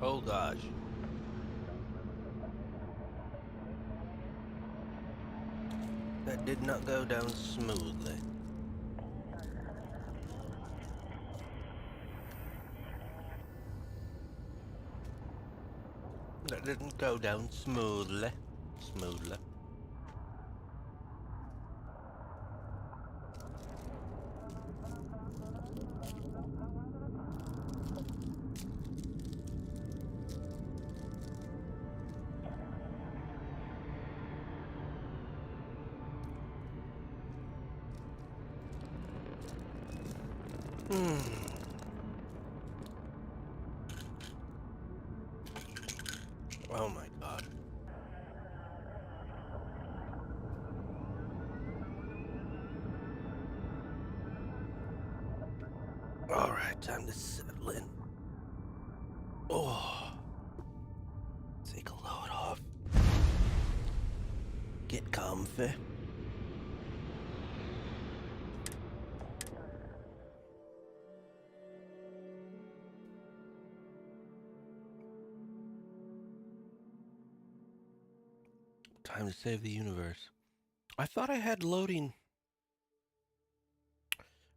Oh gosh. That did not go down smoothly. That didn't go down smoothly. Smoothly. Oh my god. Alright, time to settle in. Oh. Take a load off. Get comfy. Time to save the universe. I thought I had loading.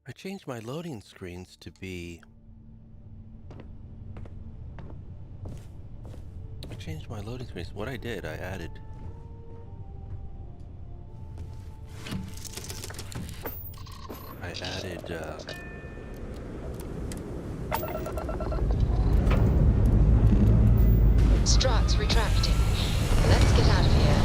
I changed my loading screens to be... What I did, I added... Struts retracting. Let's get out of here.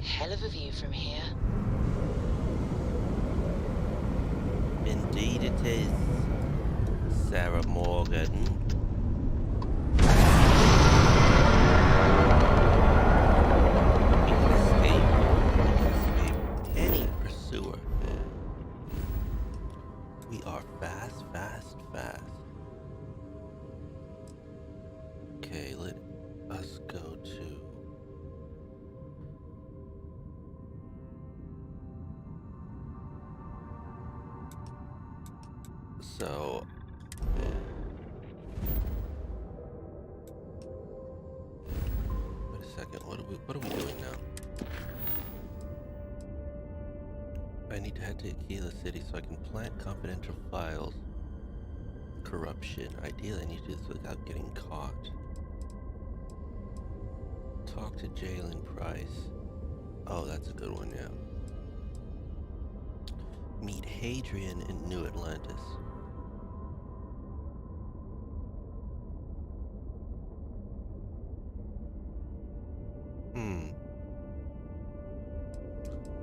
Hell of a view from here. Indeed it is, Sarah Morgan. We can escape any pursuer. We are fast, fast, fast. Okay, let us go to... So... Wait a second, what are we doing now? I need to head to Aquila City so I can plant confidential files. Corruption. Ideally, I need to do this without getting caught. Talk to Jalen Price. Oh, that's a good one, yeah. Meet Hadrian in New Atlantis.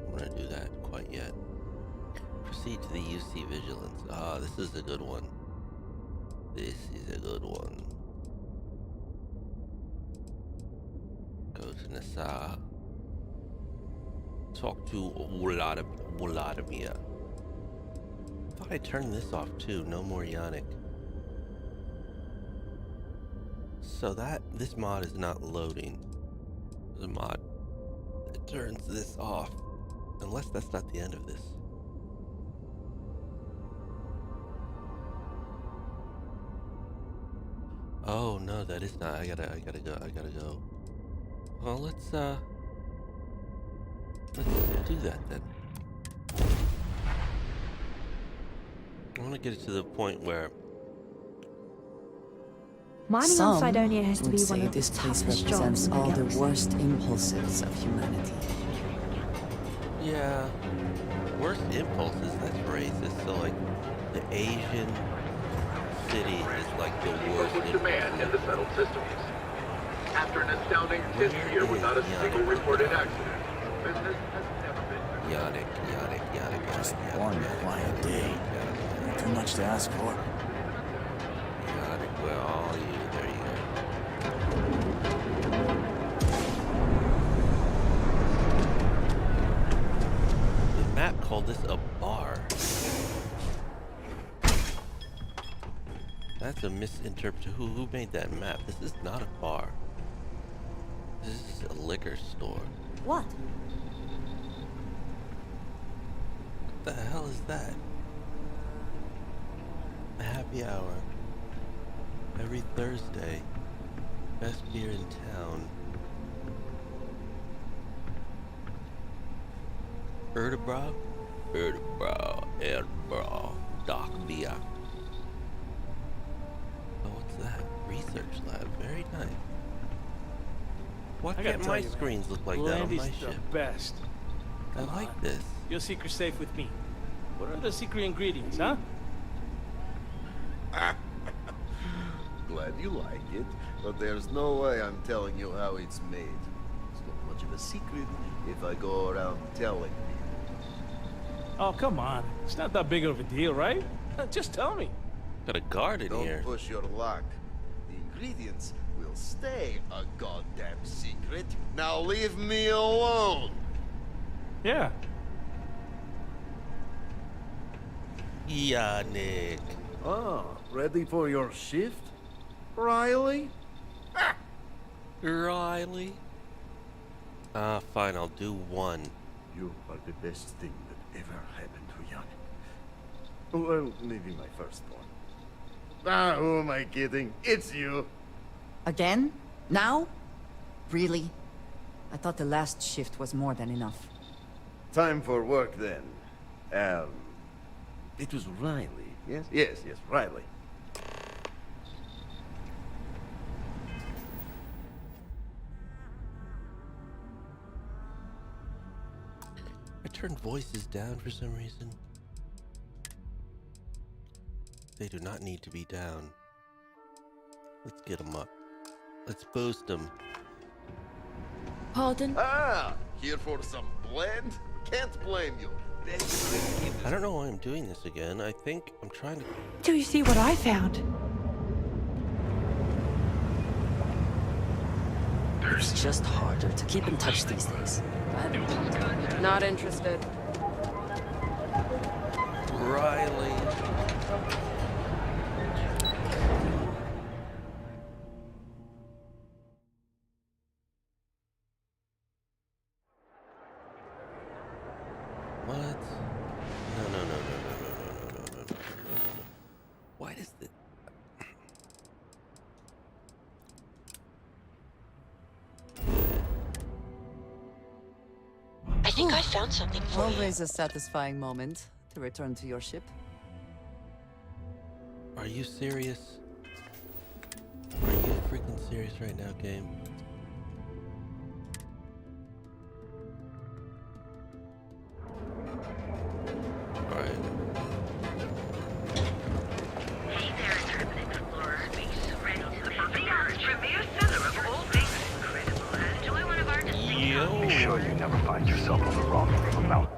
I'm gonna do that quite yet. Proceed to the UC Vigilance. Ah, this is a good one. This is a good one. Go to Nassau. Talk to Vladimir. Thought I turned this off too. No more Yannick. So this mod is not loading. There's a mod that turns this off. Unless that's not the end of this. Oh no, that is not. I gotta go. Well, let's do that then. I want to get it to the point where mining on Cydonia has to be would one say of this the place toughest jobs represents in the all the galaxy. worst impulses of humanity. yeah, worst impulses. That's racist. So like, the Asian city is like the worst With demand in the settled systems. After an astounding 10th year without a single reported accident, business has never been better. Yannick. Just one quiet day. Not too much to ask for. Yannick, where are you? There you go. The map called this a bar. That's a misinterpretation. Who made that map? This is not a bar. This is a liquor store. What? What the hell is that? A happy hour. Every Thursday. Best beer in town. Erdebra? Erdebra. Doc beer. Oh, what's that? Research lab. Very nice. Why can't my screens look like that on my ship? The best. I like this. Your secret's safe with me. What are the secret ingredients, huh? Glad you like it, but there's no way I'm telling you how it's made. It's not much of a secret if I go around telling people. Oh, come on. It's not that big of a deal, right? Just tell me. Got a guard in here. Don't push your luck. The ingredients will stay a goddamn secret. Now leave me alone! Yeah. Yeah, Nick. Ah, ready for your shift, Riley? Riley? Fine, I'll do one. You are the best thing that ever happened to Yannick. Well, maybe my firstborn. Ah, who am I kidding? It's you. Again? Now? Really? I thought the last shift was more than enough. Time for work then. It was Riley, yes? Yes, Riley. I turned voices down for some reason. They do not need to be down. Let's get them up. Let's boost them. Pardon? Ah, here for some blend? Can't blame you. I don't know why I'm doing this again. I think I'm trying to... Do you see what I found? It's just harder to keep in touch these days. Not interested. Riley. What? No. Why does this... I think I found something for you. Always a satisfying moment to return to your ship. Are you serious? Are you freaking serious right now, game? Alright. Hey there, Urban Explorer. Are you ready to the premier center of all things incredible? Enjoy one of our Yo! Make sure you never find yourself on the wrong end of a mountain.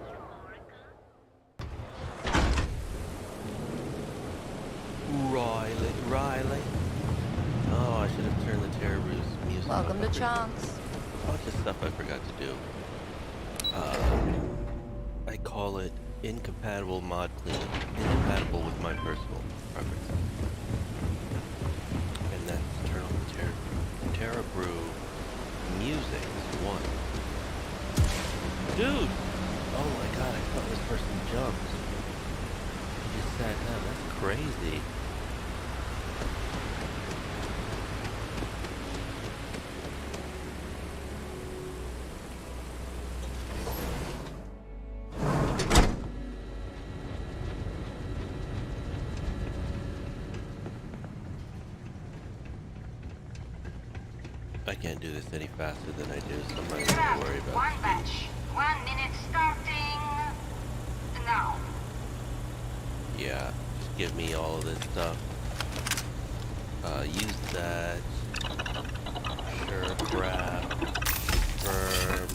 Riley. Oh, I should have turned the Terror Ruse music Welcome to off. Chance. A bunch of stuff I forgot to do. I call it incompatible mod cleanup. Incompatible with my personal preferences. And that's turn on the Terra Brew music is one. Dude! Oh my god, I thought this person jumped. He just sat down. That's crazy. I can't do this any faster than I do, so I'm not going to worry about one speed. batch. 1 minute starting now. Yeah, just give me all of this stuff. Use that. Sure, grab. Confirm.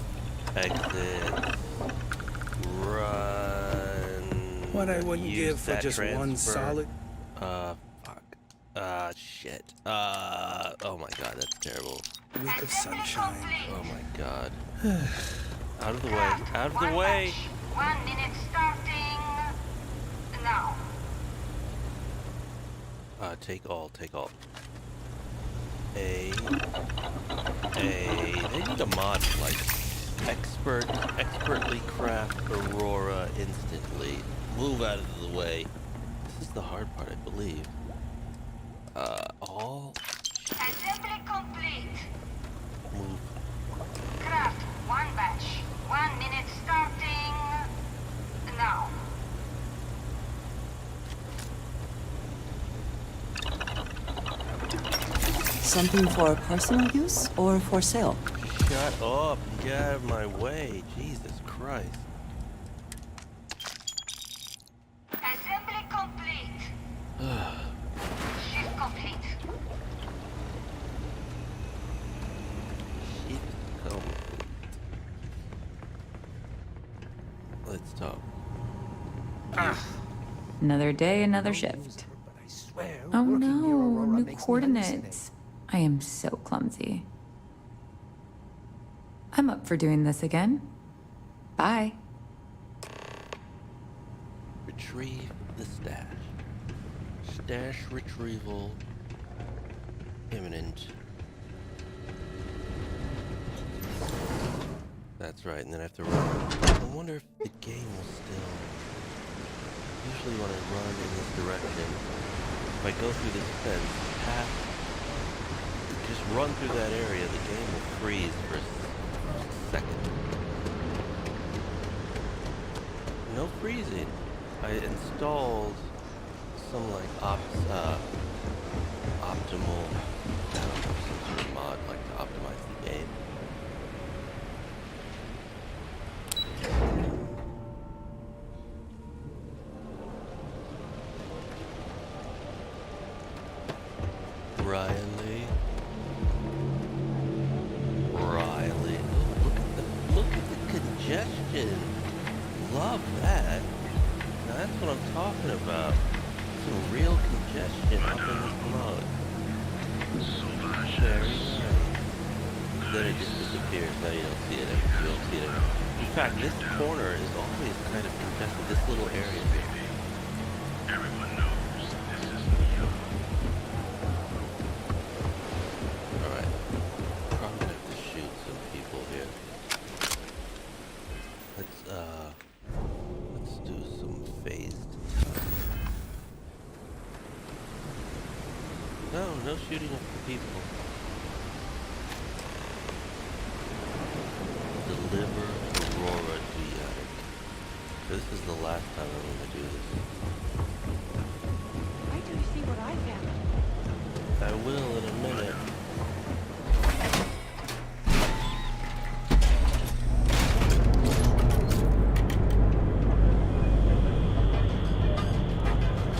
Exit. Run. What I wouldn't Use give for that just one transfer. solid. Fuck. Shit. Oh my god, that's terrible. Week of sunshine. Oh my god. Out of the way. Out of the way! 1 minute starting now. Take all. They need a mod like expertly craft Aurora instantly. Move out of the way. This is the hard part, I believe. All Assembly complete. move. Craft one batch. 1 minute starting now. Something for personal use or for sale? Shut up and get out of my way. Jesus Christ. Assembly complete. Shift complete. Let's talk. Another day, another shift. Oh no, new coordinates. I am so clumsy. I'm up for doing this again. Bye. Retrieve the stash. Stash retrieval imminent. That's right, and then I have to run. I wonder if the game will still... Usually when I run in this direction, if I go through this fence, just run through that area, the game will freeze for a second. No freezing. I installed some like optimal, I don't know, some sort of mod like to optimize the game. Riley. Look at the congestion. Love that. Now that's what I'm talking about. Some real congestion up in this mode. Very nice. Then it just disappears. Now you don't see it. You don't see it. In fact, this corner is always kind of congested. This little area here. Everyone knows this is New York. Alright. Probably gonna have to shoot some people here. Let's do some phased time. No shooting of the people. Deliver Aurora to Yannick. This is the last time I'm gonna do this. Why do you see what I found? I will in a minute.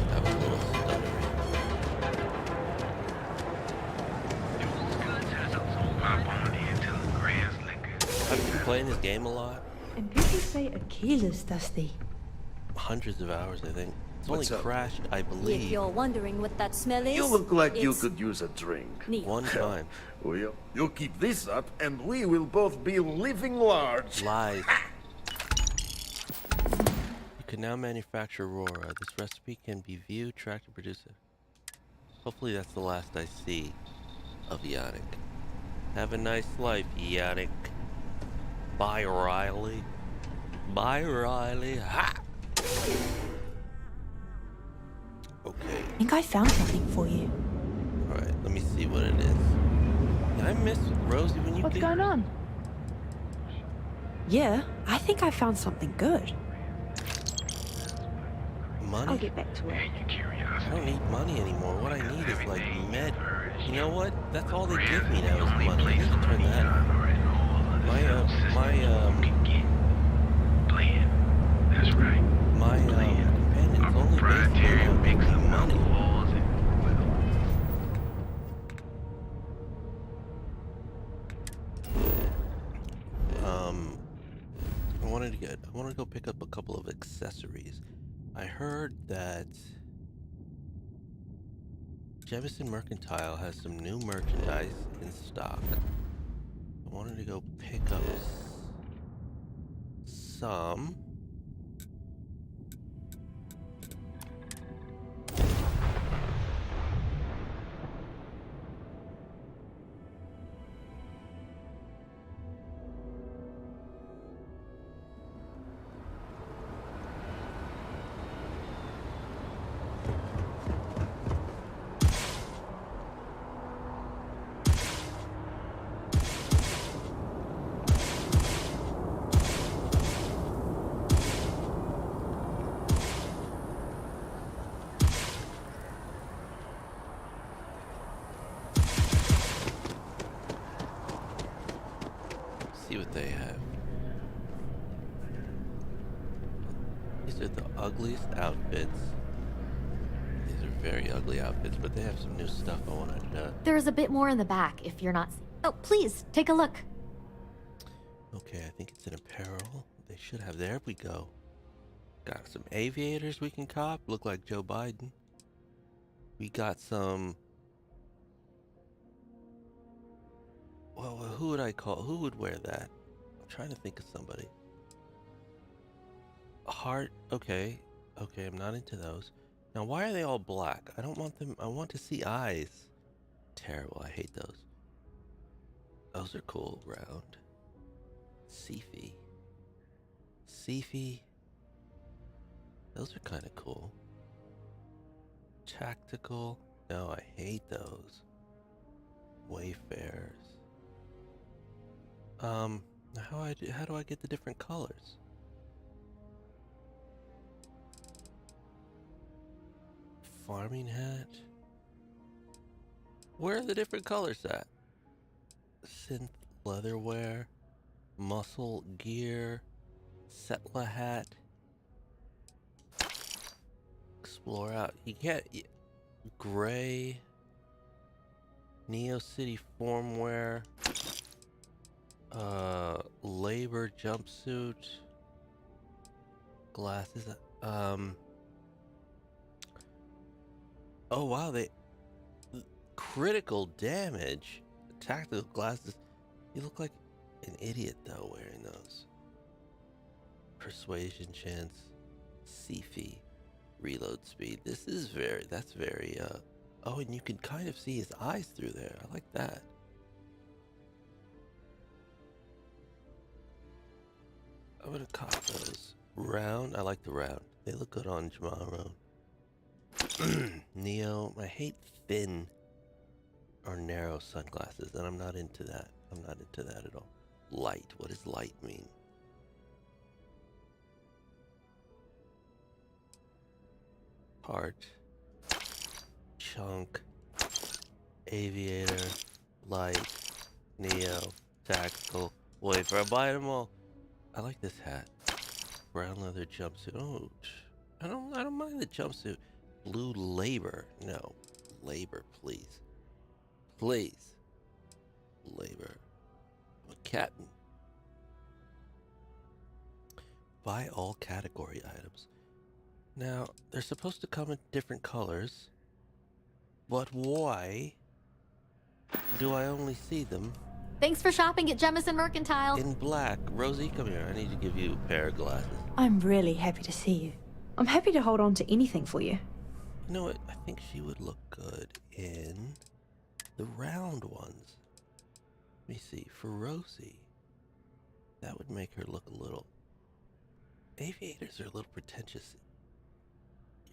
That was a little stuttery. It was good till something pop on into the grass liquor. I've been playing this game a lot. And people say Aquila's thirsty. Hundreds of hours, I think. It's What's only up? crashed, I If believe, you're wondering what that smell is, You look like you it's could use a drink. Neat. one time. Well, you keep this up, and we will both be living large. Lies. You can now manufacture Aurora. This recipe can be viewed, tracked, and produced. Hopefully that's the last I see of Yannick. Have a nice life, Yannick. Bye, Riley. Bye, Riley. Ha! Okay. I think I found something for you. Alright, let me see what it is. Did I miss Rosie when you What's did? going on? Yeah, I think I found something good. Money? I'll get back to it. I don't need money anymore. What I need is like med. You know what? That's all they give me now is money. I need to turn that on. That's right. My companions only basically now give me money. I wanted to go pick up a couple of accessories. I heard that Jemison Mercantile has some new merchandise in stock. I wanted to go pick up some. what they have. These are the ugliest outfits. These are very ugly outfits, but they have some new stuff I wanted to... There's a bit more in the back if you're not... Oh, please, take a look. Okay, I think it's an apparel. They should have... There we go. Got some aviators we can cop. Look like Joe Biden. We got some... Well, who would I call? Who would wear that? I'm trying to think of somebody. Heart. Okay. Okay, I'm not into those. Now, why are they all black? I don't want them... I want to see eyes. Terrible. I hate those. Those are cool. Round. Seafy. Seafy. Those are kind of cool. Tactical. No, I hate those. Wayfarers. How do I get the different colors? Farming hat. Where are the different colors at? Synth leatherwear, muscle gear, settler hat. Explore out. You can't. Gray. Neo City formwear. Labor jumpsuit. Glasses. Oh wow, they critical damage. Tactical glasses. You look like an idiot though wearing those. Persuasion chance. Seafy. Reload speed. This is very, that's very, oh, and you can kind of see his eyes through there. I like that. I'm gonna cop those. Round, I like the round. They look good on Jamal Road. Neo, I hate thin or narrow sunglasses, and I'm not into that. I'm not into that at all. Light, what does light mean? Heart, chunk, aviator, light, Neo, tactical, wafer. I'm buying them all. I like this hat. Brown leather jumpsuit. Oh, I don't mind the jumpsuit. Blue labor. No, labor, please, please. Labor. I'm a captain. Buy all category items. Now, they're supposed to come in different colors, but why do I only see them Thanks for shopping at Jemison Mercantile. in black? Rosie, come here. I need to give you a pair of glasses. I'm really happy to see you. I'm happy to hold on to anything for you. You know what? I think she would look good in the round ones. Let me see. For Rosie, that would make her look a little... Aviators are a little pretentious.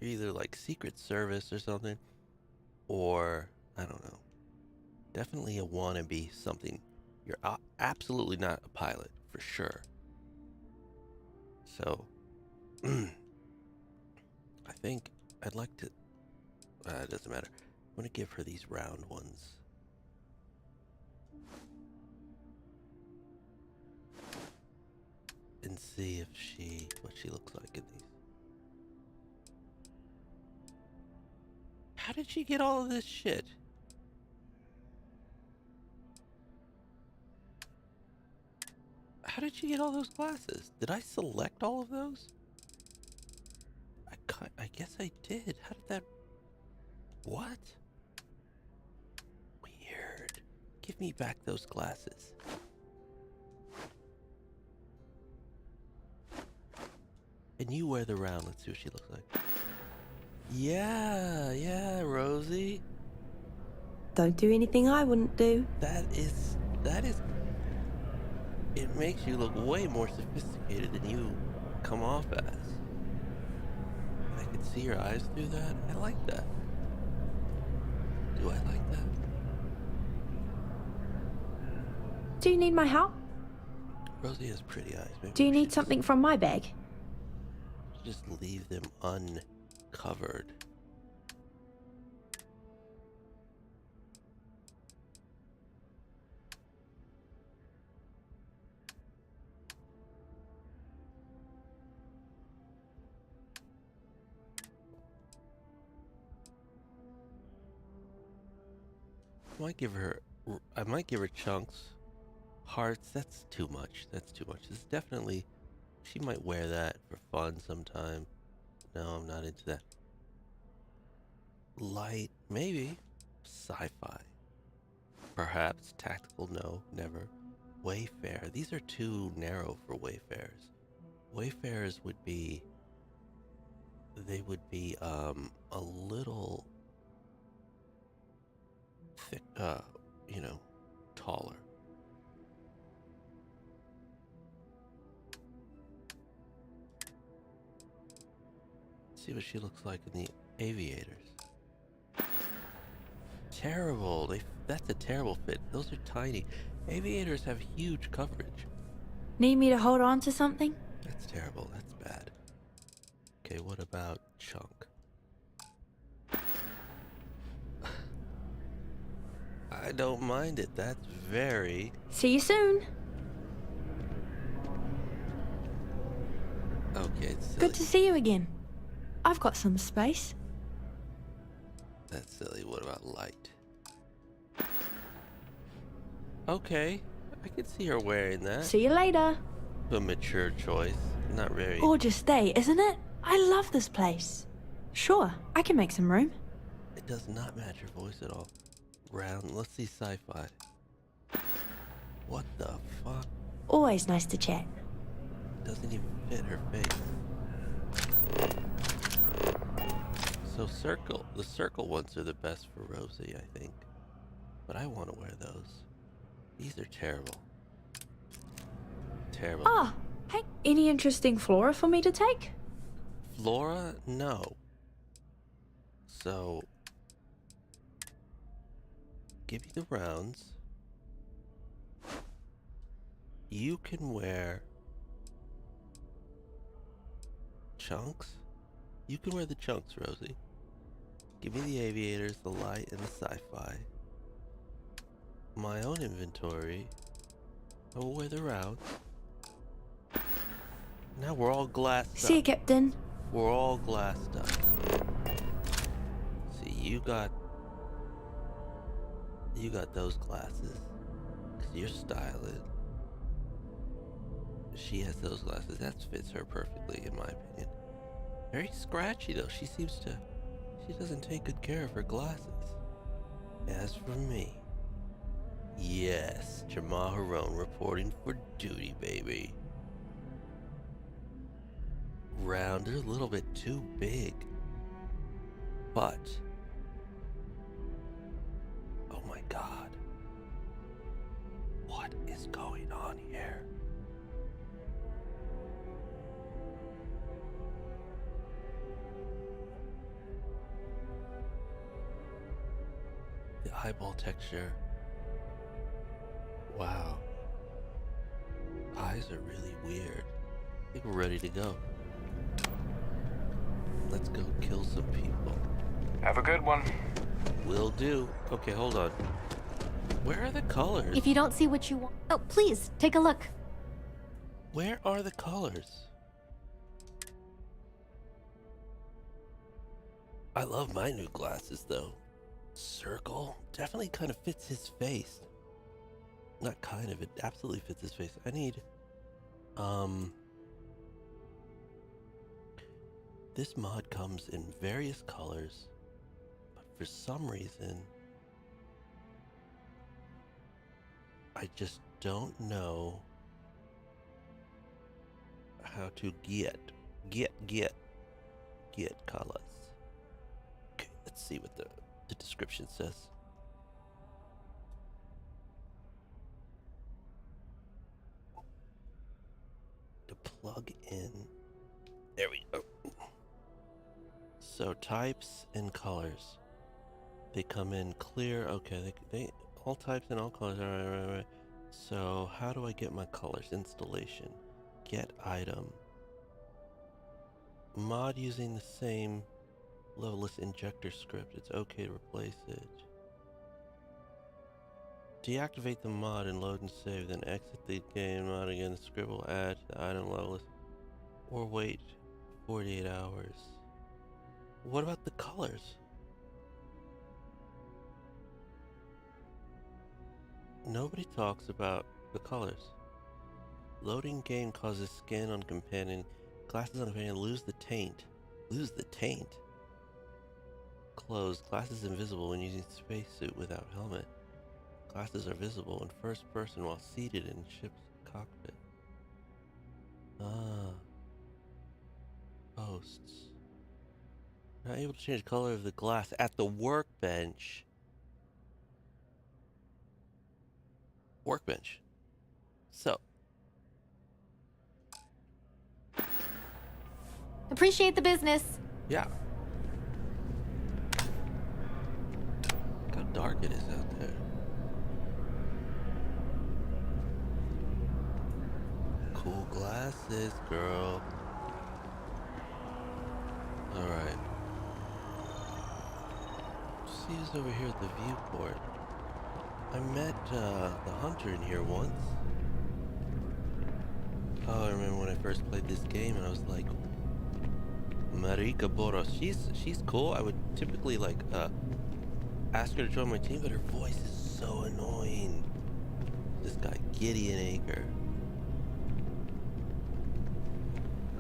You're either like Secret Service or something, or, I don't know, definitely a wannabe something. You're absolutely not a pilot, for sure. So, I think I'd like to, it doesn't matter. I'm going to give her these round ones. And see if what she looks like in these. How did she get all of this shit? How did she get all those glasses? Did I select all of those? I guess I did. How did that... What? Weird. Give me back those glasses. And you wear the round. Let's see what she looks like. Yeah, Rosie. Don't do anything I wouldn't do. That is, it makes you look way more sophisticated than you come off as. I can see your eyes through that. I like that. Do I like that? Do you need my help? Rosie has pretty eyes. Maybe Do you we need should something from my bag? just leave them uncovered. I might give her chunks. Hearts, that's too much. That's too much. It's definitely, she might wear that for fun sometime. No, I'm not into that. Light, maybe. Sci-fi. Perhaps. Tactical, no, never. Wayfarer, these are too narrow for wayfarers. Wayfarers would be, they would be a little thick, you know, taller. See what she looks like in the aviators. Terrible. That's a terrible fit. Those are tiny. Aviators have huge coverage. Need me to hold on to something? That's terrible. That's bad. Okay, what about Chunk? I don't mind it. That's very... See you soon. Okay, it's silly. Good to see you again. I've got some space. That's silly. What about Light? Okay, I could see her wearing that. See you later. A mature choice. Not very... Gorgeous day, isn't it? I love this place. Sure, I can make some room. It does not match her voice at all. Round. Let's see sci-fi. What the fuck? Always nice to chat. Doesn't even fit her face. So the circle ones are the best for Rosie, I think. But I want to wear those. These are terrible. Terrible. Ah, hey, any interesting flora for me to take? Flora? No. So, give me the rounds. You can wear chunks. You can wear the chunks, Rosie. Give me the aviators, the light, and the sci-fi. My own inventory. I will wear the rounds. Now we're all glassed up. See you, Captain. We're all glassed up. See, you got those glasses. 'Cause you're styling. She has those glasses. That fits her perfectly, in my opinion. Very scratchy, though. She doesn't take good care of her glasses. As for me, yes, Jamal Harone reporting for duty, baby. Round, they're a little bit too big. But, oh my god. What is going on here? The eyeball texture. Wow. Eyes are really weird. I think we're ready to go. Let's go kill some people. Have a good one. Will do. Okay, hold on. Where are the colors? If you don't see what you want... Oh, please, take a look. Where are the colors? I love my new glasses, though. Circle definitely kind of fits his face. Not kind of, it absolutely fits his face. I need, this mod comes in various colors, but for some reason, I just don't know how to get colors. Okay, let's see what the description says. To plug in. There we go. So types and colors. They come in clear. Okay, they all types and all colors. All right. So how do I get my colors? Installation. Get item. Mod using the same leveless injector script. It's okay to replace it. Deactivate the mod and load and save, then exit the game mod again. The script will add to the item leveless, or wait 48 hours. What about the colors? Nobody talks about the colors. Loading game causes skin on companion. Glasses on companion lose the taint. Lose the taint? Closed. Glasses invisible when using spacesuit without helmet. Glasses are visible in first person while seated in ship's cockpit. Ah. Posts. Not able to change the color of the glass at the workbench. Workbench. So. Appreciate the business. Yeah. Look how dark it is out there. Cool glasses, girl. Alright. See who's over here at the viewport. I met the hunter in here once. Oh, I remember when I first played this game and I was like, Marika Boros, she's cool. I would typically like ask her to join my team, but her voice is so annoying. This guy, Gideon Aker.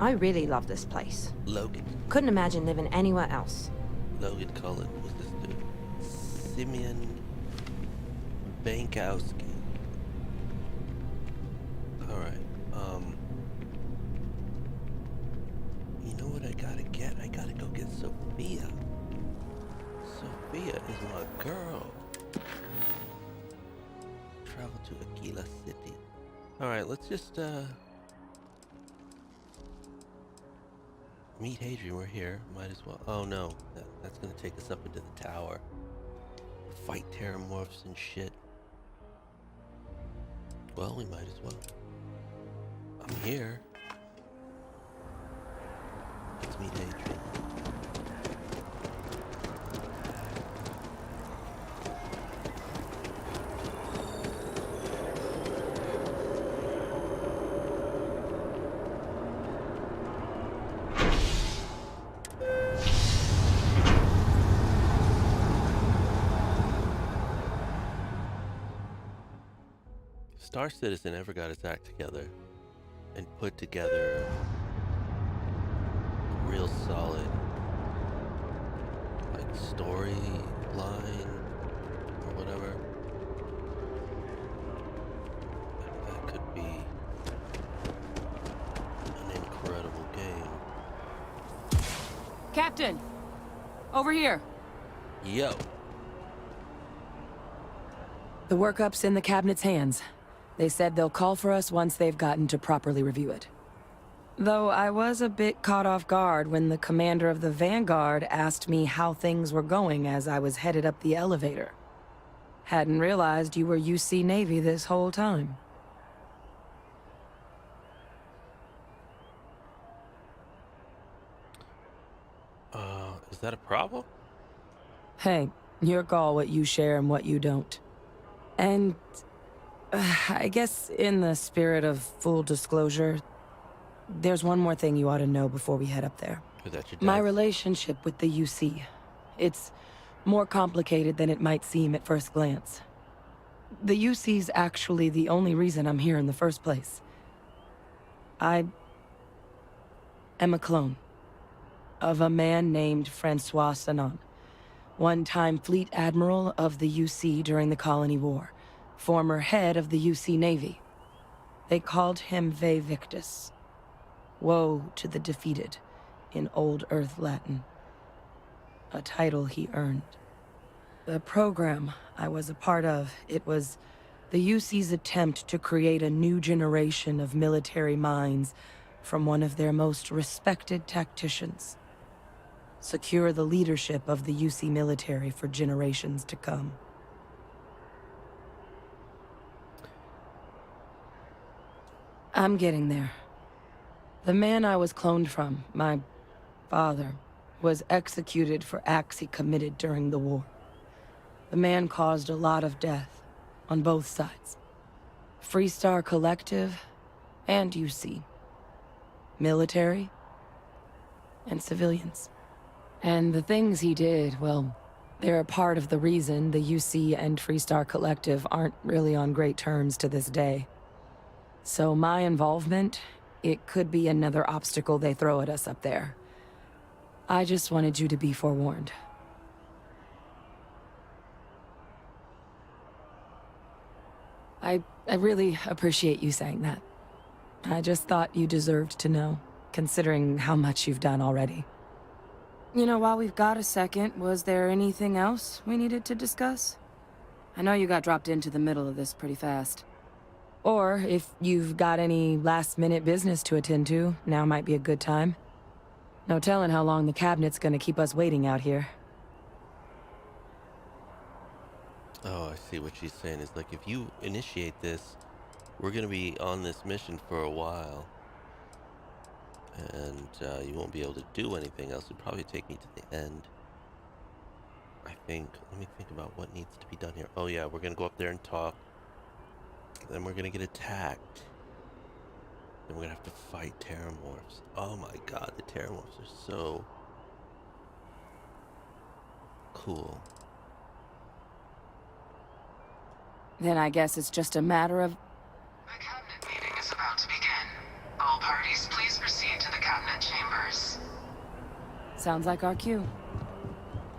I really love this place. Logan. Couldn't imagine living anywhere else. Logan Cullen. Who's this dude? Simeon Bankowski. Alright, you know what I gotta get? I gotta go get Sophia. Sophia is my girl. Travel to Aquila City. Alright, let's just, meet Hadrian. We're here. Might as well. Oh no, that's gonna take us up into the tower. Fight terramorphs and shit. Well, we might as well. I'm here. Let's meet Adrian. Star Citizen ever got its act together and put together a real solid like story line or whatever, that could be an incredible game. Captain, over here. Yo. The workup's in the cabinet's hands. They said they'll call for us once they've gotten to properly review it. Though I was a bit caught off guard when the commander of the Vanguard asked me how things were going as I was headed up the elevator. Hadn't realized you were UC Navy this whole time. Is that a problem? Hey, your call what you share and what you don't. And I guess in the spirit of full disclosure, there's one more thing you ought to know before we head up there. Is that your My dad's? relationship with the UC. It's more complicated than it might seem at first glance. The UC's actually the only reason I'm here in the first place. I am a clone of a man named Francois Sanon, one-time fleet admiral of the UC during the Colony War. Former head of the UC Navy. They called him Ve Victus. Woe to the defeated, in Old Earth Latin. A title he earned. The program I was a part of, it was the UC's attempt to create a new generation of military minds from one of their most respected tacticians. Secure the leadership of the UC military for generations to come. I'm getting there. The man I was cloned from, my father, was executed for acts he committed during the war. The man caused a lot of death, on both sides. Freestar Collective, and UC. Military, and civilians. And the things he did, well, They're a part of the reason the UC and Freestar Collective aren't really on great terms to this day. So my involvement, it could be another obstacle they throw at us up there. I just wanted you to be forewarned. I really appreciate you saying that. I just thought you deserved to know, considering how much you've done already. You know, while we've got a second, was there anything else we needed to discuss? I know you got dropped into the middle of this pretty fast. Or, if you've got any last-minute business to attend to, now might be a good time. No telling how long the cabinet's gonna keep us waiting out here. Oh, I see what she's saying. Is like, if you initiate this, we're gonna be on this mission for a while. And you won't be able to do anything else. It'll probably take me to the end. I think. Let me think about what needs to be done here. Oh yeah, we're gonna go up there and talk. Then we're gonna get attacked. Then we're gonna have to fight Terramorphs. Oh my god, the Terramorphs are so cool. Then I guess it's just a matter of... The cabinet meeting is about to begin. All parties, please proceed to the cabinet chambers. Sounds like our cue.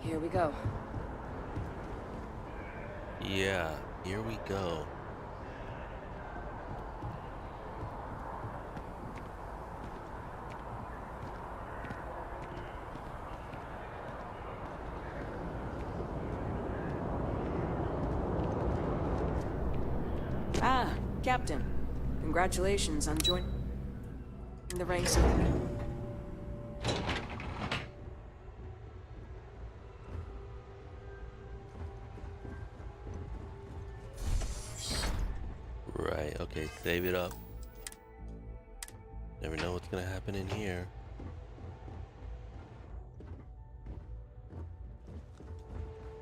Here we go. Yeah, here we go. Ah, Captain. Congratulations on joining the ranks of the... Right, okay, save it up. Never know what's gonna happen in here.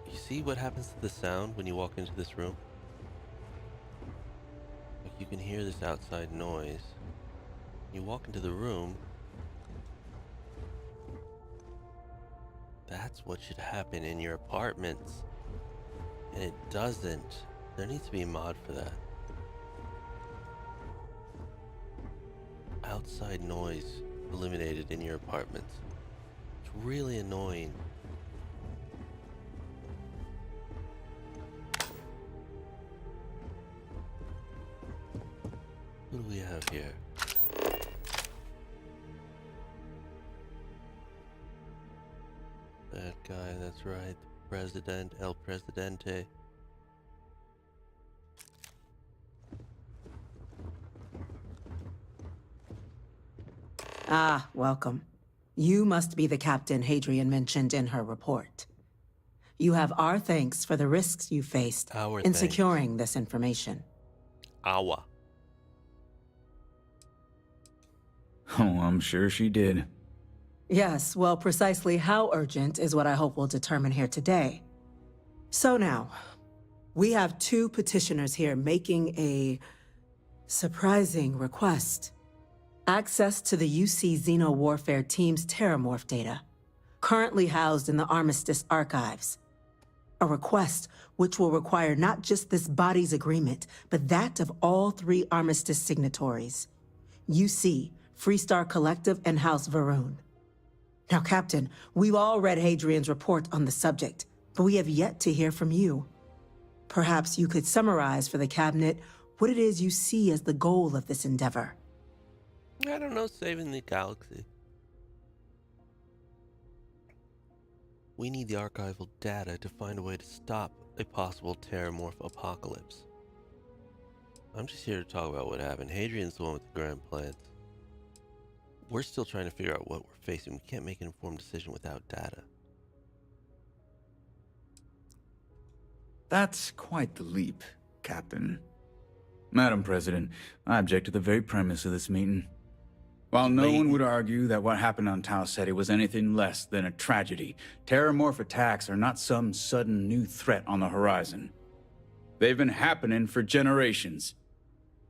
You see what happens to the sound when you walk into this room? Like, you can hear this outside noise. You walk into the room. That's what should happen in your apartments. And it doesn't. There needs to be a mod for that. Outside noise eliminated in your apartments. It's really annoying. Who do we have here? That guy, that's right. The President, El Presidente. Ah, welcome. You must be the captain Hadrian mentioned in her report. You have our thanks for the risks you faced in securing this information. Awa. Oh, I'm sure she did. Yes, well, precisely how urgent is what I hope we'll determine here today. So now, we have two petitioners here making a surprising request. Access to the UC Xeno Warfare Team's Terramorph data, currently housed in the Armistice archives. A request which will require not just this body's agreement, but that of all three Armistice signatories. UC, Freestar Collective, and House Varun. Now, Captain, we've all read Hadrian's report on the subject, but we have yet to hear from you. Perhaps you could summarize for the Cabinet what it is you see as the goal of this endeavor. I don't know, saving the galaxy. We need the archival data to find a way to stop a possible Terramorph apocalypse. I'm just here to talk about what happened. Hadrian's the one with the grand plans. We're still trying to figure out what we're facing. We can't make an informed decision without data. That's quite the leap, Captain. Madam President, I object to the very premise of this meeting. While no one would argue that what happened on Tau Ceti was anything less than a tragedy, Terramorph attacks are not some sudden new threat on the horizon. They've been happening for generations.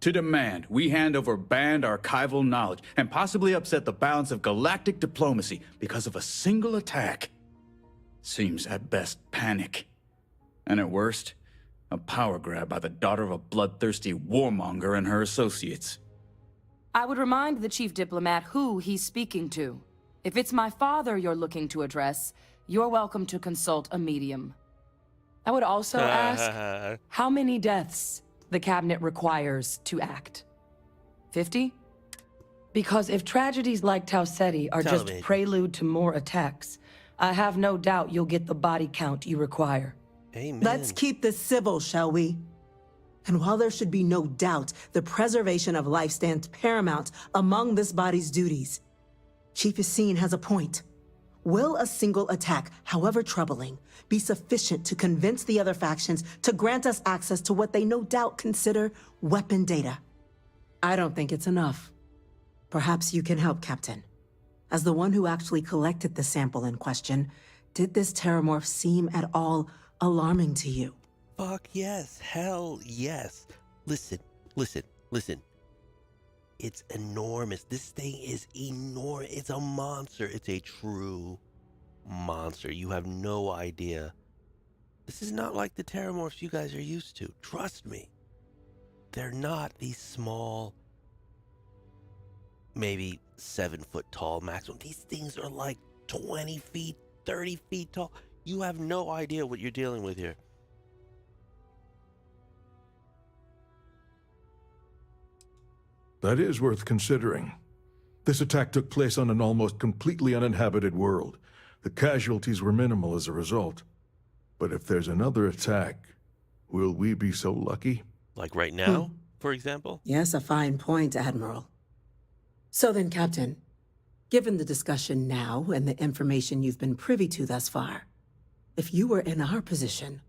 To demand we hand over banned archival knowledge and possibly upset the balance of galactic diplomacy because of a single attack. seems at best panic. And at worst, a power grab by the daughter of a bloodthirsty warmonger and her associates. I would remind the chief diplomat who he's speaking to. If it's my father you're looking to address, you're welcome to consult a medium. I would also ask how many deaths the cabinet requires to act. 50? Because if tragedies like Tau Ceti are just prelude to more attacks, I have no doubt you'll get the body count you require. Amen. Let's keep this civil, shall we? And while there should be no doubt the preservation of life stands paramount among this body's duties, Chief Yassine has a point. Will a single attack, however troubling, be sufficient to convince the other factions to grant us access to what they no doubt consider weapon data? I don't think it's enough. Perhaps you can help, Captain. As the one who actually collected the sample in question, did this terramorph seem at all alarming to you? Fuck yes. Hell yes. Listen. It's enormous. This thing is enormous. It's a monster. It's a true monster. You have no idea. This is not like the terramorphs you guys are used to. Trust me. They're not these small, maybe 7 foot tall maximum. These things are like 20 feet, 30 feet tall. You have no idea what you're dealing with here. That is worth considering. This attack took place on an almost completely uninhabited world. The casualties were minimal as a result. But if there's another attack, will we be so lucky? Like right now, for example? Yes, a fine point, Admiral. So then, Captain, given the discussion now and the information you've been privy to thus far, if you were in our position,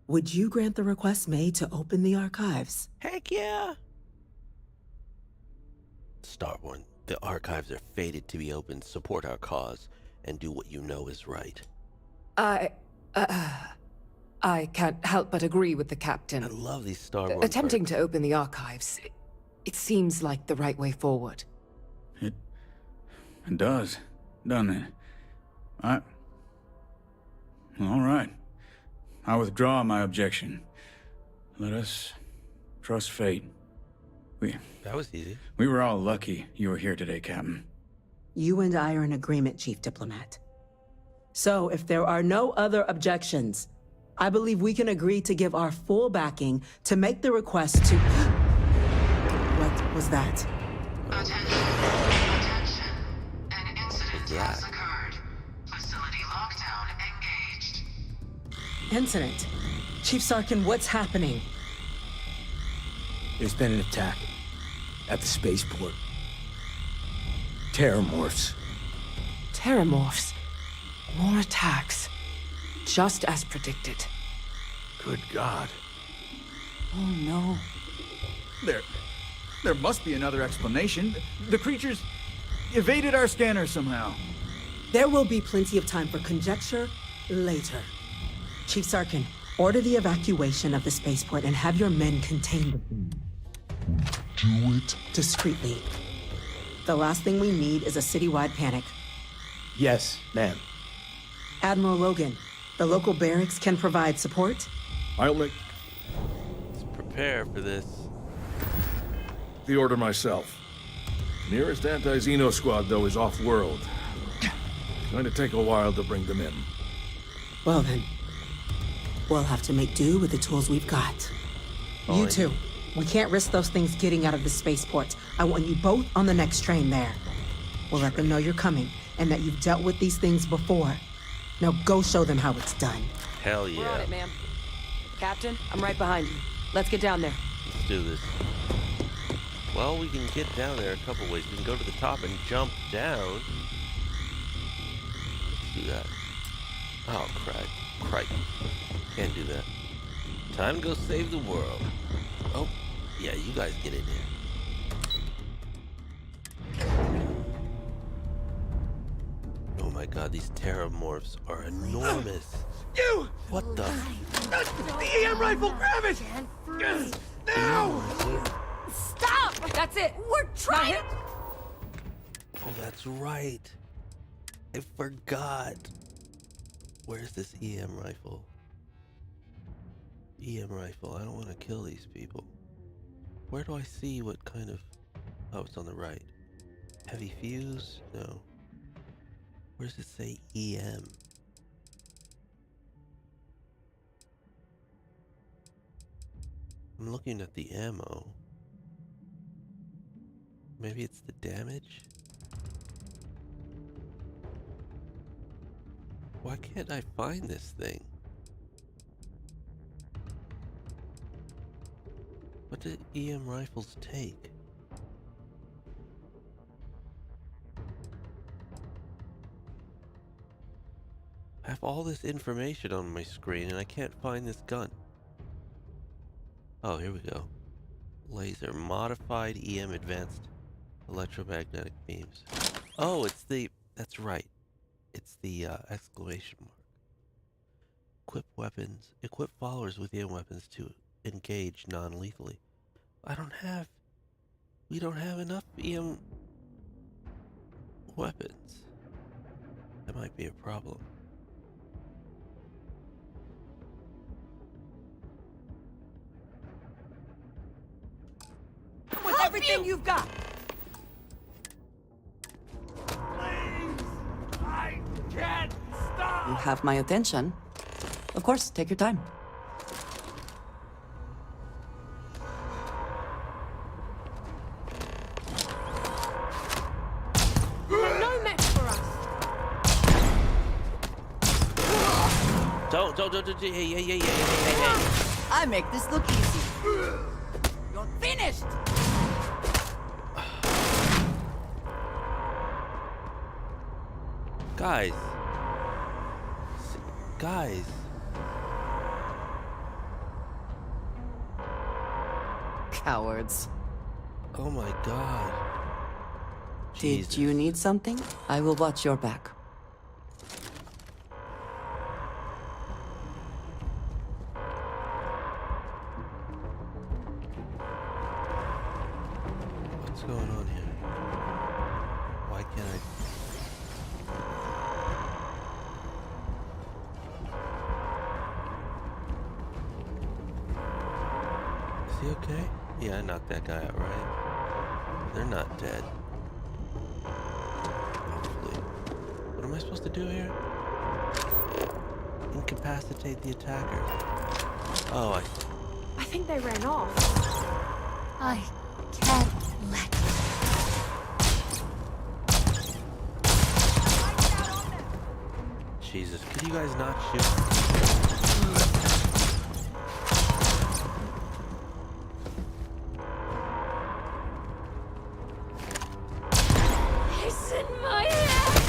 would you grant the request made to open the archives? Heck yeah! Starborn, the archives are fated to be opened. Support our cause and do what you know is right. I can't help but agree with the captain. I love these Starborn Attempting to open the archives, it seems like the right way forward. It does, doesn't it? All right. I withdraw my objection. Let us trust fate. That was easy. We were all lucky you were here today, Captain. You and I are in agreement, Chief Diplomat. So, if there are no other objections, I believe we can agree to give our full backing to make the request to... What was that? Attention. An incident has occurred. Facility lockdown engaged. Incident? Chief Sarkin, what's happening? There's been an attack at the spaceport. Terramorphs. Terramorphs. More attacks. Just as predicted. Good God. Oh no. There must be another explanation. The creatures evaded our scanner somehow. There will be plenty of time for conjecture later. Chief Sarkin, order the evacuation of the spaceport and have your men contain the thing. Do it discreetly. The last thing we need is a citywide panic. Yes, ma'am. Admiral Logan, the local barracks can provide support? Let's prepare for this. The order myself. Nearest anti-Xeno squad, though, is off-world. Going to take a while to bring them in. Well then, we'll have to make do with the tools we've got. You two, we can't risk those things getting out of the spaceport. I want you both on the next train there. We'll let them know you're coming and that you've dealt with these things before. Now go show them how it's done. Hell yeah. We're on it, ma'am. Captain, I'm right behind you. Let's get down there. Let's do this. Well, we can get down there a couple ways. We can go to the top and jump down. Let's do that. Oh, crike. Can't do that. Time to go save the world. Oh, yeah, you guys get in here. Oh my god, these terramorphs are enormous. You! What the? The EM rifle, grab it! Now! Stop! That's it. We're trying. Oh, that's right. I forgot. Where's this EM rifle? EM rifle. I don't want to kill these people. Where do I see what kind of... Oh, it's on the right. Heavy fuse? No. Where does it say EM? I'm looking at the ammo. Maybe it's the damage? Why can't I find this thing? What do EM rifles take? I have all this information on my screen and I can't find this gun. Oh, here we go. Laser. Modified EM advanced electromagnetic beams. Oh, it's the... That's right. It's the exclamation mark. Equip weapons. Equip followers with EM weapons to engage non-lethally. We don't have enough EM weapons. That might be a problem. With everything you've got. I can't stop! You have my attention. Of course, take your time. You're no match for us. Don't, hey. I make this look easy. You're finished! Guys. Cowards. Oh my god. Did you need something? I will watch your back. What's going on here? Why can't I... Is he okay? Yeah, I knocked that guy out, right? They're not dead. Hopefully. What am I supposed to do here? Incapacitate the attacker. Oh, I think they ran off. I can't let Jesus, could you guys not shoot? It's in my head!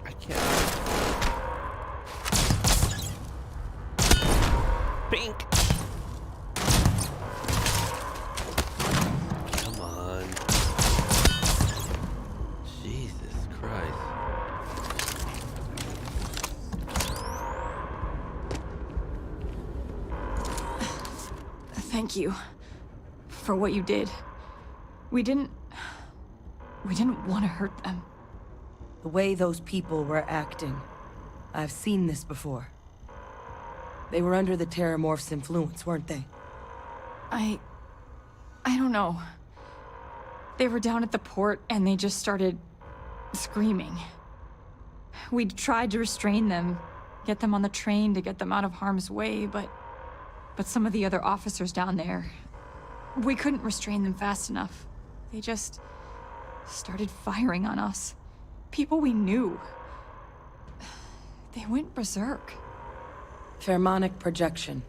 I can't. Pink! Come on. Jesus Christ. Thank you for what you did. We didn't want to hurt them. The way those people were acting. I've seen this before. They were under the Terramorph's influence, weren't they? I don't know. They were down at the port and they just started screaming. We tried to restrain them, get them on the train to get them out of harm's way, but some of the other officers down there, we couldn't restrain them fast enough. They just started firing on us. People we knew. They went berserk. Pheromonic projection.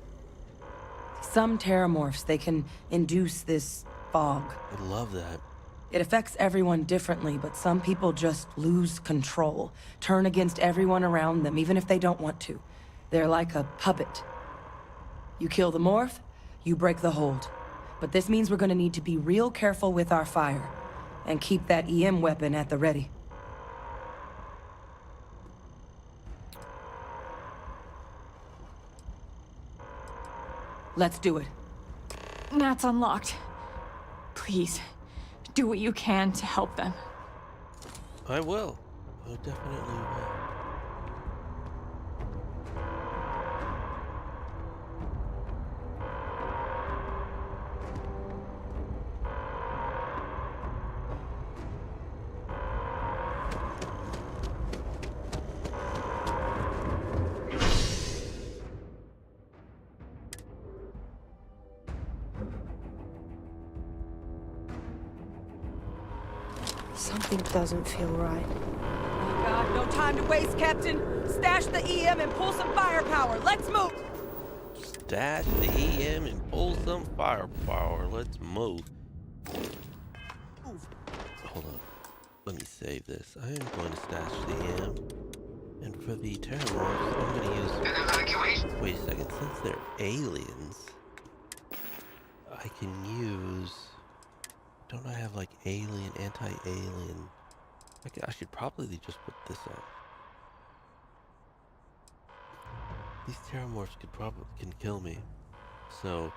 Some Terramorphs, they can induce this fog. I love that. It affects everyone differently, but some people just lose control. Turn against everyone around them, even if they don't want to. They're like a puppet. You kill the morph, you break the hold. But this means we're gonna need to be real careful with our fire. And keep that EM weapon at the ready. Let's do it. That's unlocked. Please, do what you can to help them. I will. I definitely will. Something doesn't feel right. Oh God, no time to waste, Captain. Stash the EM and pull some firepower. Let's move. Stash the EM and pull some firepower. Let's move. Hold on. Let me save this. I am going to stash the EM. And for the terramorphs, I'm going to use... Wait a second. Since they're aliens, I can use... Don't I have like alien, anti-alien? I should probably just put this on. These terramorphs can kill me. So...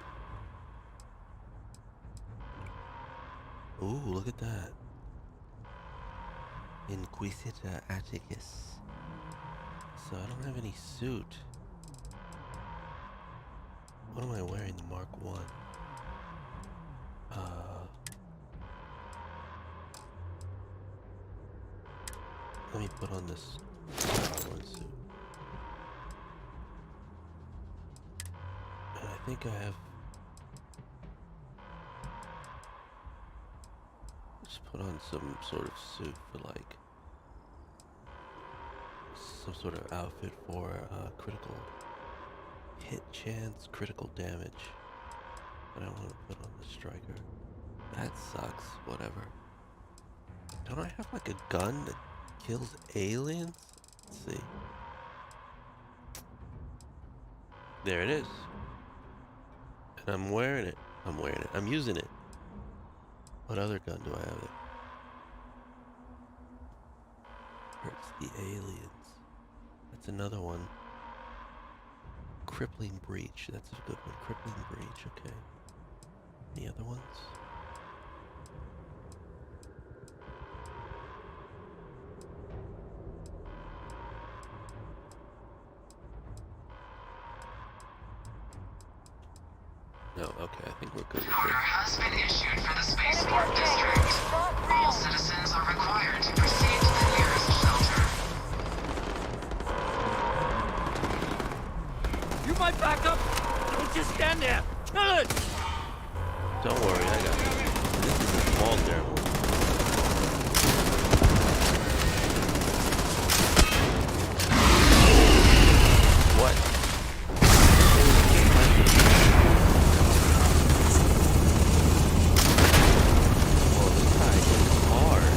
Ooh, look at that. Inquisitor Atticus. So I don't have any suit. What am I wearing? The Mark 1. Let me put on this Mark 1 suit. And I think I have... Just put on some sort of suit for like... some sort of outfit for critical hit chance, critical damage. And I want to put on the striker. That sucks, whatever. Don't I have like a gun that kills aliens? Let's see. There it is. And I'm wearing it. I'm using it. What other gun do I have it? Hurts the aliens. That's another one. Crippling breach. That's a good one. Crippling breach. Okay. Any other ones? No, okay, I think we're good with Order this. has been issued for the spaceport district. All citizens are required to proceed to the nearest shelter. You might back up! Don't just stand there! Kill it! Don't worry, I got this. This is a small terminal. What? Well, this guy is hard.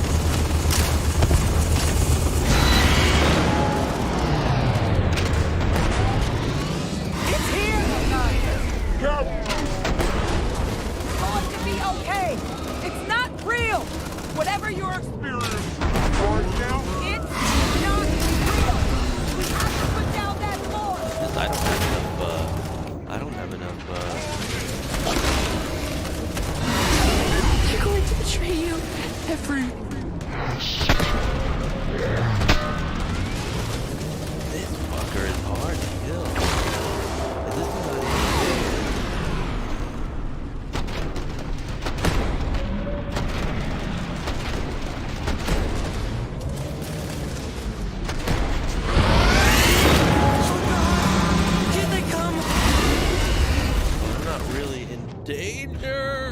It's here! Want to be okay. It's not real. Whatever your experience right now, it's not real. We have to put down that force. I don't have enough, I don't have enough, They're going to betray you. Every... This fucker is hard to kill. And this is not even Here they come. I'm not really in danger.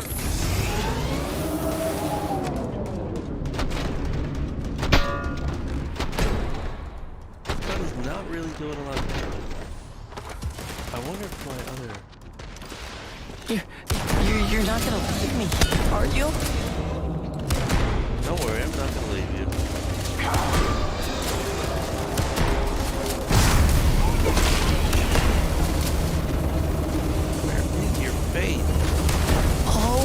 This gun is not really doing a lot of damage. I wonder if my other... You're not gonna leave me, are you? Don't worry, I'm not gonna leave you. Where is your face? Oh,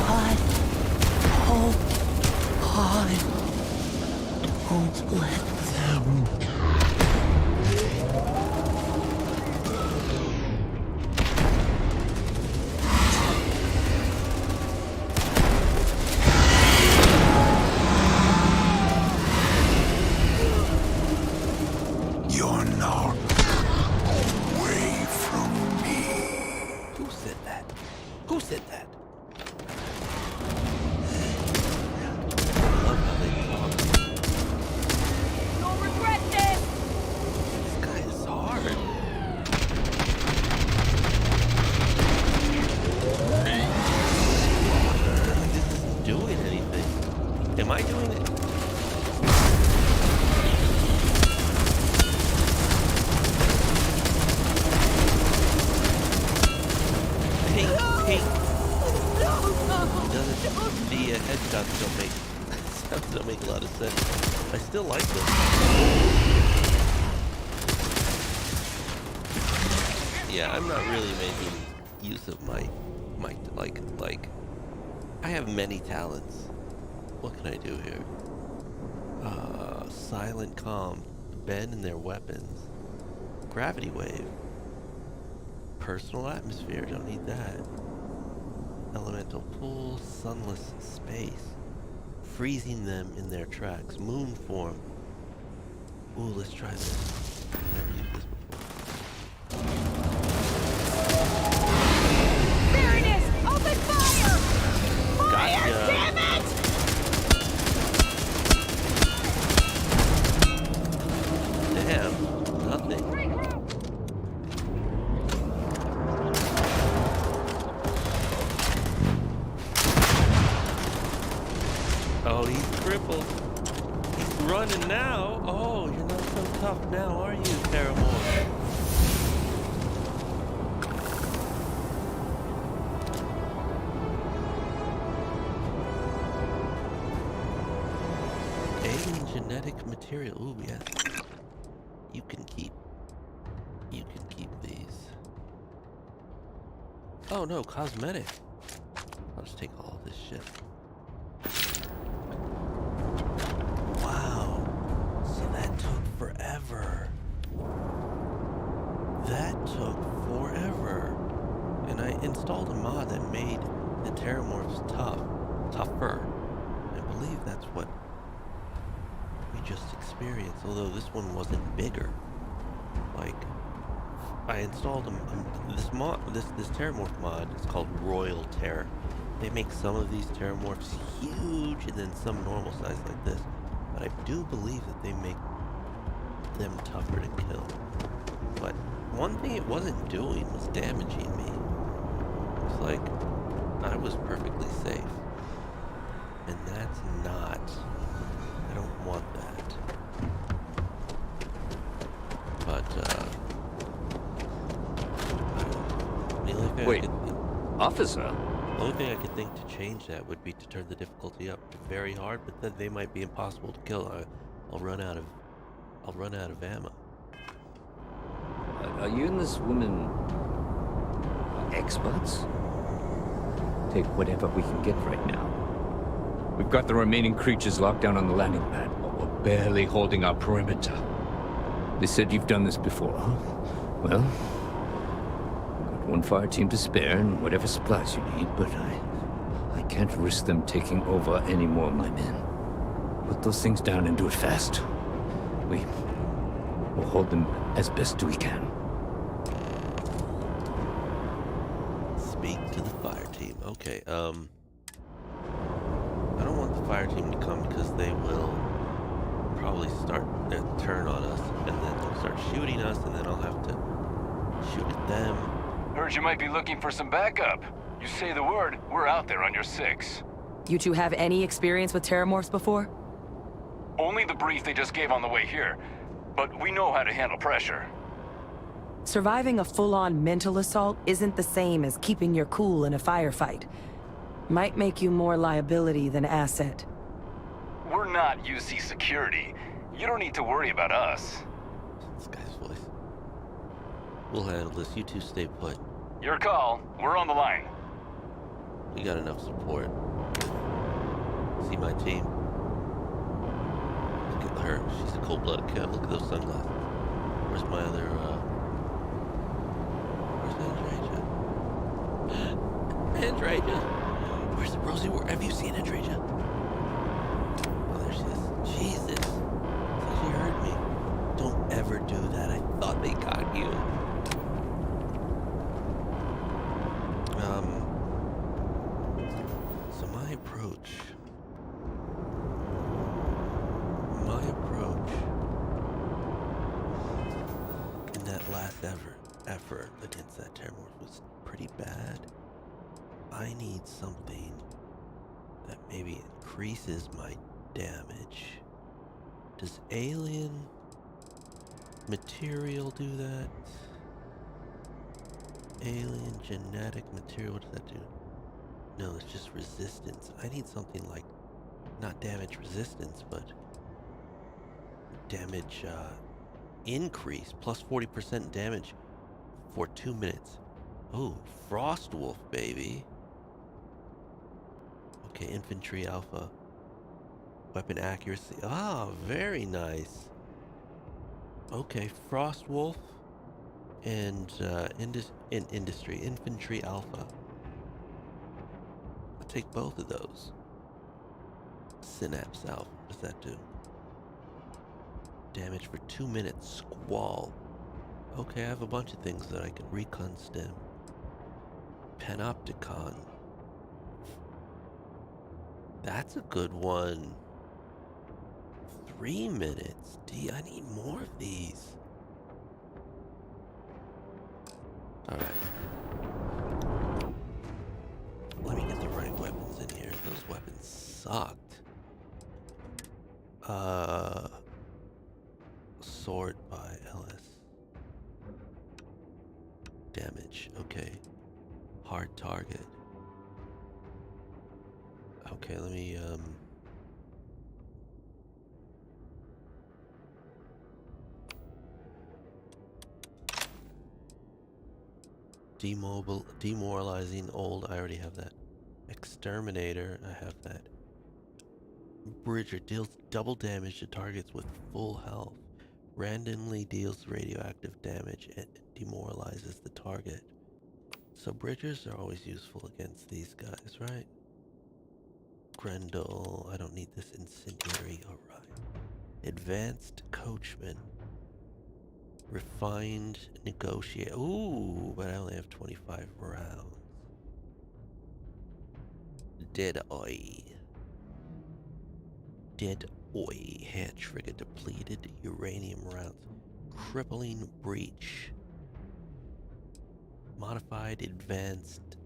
God. Oh, God. Don't let them. don't make a lot of sense. I still like them. Yeah, I'm not really making use of my like. I have many talents. What can I do here? Silent calm, bend in their weapons, gravity wave, personal atmosphere. Don't need that. Elemental pool, sunless space, freezing them in their tracks, moon form. Ooh, let's try this. Never used this before. There it is! Open fire! Fire! Gotcha. Damn it! Damn, nothing. Oh, he's crippled. He's running now. Oh, you're not so tough now, are you, Paramore? Alien genetic material. Ooh, yes. You can keep these. Oh no, cosmetic. I'll just take all this shit. Wow. So that took forever. That took forever. And I installed a mod that made the Terramorphs tougher. I believe that's what we just experienced, although this one wasn't bigger. Like, I installed this Terramorph mod. It's called Royal Terror. They make some of these Terramorphs huge and then some normal size like this. But I do believe that they make them tougher to kill. But one thing it wasn't doing was damaging me. It's like I was perfectly safe. And that's not. I don't want that. But, the only thing Wait, officer? The only thing I could think to change that would be to turn the difficulty up to very hard, but then they might be impossible to kill. I'll run out of ammo. Are you and this woman experts? Take whatever we can get right now. We've got the remaining creatures locked down on the landing pad, but we're barely holding our perimeter. They said you've done this before, huh? Well, I've got one fire team to spare and whatever supplies you need, but I can't risk them taking over any more of my men. Put those things down and do it fast. We'll hold them as best we can. Speak to the fire team. Okay, I don't want the fire team to come because they will probably start their turn on us, and then they'll start shooting us, and then I'll have to shoot at them. Heard you might be looking for some backup. You say the word, we're out there on your 6. You two have any experience with Terramorphs before? Only the brief they just gave on the way here, but we know how to handle pressure. Surviving a full-on mental assault isn't the same as keeping your cool in a firefight. Might make you more liability than asset. We're not UC security. You don't need to worry about us. This guy's voice. We'll handle this. You two stay put. Your call. We're on the line. We got enough support. See my team? Look at her. She's a cold-blooded killer. Look at those sunglasses. Where's my other, where's Andreja? Andreja! Where's Rosie? Where have you seen Andreja? Oh, there she is. Jesus. So she heard me. Don't ever do that. I thought they got you. So my approach in that last effort against that Terramorph was pretty bad. I need something that maybe increases my damage. Does alien material do that? Alien genetic material, what does that do? No, it's just resistance. I need something like not damage resistance, but damage increase, plus 40% damage for 2 minutes. Oh, Frost Wolf, baby. Okay, infantry alpha. Weapon accuracy. Ah, very nice. Okay, Frost Wolf and industry, infantry alpha. I'll take both of those. Synapse alpha, what does that do? Damage for 2 minutes, squall. Okay, I have a bunch of things that I can recon stem. Panopticon. That's a good one. 3 minutes. I need more of these. Alright. Let me get the right weapons in here. Those weapons sucked. Sword by LS. Damage. Okay. Hard target. Okay, let me, demoralizing old, I already have that. Exterminator, I have that. Bridger deals double damage to targets with full health. Randomly deals radioactive damage and demoralizes the target. So Bridgers are always useful against these guys, right? Grendel, I don't need this incendiary, alright. Advanced Coachman. Refined Negotiator. Ooh, but I only have 25 rounds. Dead Eye. Dead Eye. Hand trigger depleted uranium rounds. Crippling Breach. Modified Advanced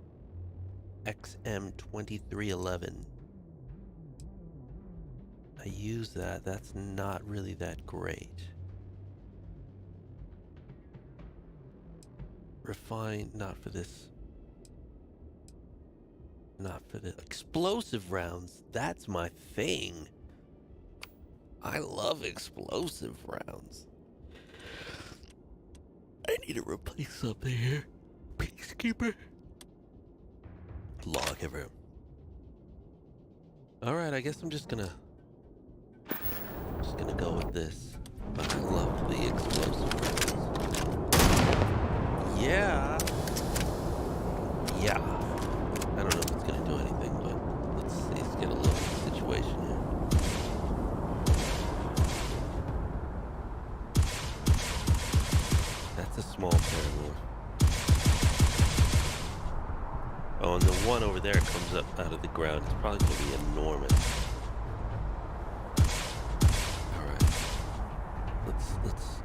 XM2311. I use that. That's not really that great. Refined, not for this. Not for the explosive rounds. That's my thing. I love explosive rounds. I need to replace something here. Peacekeeper. Lawgiver. Alright, I guess I'm just gonna go with this. But I love the explosive rounds. Yeah. Yeah. I don't know if it's gonna do anything, but let's see. Let's get a look at the situation here. That's a small paramorph. Oh, and the one over there comes up out of the ground. It's probably gonna be enormous. Alright.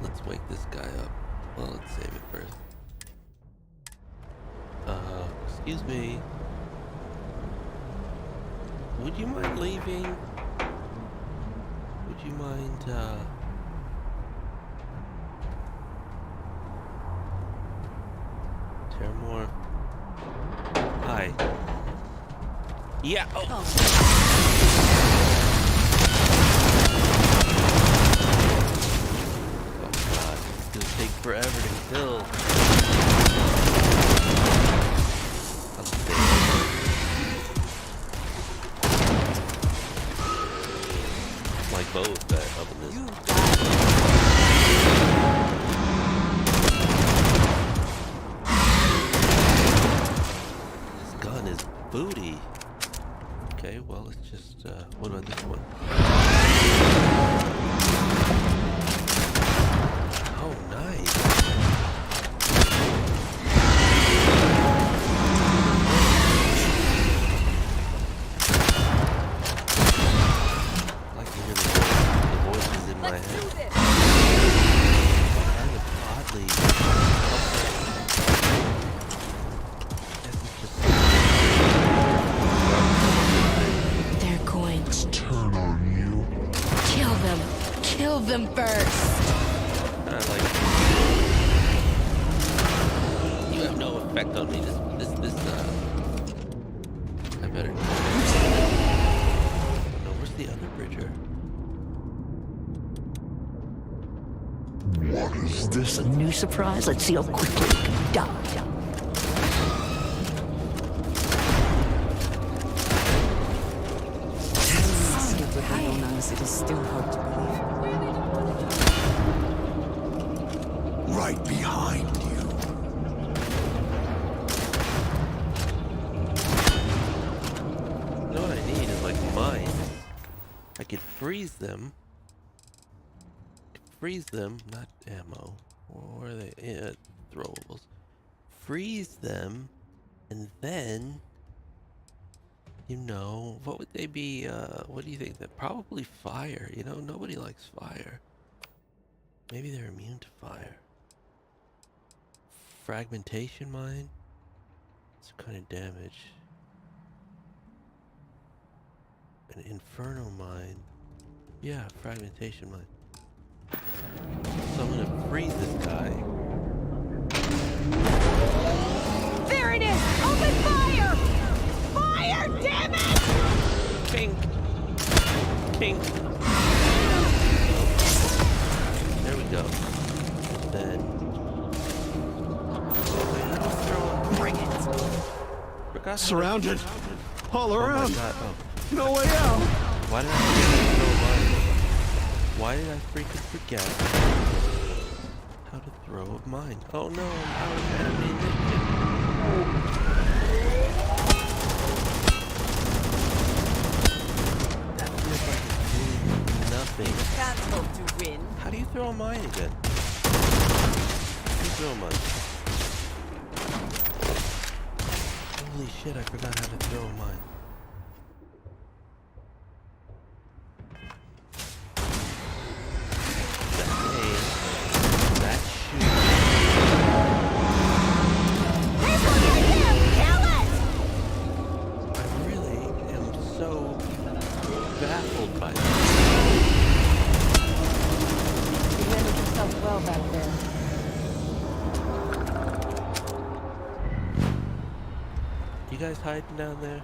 Let's wake this guy up. Well, let's save it first. Excuse me. Would you mind leaving? Would you mind, Terramore? Hi. Yeah, oh. Oh god, it's gonna take forever to kill. Like both that up in this. This gun is booty. Okay, well let's just what about this one? Oh nice. Is this a new surprise? Let's see how quickly you can die. See it with my own eyes, it is still hard to believe. Right behind you. You know what I need is like mines. I could freeze them. Freeze them, not ammo. Or are they? Yeah, throwables. Freeze them, and then, you know, what would they be? What do you think? That probably fire. You know, nobody likes fire. Maybe they're immune to fire. Fragmentation mine. It's kind of damage. An inferno mine. Yeah, fragmentation mine. So I'm gonna freeze this guy. There it is! Open fire! Fire, damn it! King. King. There we go. Then. Bring it! Forgot Surrounded. All Oh my around. god. Oh. No way out. Why did I forget to throw mine? Why did I freaking forget how to throw a mine? Oh no, I'm out of ammunition. That feels like it's doing nothing. Can't hope to win. How do you throw a mine again? How do you throw a mine? Holy shit, I forgot how to throw a mine. Hiding down there?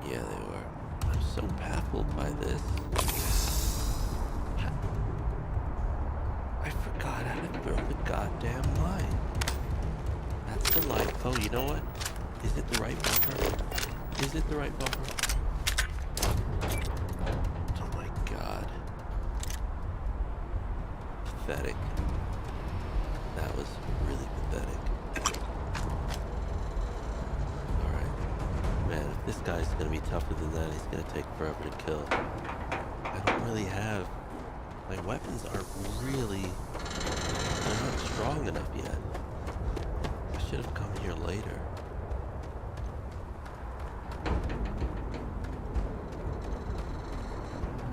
Yeah, they were. I'm so baffled by this. I forgot how to throw the goddamn line. That's the line. Oh, you know what? Is it the right bumper? Is it the right bumper? Oh my god. Pathetic. That was really pathetic. This guy's gonna be tougher than that. He's gonna take forever to kill. I don't really have... My weapons aren't really... They're not strong enough yet. I should have come here later.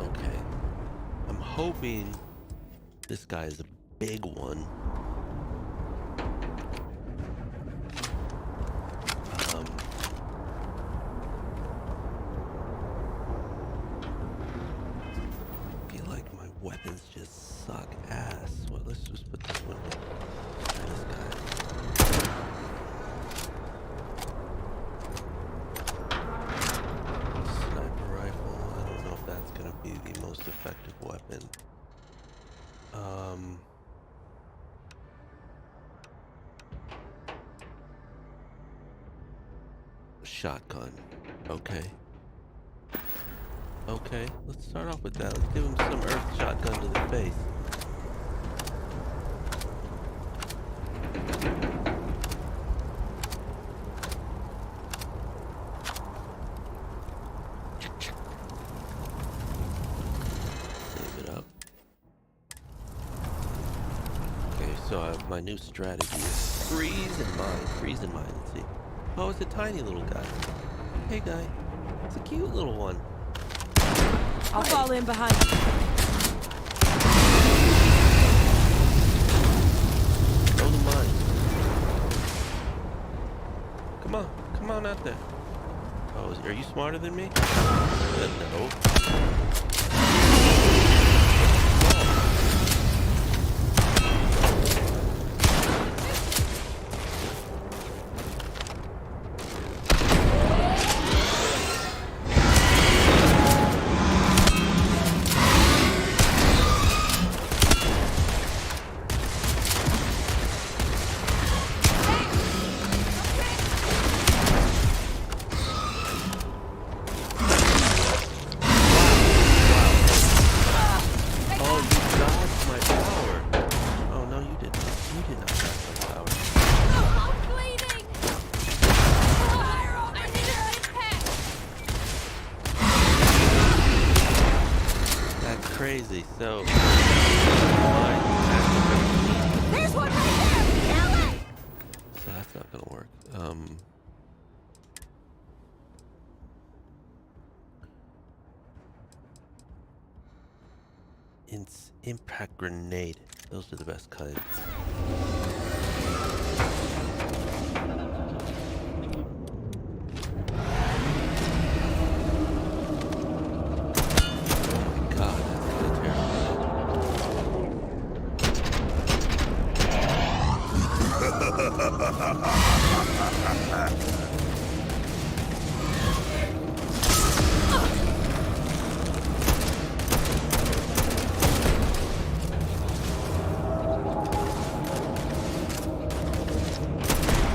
Okay. I'm hoping this guy is a big one. Weapons just suck ass. Well, let's just put this one in. Try this guy. Sniper rifle. I don't know if that's gonna be the most effective weapon. Shotgun. Okay. Okay, let's start off with that. Let's give him some earth shotgun to the face. Save it up. Okay, so my new strategy is freeze and mine. Freeze and mine. Let's see. Oh, it's a tiny little guy. Hey, guy. It's a cute little one. I'll fall in behind you. Throw the mine. Come on out there. Oh, are you smarter than me? No. So... There's one right there! Kill it! So that's not gonna work. Impact grenade. Those are the best kinds.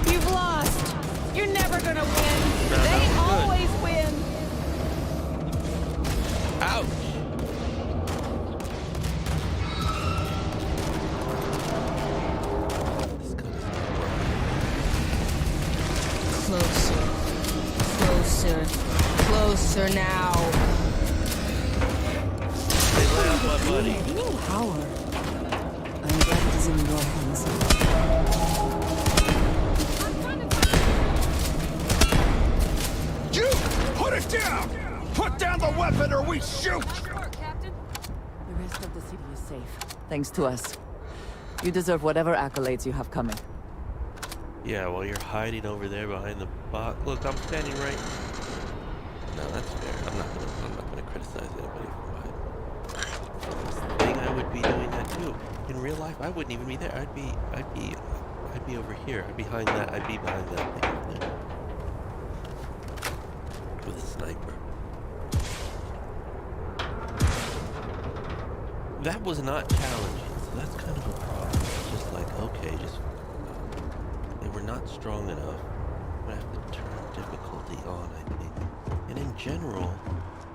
You've lost. You're never gonna win. They always win. Ouch! Closer. Closer. Closer now. They lay off my buddy. Ooh, Howard. I'm glad it is in your hands. You! Put it down! Put down the weapon or we shoot! The rest of the city is safe, thanks to us. You deserve whatever accolades you have coming. Yeah, while you're hiding over there behind the box. Look, I'm standing right. No, that's fair. I'm not gonna criticize anybody for my thing. I would be doing that too. In real life, I wouldn't even be there. I'd be over here. I'd be behind that. I'd be behind that thing over there with a sniper. That was not challenging, so that's kind of a problem. It's just like, okay, they were not strong enough. I'm gonna have to turn difficulty on, I think. And in general,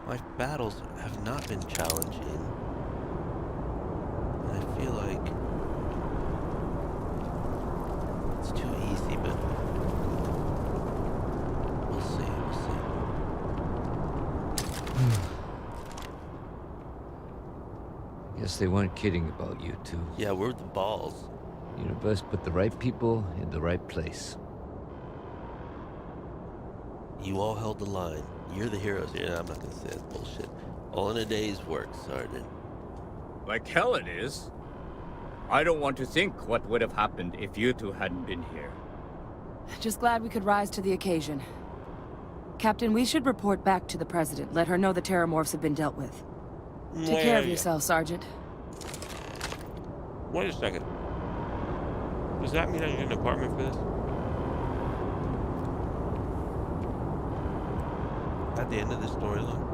my battles have not been challenging. And I feel like it's too easy, but we'll see, Guess they weren't kidding about you two. Yeah, we're the balls. Universe put the right people in the right place. You all held the line. You're the heroes. Yeah, I'm not gonna say that's bullshit. All in a day's work, Sergeant. Like hell it is. I don't want to think what would have happened if you two hadn't been here. Just glad we could rise to the occasion. Captain, we should report back to the President. Let her know the Terramorphs have been dealt with. Take care of yourself, Sergeant. Wait a second. Does that mean I get an apartment for this? At the end of this storyline?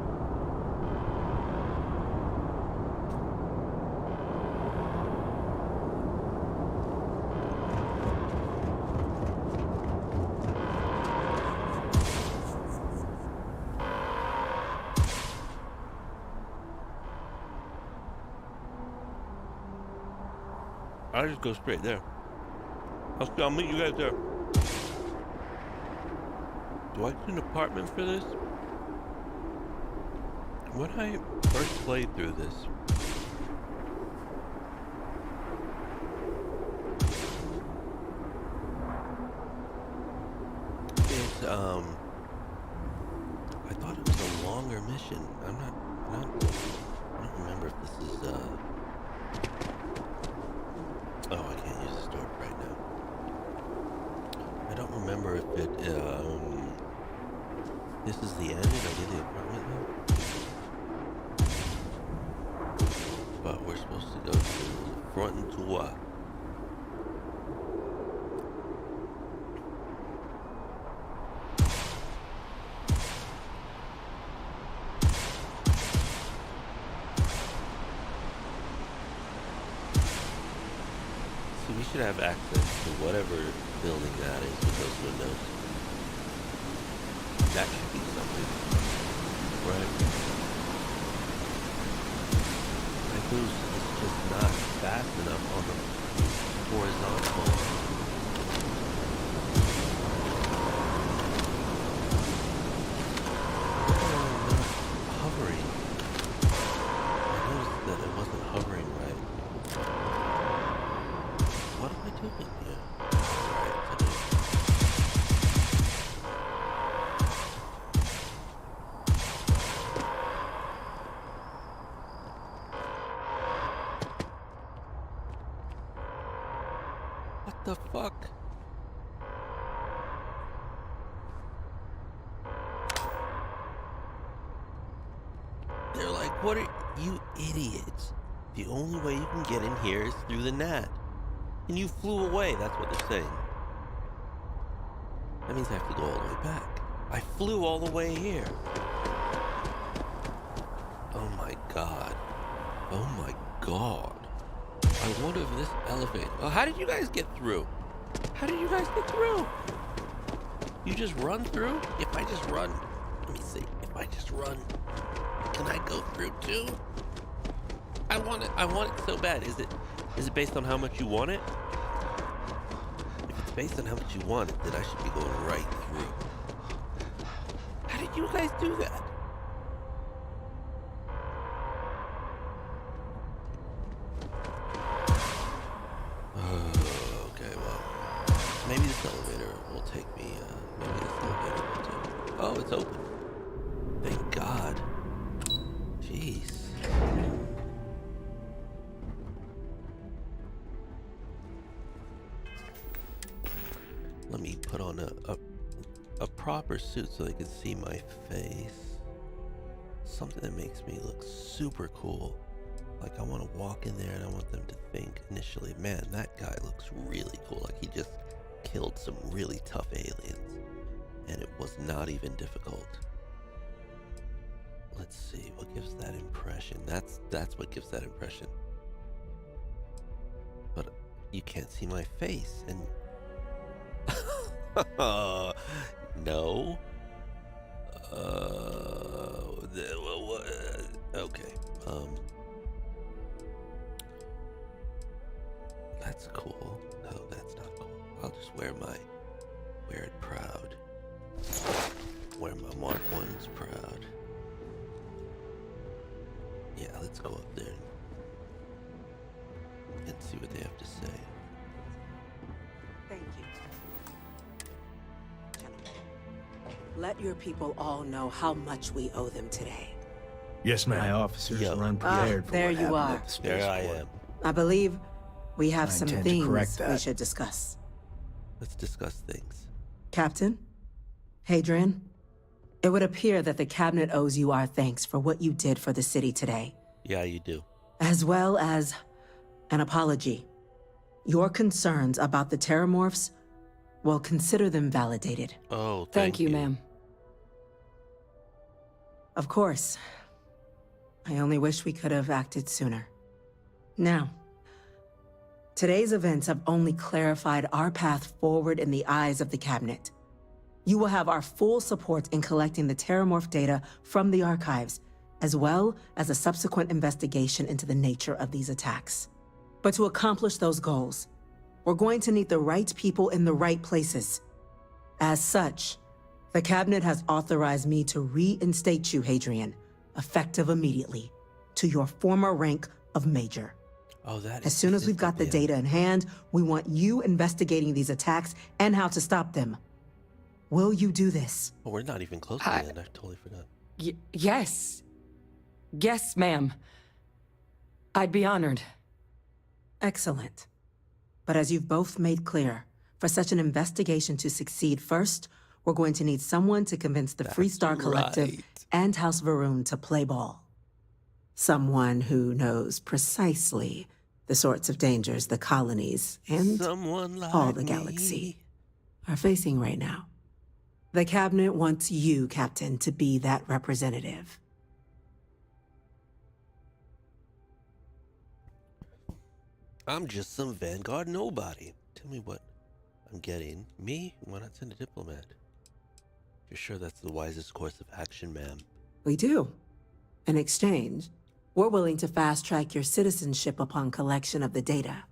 I'll just go straight there. I'll meet you guys there. Do I get an apartment for this? When I first played through this, I thought it was a longer mission. I don't remember if this is, oh, I can't use the store right now. I don't remember if it, this is the end and I get the apartment now? But we're supposed to go to the front door. So we should have access to whatever building that is with those windows. That should be something, right? My boost is just not fast enough on the horizontal. Hovering. I noticed that it wasn't hovering. What the fuck? They're like, what are you idiots? The only way you can get in here is through the net. And you flew away, that's what they're saying. That means I have to go all the way back. I flew all the way here. Oh my god. Oh my god. I wonder if this elevator... Oh, how did you guys get through? How did you guys get through? You just run through? If I just run... Let me see. If I just run... Can I go through too? I want it so bad. Is it based on how much you want it? If it's based on how much you want it, then I should be going right through. How did you guys do that? Okay, well, maybe this elevator will take me. Maybe this elevator will take. Oh, it's open. Thank God. Jeez. Let me put on a proper suit so they can see my face. Something that makes me look super cool. Like I want to walk in there and I want them to think initially, man, that guy looks really cool. Like he just killed some really tough aliens. And it was not even difficult. Let's see, what gives that impression? That's what gives that impression. But you can't see my face, and no. Okay. That's cool. No, that's not cool. I'll just wear it proud. Wear my Mark 1s proud. Yeah, let's go up there and see what they have to say. Thank you. Gentlemen, let your people all know how much we owe them today. Yes, ma'am. My officers are unprepared for there what you happened are. at the There I spaceport. am. I believe we have I some intend to correct things we that. should discuss. Let's discuss things. Captain, Hadrian, it would appear that the cabinet owes you our thanks for what you did for the city today, Yeah, you do. as well as an apology. Your concerns about the Terramorphs, well, consider them validated. Oh, Thank you, ma'am. Of course. I only wish we could have acted sooner. Now, today's events have only clarified our path forward in the eyes of the cabinet. You will have our full support in collecting the Terramorph data from the archives, as well as a subsequent investigation into the nature of these attacks. But to accomplish those goals, we're going to need the right people in the right places. As such, the cabinet has authorized me to reinstate you, Hadrian, effective immediately, to your former rank of Major. Oh, that is As soon as we've got the data in hand, we want you investigating these attacks and how to stop them. Will you do this? Oh, we're not even close to the end. I totally forgot. Yes. Yes, ma'am. I'd be honored. Excellent. But as you've both made clear, for such an investigation to succeed, first, we're going to need someone to convince the Free Star Collective and House Varun to play ball. Someone who knows precisely the sorts of dangers the colonies and all the galaxy are facing right now. The cabinet wants you, Captain, to be that representative. I'm just some Vanguard nobody. Tell me what I'm getting. Me? Why not send a diplomat? You're sure that's the wisest course of action, ma'am? We do. In exchange, we're willing to fast-track your citizenship upon collection of the data.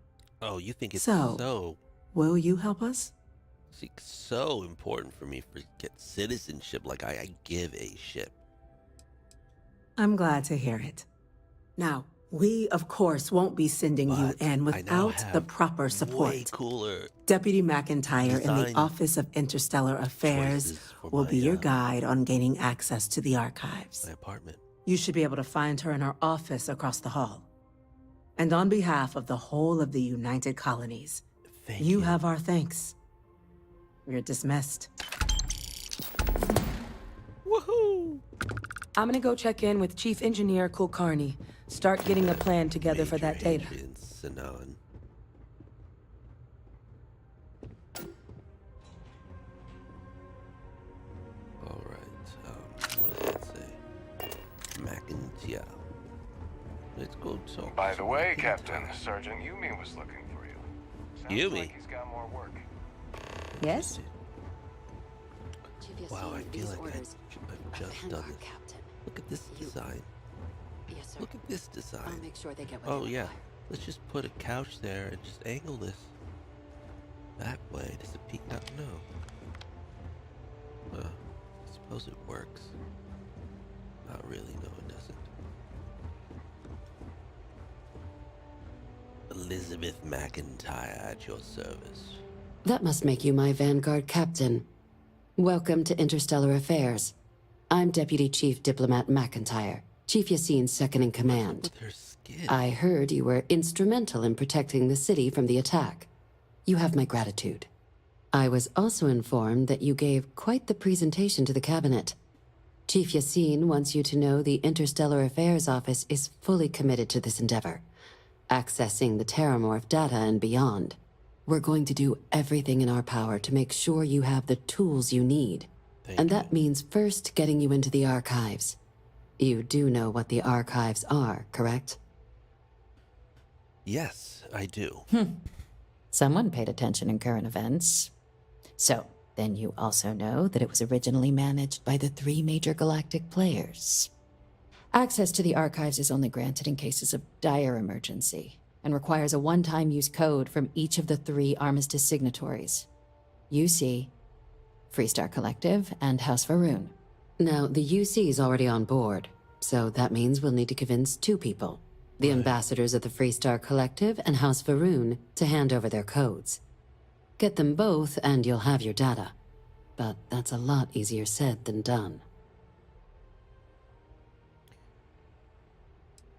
Oh, you think it's So, will you help us? so important for me to get citizenship, like I give a shit. I'm glad to hear it. Now, we, of course, won't be sending you in without the proper support. Way cooler. Deputy McIntyre in the design Office of Interstellar Affairs will be your guide on gaining access to the archives. My apartment. You should be able to find her in her office across the hall. And on behalf of the whole of the United Colonies, You have our thanks. You're dismissed. Woohoo! I'm gonna go check in with Chief Engineer Kulkarni. Start getting a plan together for that data. Sinan. Alright, what does that say? McIntyre. Let's go talk. By the way, Captain, Sergeant Yumi was looking for you. Sounds Yumi? like he's got more work. Yes? Wow, I feel like I've just done it. Look at this design. Yes, sir. Look at this design. I'll make sure they get what Oh they yeah, require. let's just put a couch there and just angle this that way. Does it peek out? No. I suppose it works. Not really, no it doesn't. Elizabeth McIntyre at your service. That must make you my Vanguard captain. Welcome to Interstellar Affairs. I'm Deputy Chief Diplomat McIntyre, Chief Yassine's second-in-command. I heard you were instrumental in protecting the city from the attack. You have my gratitude. I was also informed that you gave quite the presentation to the cabinet. Chief Yassine wants you to know the Interstellar Affairs Office is fully committed to this endeavor, accessing the Terramorph data and beyond. We're going to do everything in our power to make sure you have the tools you need. And that means first getting you into the archives. You do know what the archives are, correct? Yes, I do. Someone paid attention in current events. So, then you also know that it was originally managed by the 3 major galactic players. Access to the archives is only granted in cases of dire emergency, and requires a one-time use code from each of the 3 armistice signatories. UC, Freestar Collective, and House Varun. Now, the UC is already on board, so that means we'll need to convince 2 people. The ambassadors of the Freestar Collective and House Varun to hand over their codes. Get them both and you'll have your data. But that's a lot easier said than done.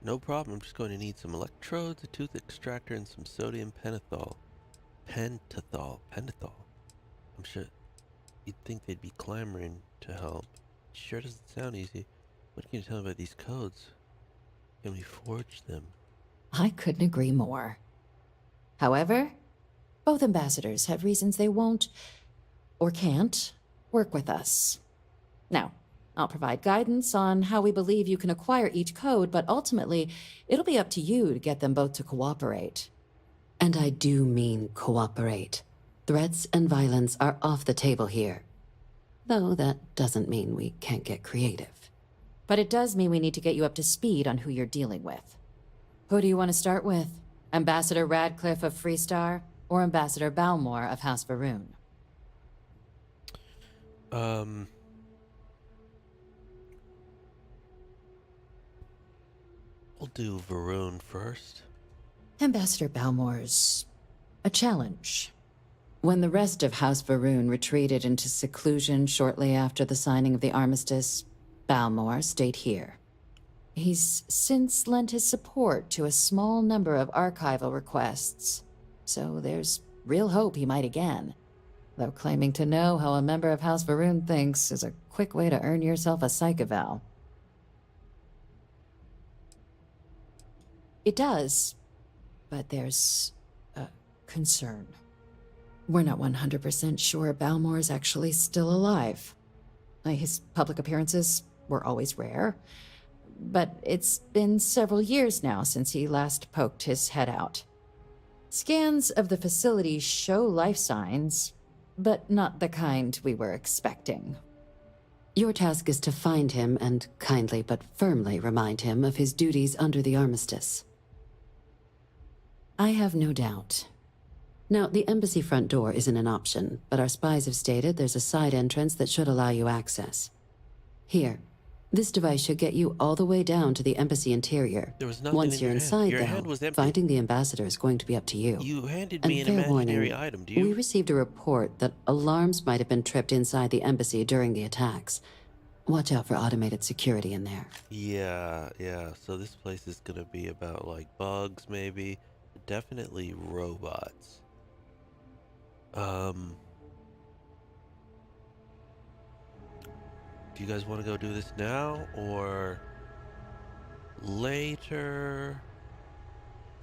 No problem, I'm just going to need some electrodes, a tooth extractor, and some sodium pentothal. Pentothal. I'm sure you'd think they'd be clamoring to help. Sure doesn't sound easy. What can you tell me about these codes? Can we forge them? I couldn't agree more. However, both ambassadors have reasons they won't, or can't, work with us. Now, I'll provide guidance on how we believe you can acquire each code, but ultimately, it'll be up to you to get them both to cooperate. And I do mean cooperate. Threats and violence are off the table here. Though that doesn't mean we can't get creative. But it does mean we need to get you up to speed on who you're dealing with. Who do you want to start with? Ambassador Radcliffe of Freestar, or Ambassador Balmore of House Varun? We'll do Varun first. Ambassador Balmore's a challenge. When the rest of House Varun retreated into seclusion shortly after the signing of the armistice, Balmore stayed here. He's since lent his support to a small number of archival requests, so there's real hope he might again. Though claiming to know how a member of House Varun thinks is a quick way to earn yourself a psych eval. It does, but there's a concern. We're not 100% sure Balmore's actually still alive. His public appearances were always rare, but it's been several years now since he last poked his head out. Scans of the facility show life signs, but not the kind we were expecting. Your task is to find him and kindly but firmly remind him of his duties under the armistice. I have no doubt. Now, the embassy front door isn't an option, but our spies have stated there's a side entrance that should allow you access. Here, this device should get you all the way down to the embassy interior. There was nothing Once in you're your hand. inside, Your though, hand was empty. finding the ambassador is going to be up to you. You handed And me an fair imaginary warning, item, do you? We received a report that alarms might have been tripped inside the embassy during the attacks. Watch out for automated security in there. Yeah. So this place is gonna be about, like, bugs, maybe. Definitely robots. Do you guys want to go do this now or later?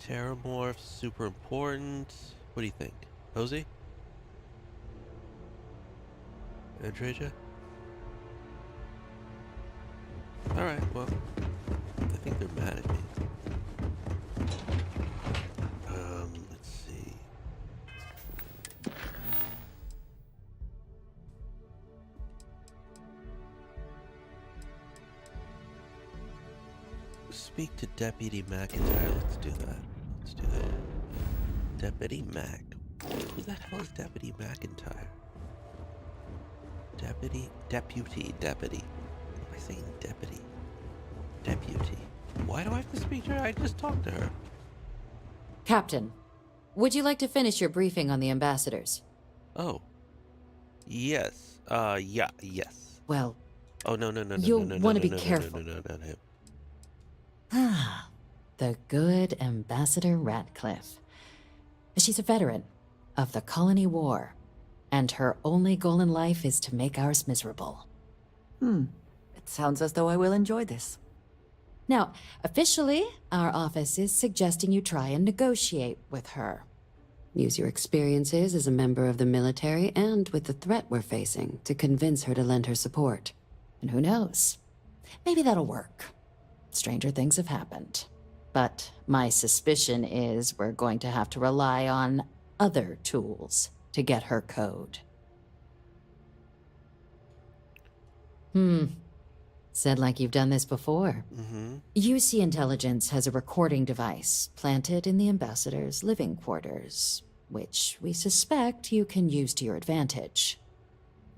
Terramorphs, super important. What do you think? Hosey? Andreja? Alright, well, I think they're mad at me. Let's see. Speak to Deputy McIntyre. Let's do that. Let's do that. Deputy Mac. Who the hell is Deputy McIntyre? Deputy. What am I saying? Deputy. Why do I have to speak to her? I just talked to her. Captain, would you like to finish your briefing on the ambassadors? Oh. Yes. Yes. Well. Oh, no. You'll want to be careful. No, not him. Ah, the good Ambassador Ratcliffe. She's a veteran of the Colony War, and her only goal in life is to make ours miserable. It sounds as though I will enjoy this. Now, officially, our office is suggesting you try and negotiate with her. Use your experiences as a member of the military and with the threat we're facing to convince her to lend her support. And who knows? Maybe that'll work. Stranger things have happened. But my suspicion is we're going to have to rely on other tools to get her code. Said like you've done this before. UC Intelligence has a recording device planted in the ambassador's living quarters, which we suspect you can use to your advantage.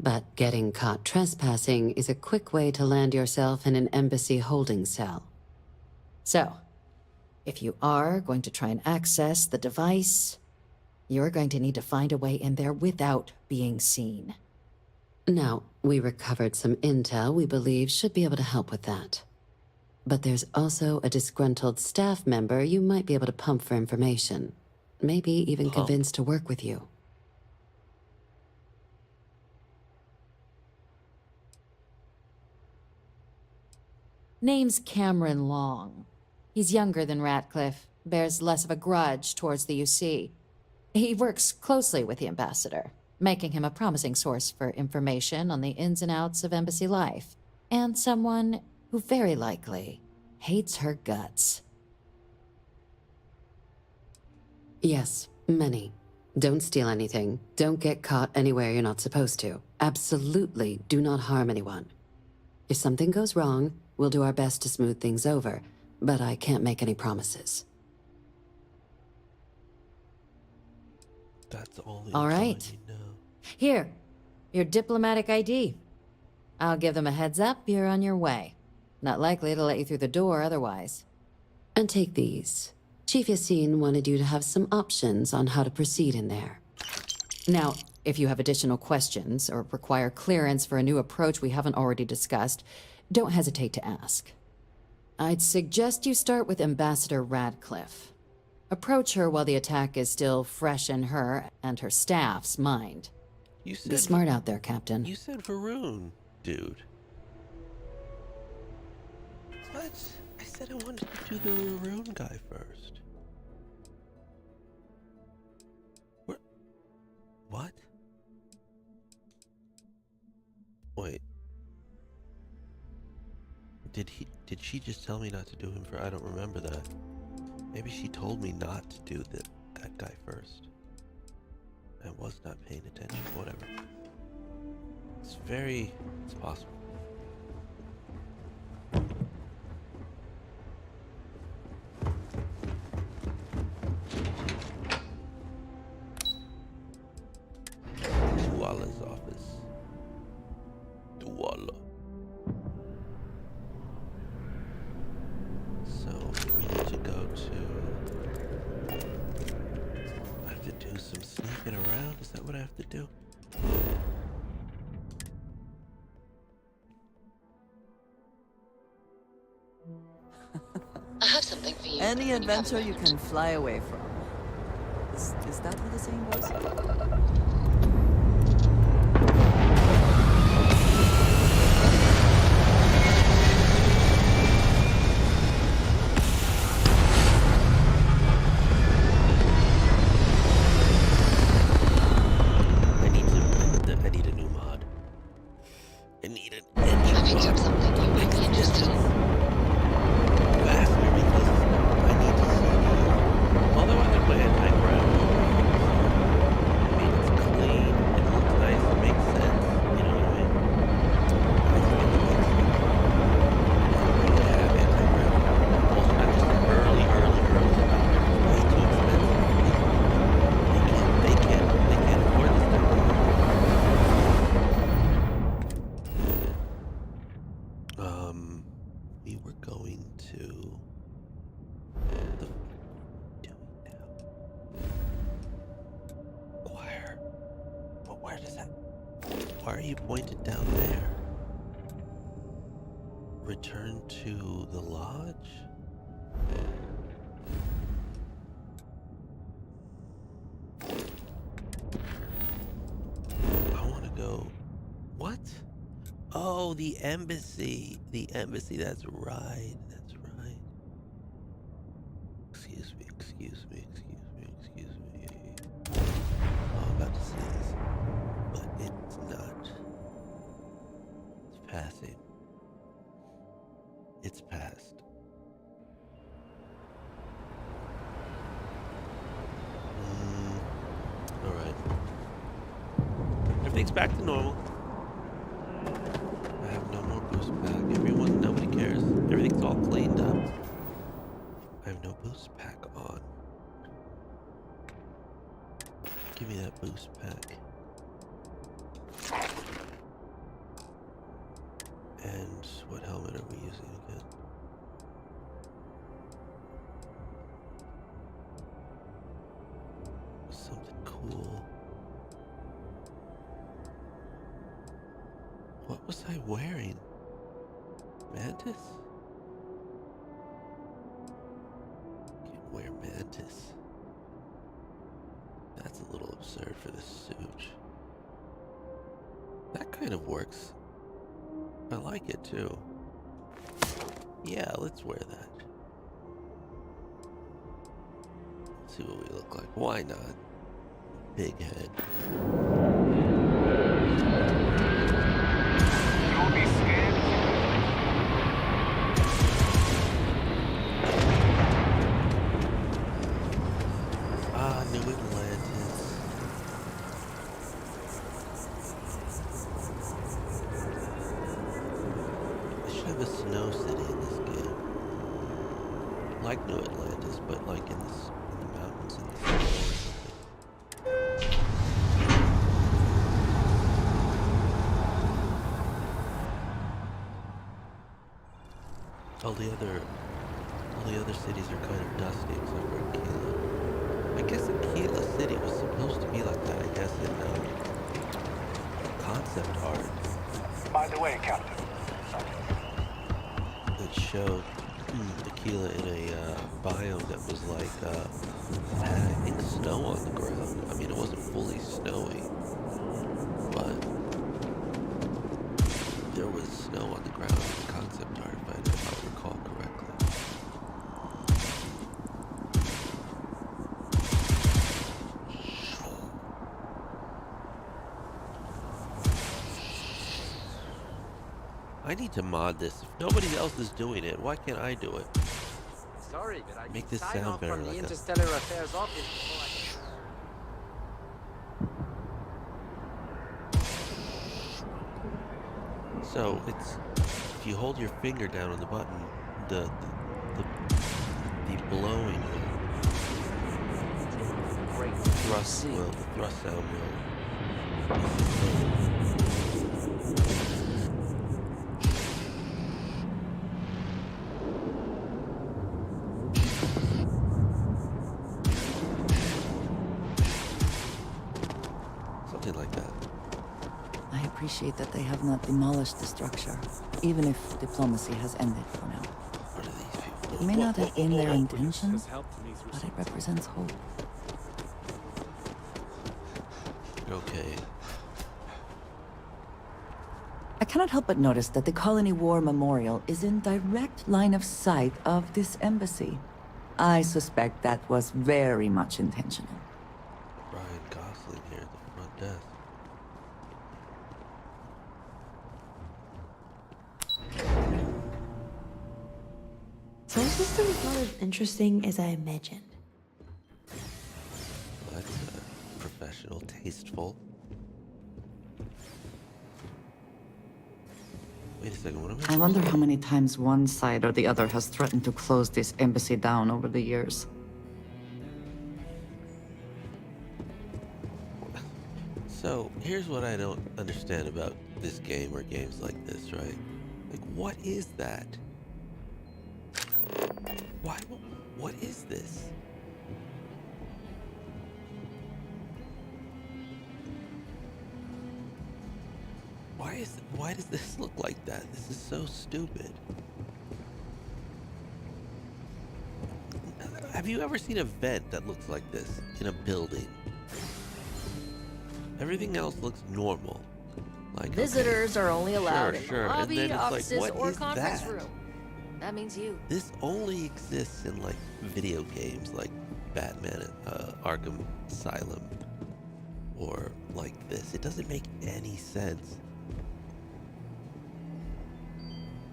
But getting caught trespassing is a quick way to land yourself in an embassy holding cell. So, if you are going to try and access the device, you're going to need to find a way in there without being seen. Now, we recovered some intel we believe should be able to help with that. But there's also a disgruntled staff member you might be able to pump for information. Maybe even convince to work with you. Name's Cameron Long. He's younger than Ratcliffe, bears less of a grudge towards the UC. He works closely with the ambassador, making him a promising source for information on the ins and outs of embassy life, and someone who very likely hates her guts. Yes, many. Don't steal anything. Don't get caught anywhere you're not supposed to. Absolutely do not harm anyone. If something goes wrong, we'll do our best to smooth things over, but I can't make any promises. That's all right. Here, your diplomatic ID. I'll give them a heads up, you're on your way. Not likely to let you through the door otherwise. And take these. Chief Yassine wanted you to have some options on how to proceed in there. Now, if you have additional questions or require clearance for a new approach we haven't already discussed, don't hesitate to ask. I'd suggest you start with Ambassador Ratcliffe. Approach her while the attack is still fresh in her and her staff's mind. Be smart out there, Captain. You said Varun, dude. What? I said I wanted to do the Varun guy first. What? Wait. Did she just tell me not to do him for? I don't remember that. Maybe she told me not to do that guy first. I was not paying attention. Whatever. It's possible. Duala's office. Duala. So we need to go to. I have to do some sneaking around. Is that what I have to do? I have something for you. Any adventure you can fly away from. Is that what the saying goes? Why are you pointed down there? Return to the lodge? I want to go... What? Oh, the embassy. The embassy, that's right. That's right. Excuse me, excuse me, excuse me, excuse me. Oh, I'm about to say this, but it's not. It's passing. It's past. Alright. Everything's back to normal. I have no more boost pack. Nobody cares. Everything's all cleaned up. I have no boost pack on. Give me that boost pack. And what helmet are we using again? Something cool. What was I wearing? Mantis? Can't wear Mantis. That's a little absurd for this suit. That kind of works. I like it too. Yeah, let's wear that. Let's see what we look like. Why not? Big head. New Atlantis. They should have a snow city in this game. Like New Atlantis, but like in the mountains in the snow or something. All the other cities are kind of dusty except for Aquila. I guess Aquila City was supposed to be like that, I guess, in concept art. By the way, Captain. It showed Aquila in a biome that was like, had, I think, snow on the ground. I mean, it wasn't fully snowy, but there was snow on the ground in the concept art, if I recall correctly. I need to mod this. If nobody else is doing it, why can't I do it? Sorry, but I Make this sign sound off better from the like that. Interstellar Affairs office before I... So it's if you hold your finger down on the button, the blowing the thrust sound will. Something like that. I appreciate that they have not demolished the structure, even if diplomacy has ended for now. What are these people? It may not have been their intention, but it represents hope. Okay. I cannot help but notice that the Colony War Memorial is in direct line of sight of this embassy. I suspect that was very much intentional. Ryan Gosling here at the front desk. Solar system is not as interesting as I imagined. Well, that's professional, tasteful. Wait a second, what am I wonder how many times one side or the other has threatened to close this embassy down over the years. So, here's what I don't understand about this game or games like this, right? Like, what is that? Why? What is this? Why does this look like that? This is so stupid. Have you ever seen a vent that looks like this in a building? Everything else looks normal. Like visitors are only allowed in the lobby, and then it's offices, like, or is conference that? room. That means you. This only exists in like video games like Batman Arkham Asylum or like this. It doesn't make any sense.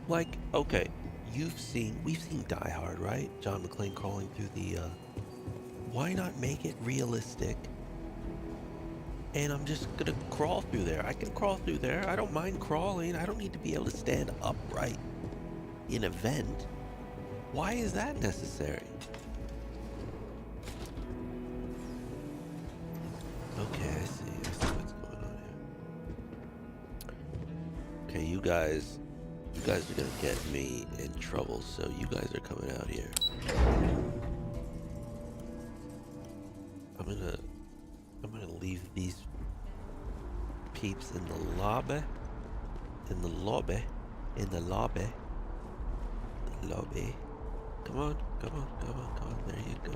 Like, okay, we've seen Die Hard, right? John McClane crawling through the, why not make it realistic? And I'm just gonna crawl through there. I can crawl through there. I don't mind crawling. I don't need to be able to stand upright in a vent. Why is that necessary? Okay, I see what's going on here. Okay, you guys are gonna get me in trouble, so you guys are coming out here. I'm gonna leave these peeps in the lobby. Come on. There you go.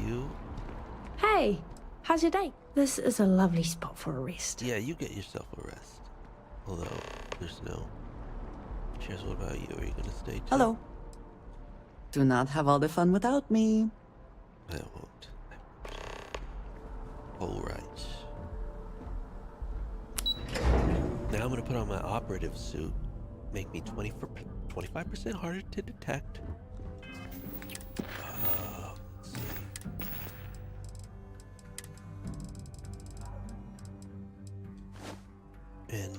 You. Hey, how's your day? This is a lovely spot for a rest. Yeah, you get yourself a rest. Although there's no. Cheers. What about you? Are you gonna stay too? Hello. Do not have all the fun without me. I won't. All right. Now I'm gonna put on my operative suit. Make me 25% harder to detect. Let's see. And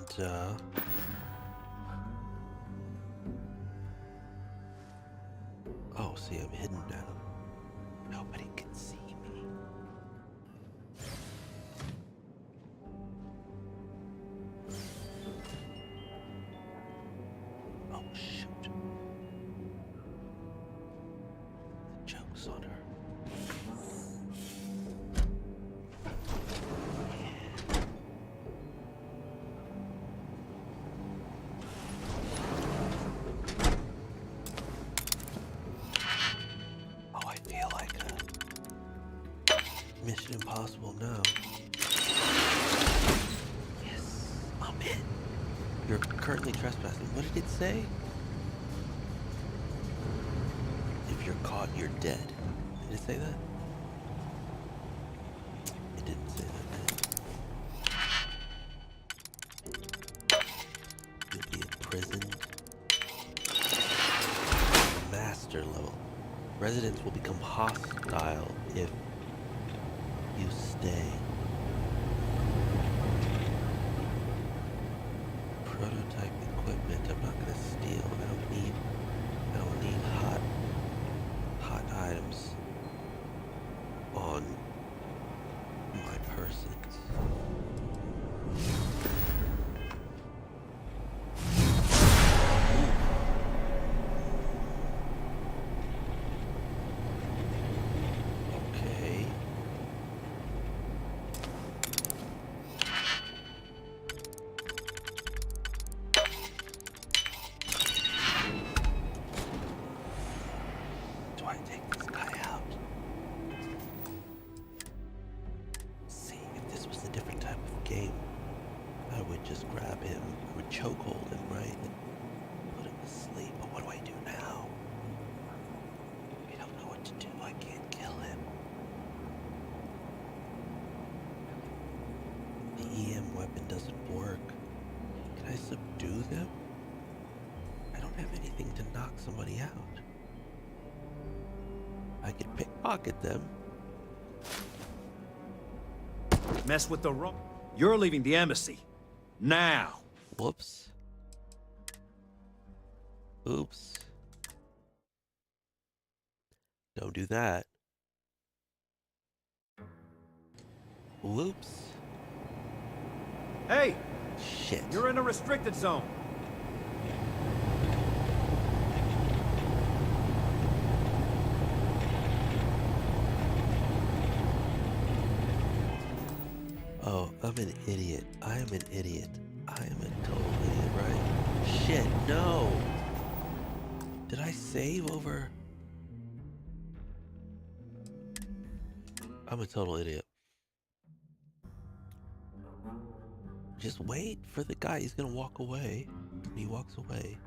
oh, see, I'm hidden now. Nobody can see me. Oh, shoot. The joke's on her. Oh, I feel like Mission Impossible now. Yes, I'm in. You're currently trespassing. What did it say? If you're caught, you're dead. Did it say that? It didn't say that, did it? You'll be imprisoned. Master level. Residents will become hostile if you stay. Prototype equipment. I'm not gonna steal. I don't need hot items on my persons. Okay. Do I take this guy out? See, if this was a different type of game, I would just grab him, I would chokehold him, right? And put him to sleep. But what do I do now? I don't know what to do. I can't kill him. The EM weapon doesn't work. Can I subdue them? I don't have anything to knock somebody out. I could pickpocket them. Mess with the wrong. You're leaving the embassy. Now. Whoops. Oops. Don't do that. Whoops. Hey! Shit. You're in a restricted zone. Oh, I'm an idiot. I am an idiot. I am a total idiot, right? Shit, no! Did I save over? I'm a total idiot. Just wait for the guy. He's gonna walk away. He walks away.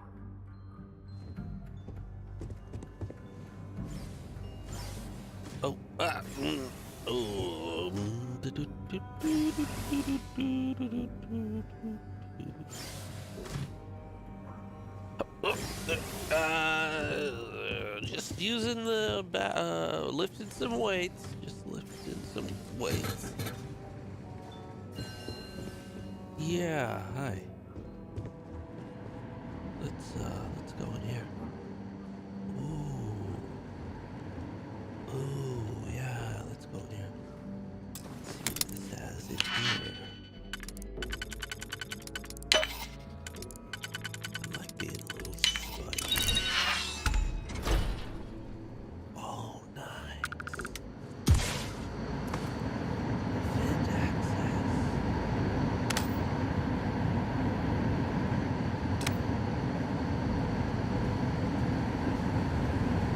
Oh, oh. Just using the lifting some weights. Just lifting some weights. Yeah, hi. Let's go in here. Ooh, yeah, let's go in here. Let's see what this has in here. I like being a little spicy. Oh, nice. Vent access.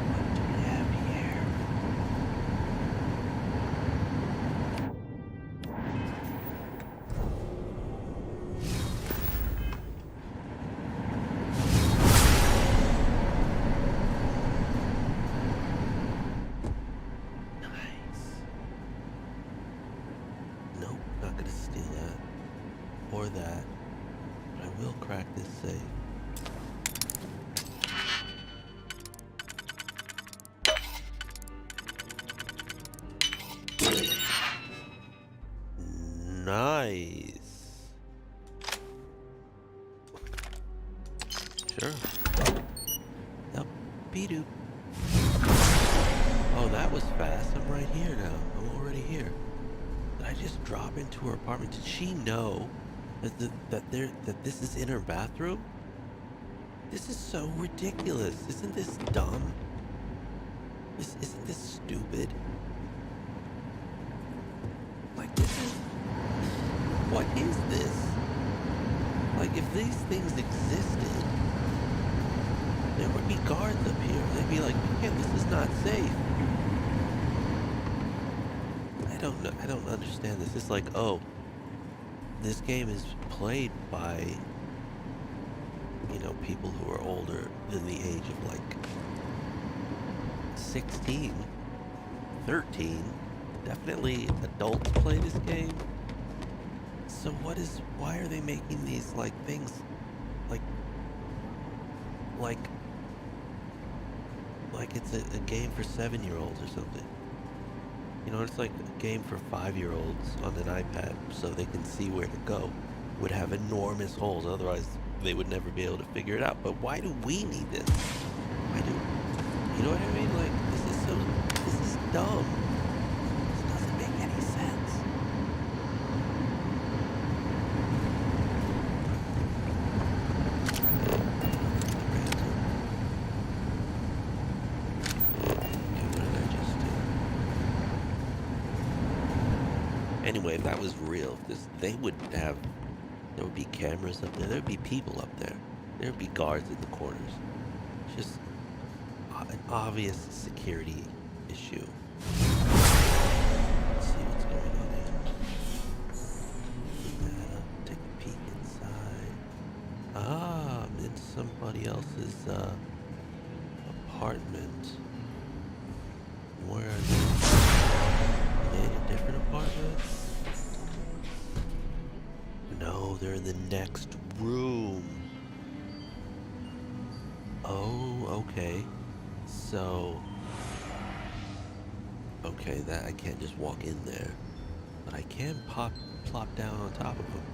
What do we have here? Nope, not gonna steal that. Or that. But I will crack this safe. Nice. Sure. Yep. Be-doop. Oh, that was fast. I'm right here now. I'm already here. Did I just drop into her apartment? Did she know that this is in her bathroom? This is so ridiculous. Isn't this dumb? Isn't this stupid? Like, this is... What is this? Like, if these things existed, there would be guards up here. They'd be like, man, this is not safe. I don't understand this. It's like, oh, this game is played by, you know, people who are older than the age of like 16, 13. Definitely adults play this game. So why are they making these like things like it's a game for 7-year-olds or something? You know, it's like a game for 5-year-olds on an iPad so they can see where to go. Would have enormous holes, otherwise they would never be able to figure it out. But why do we need this? Why do, you know what I mean? Like, this is dumb. This doesn't make any sense. Anyway, if that was real, there would be cameras up there. There'd be people up there. There'd be guards in the corners. Just an obvious security issue. Let's see what's going on here. Take a peek inside. Ah, I'm in somebody else's apartment. Where are they? Are they in a different apartment? No, they're in the next room. Oh, okay. So... Okay, that I can't just walk in there. But I can plop down on top of them.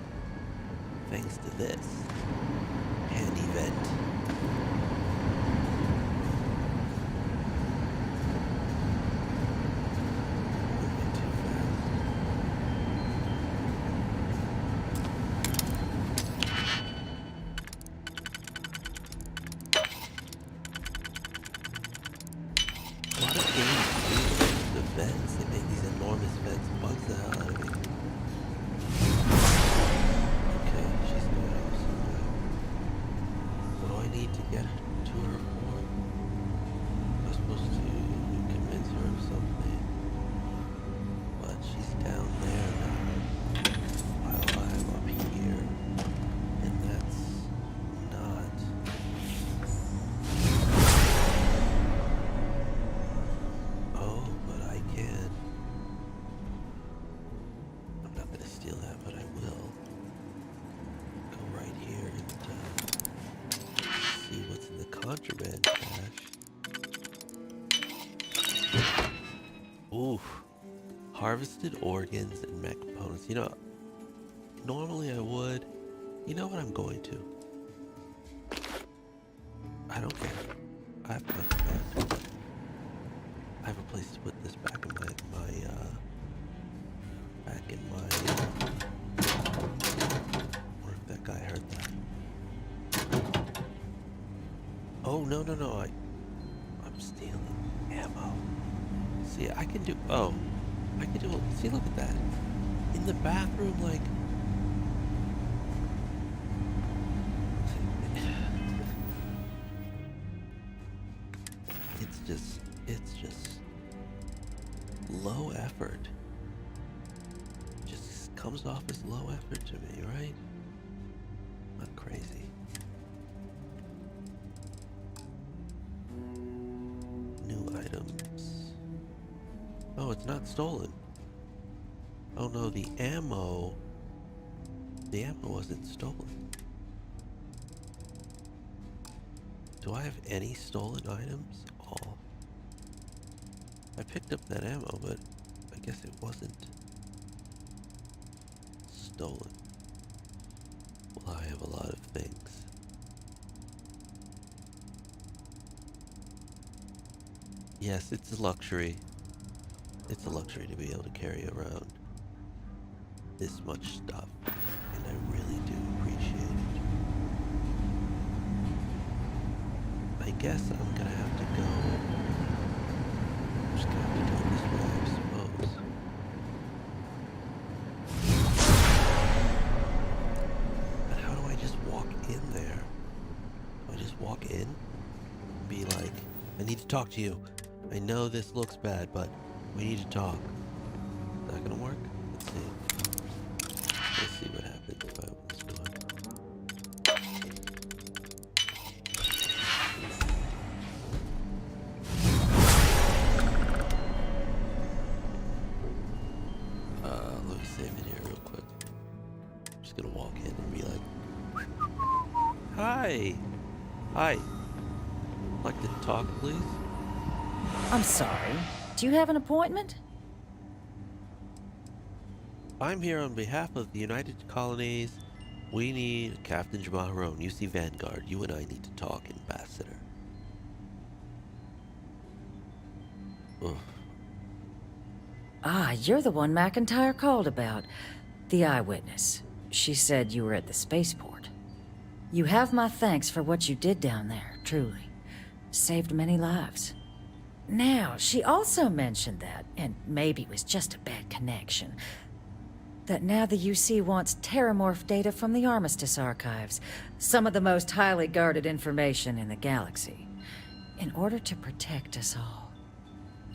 Thanks to this. Handy vent. Okay, she's going Harvested organs and mech components. You know, normally I would. You know what I'm going to? I don't care. I have plenty of land. I have a place to put this back in my wonder if that guy heard that. Oh no, I'm stealing ammo. See, I can do see, look at that. In the bathroom, like it's just low effort. Just comes off as low effort to me, right? Not crazy. New items. Oh, it's not stolen. Oh no, the ammo wasn't stolen. Do I have any stolen items? All. I picked up that ammo, but I guess it wasn't stolen. Well, I have a lot of things. Yes, it's a luxury. It's a luxury to be able to carry around this much stuff, and I really do appreciate it. I guess I'm gonna have to go. I'm just gonna have to go this way, I suppose. But how do I just walk in there? Do I just walk in? Be like, I need to talk to you. I know this looks bad, but we need to talk. Is that gonna work? Let's see. Let's see what happens if I open this door. Let me save it here real quick. I'm just gonna walk in and be like, hi. Hi. Like to talk, please? I'm sorry. Do you have an appointment? I'm here on behalf of the United Colonies. We need Captain Jamarone, UC Vanguard. You and I need to talk, Ambassador. Ugh. Ah, you're the one McIntyre called about. The eyewitness. She said you were at the spaceport. You have my thanks for what you did down there, truly. Saved many lives. Now, she also mentioned that, and maybe it was just a bad connection, that now the UC wants terramorph data from the Armistice archives, some of the most highly guarded information in the galaxy, in order to protect us all.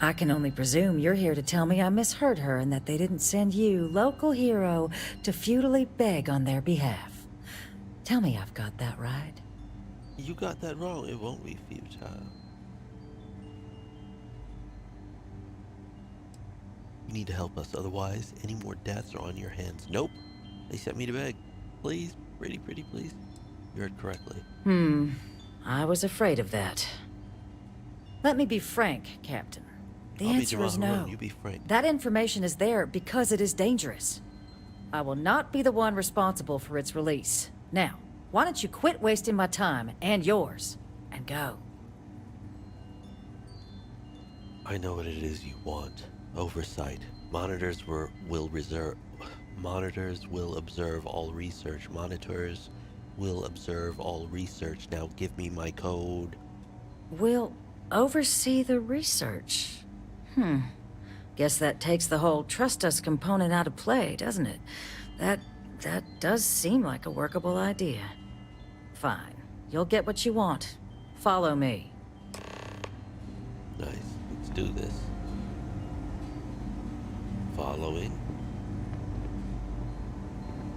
I can only presume you're here to tell me I misheard her and that they didn't send you, local hero, to futilely beg on their behalf. Tell me I've got that right. You got that wrong. It won't be futile. You need to help us, otherwise any more deaths are on your hands. Nope. They sent me to beg. Please, pretty, please. You heard correctly. I was afraid of that. Let me be frank, Captain. The answer is no. You be frank. That information is there because it is dangerous. I will not be the one responsible for its release. Now, why don't you quit wasting my time and yours, and go? I know what it is you want. Oversight. Monitors will observe all research. Monitors will observe all research. Now give me my code. We'll oversee the research. Guess that takes the whole trust us component out of play, doesn't it? That does seem like a workable idea. Fine. You'll get what you want. Follow me. Nice. Let's do this. Following.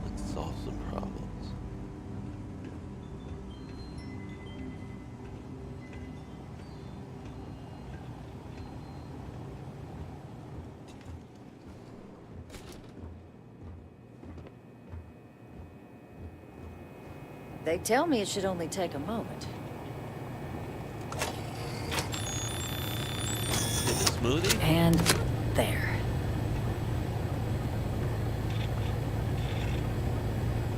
Let's solve some problems. They tell me it should only take a moment. Smoothie? And there.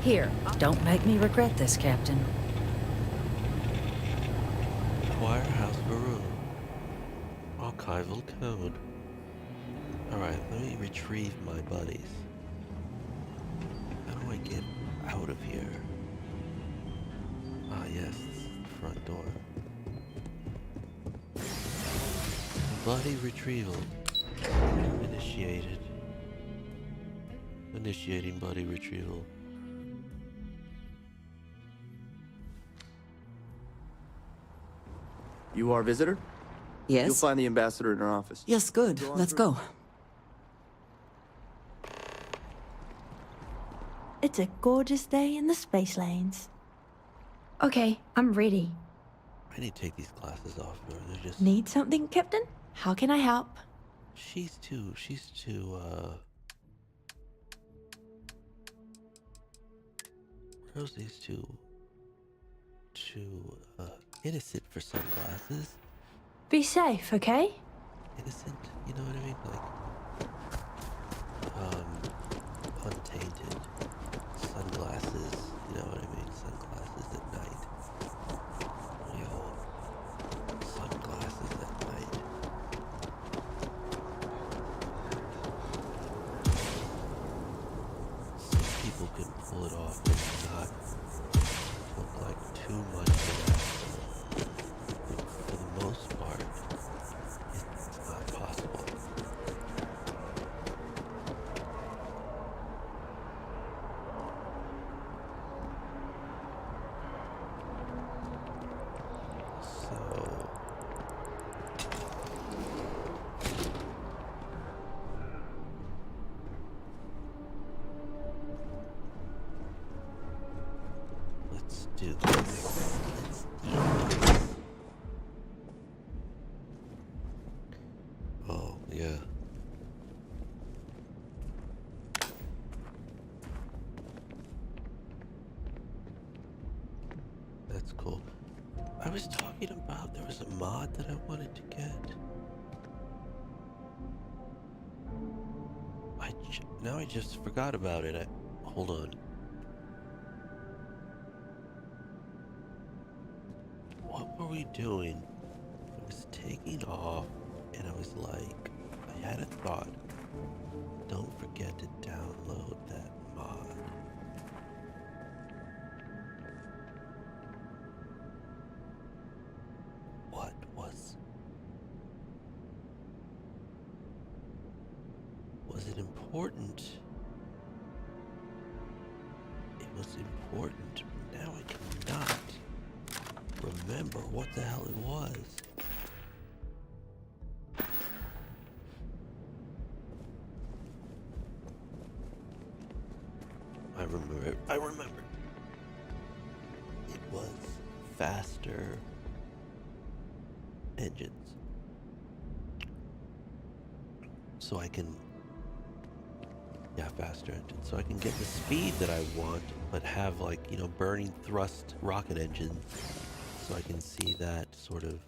Here, don't make me regret this, Captain. Acquire House Baru. Archival code. Alright, let me retrieve my buddies. How do I get out of here? Ah, yes, front door. Buddy retrieval. Initiated. Initiating buddy retrieval. You are a visitor? Yes? You'll find the ambassador in her office. Yes, good. Let's go. It's a gorgeous day in the space lanes. Okay, I'm ready. I need to take these glasses off, or they're just... Need something, Captain? How can I help? She's too, Rosie's too innocent for sunglasses. Be safe, okay? Innocent, you know what I mean? Like, untainted sunglasses, you know what I mean? Sunglasses at night. Real sunglasses at night. Some people can pull it off and not look like too much of that. For the most part, it's not possible. Let's do this. Let's do this. Oh, yeah. That's cool. I was talking about there was a mod that I wanted to get. Now I just forgot about it. Hold on. What were we doing? I was taking off and I was like, I had a thought. Don't forget to download that mod. What was it important? It was important, but now I cannot remember what the hell it was. I remember. It was faster engines. So I can... Yeah, faster engines. So I can get the speed that I want, but have, like, you know, burning thrust rocket engines. So I can see that sort of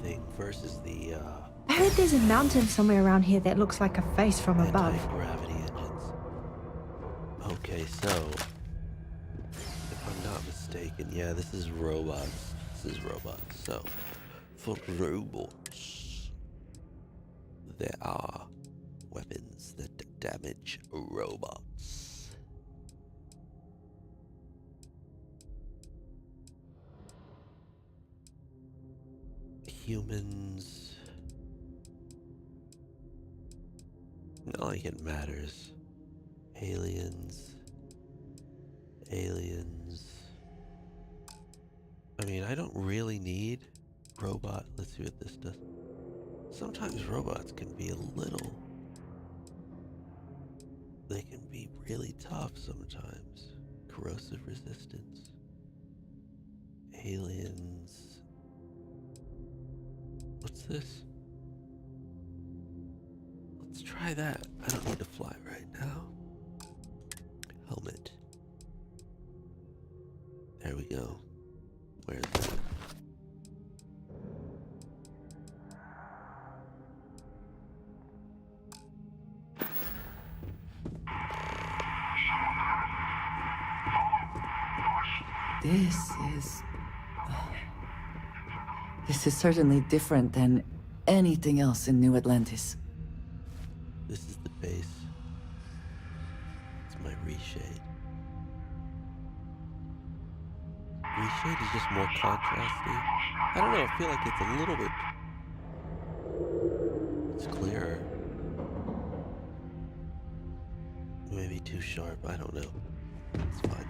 thing versus the, I heard there's a mountain somewhere around here that looks like a face from above. anti-gravity engines. Okay, so... if I'm not mistaken, yeah, this is robots. This is robots, so... for robots, there are weapons that damage robots. Humans... not like it matters. Aliens. I mean, I don't really need robot. Let's see what this does. Sometimes robots can be a little... they can be really tough sometimes. Corrosive resistance. Aliens. What's this? Let's try that. I don't need to fly right now. Helmet. There we go. Where's that? This is certainly different than anything else in New Atlantis. This is the base. It's my reshade. Reshade is just more contrasty. I don't know, I feel like it's a little bit... It's clearer. Maybe too sharp, I don't know. It's fine.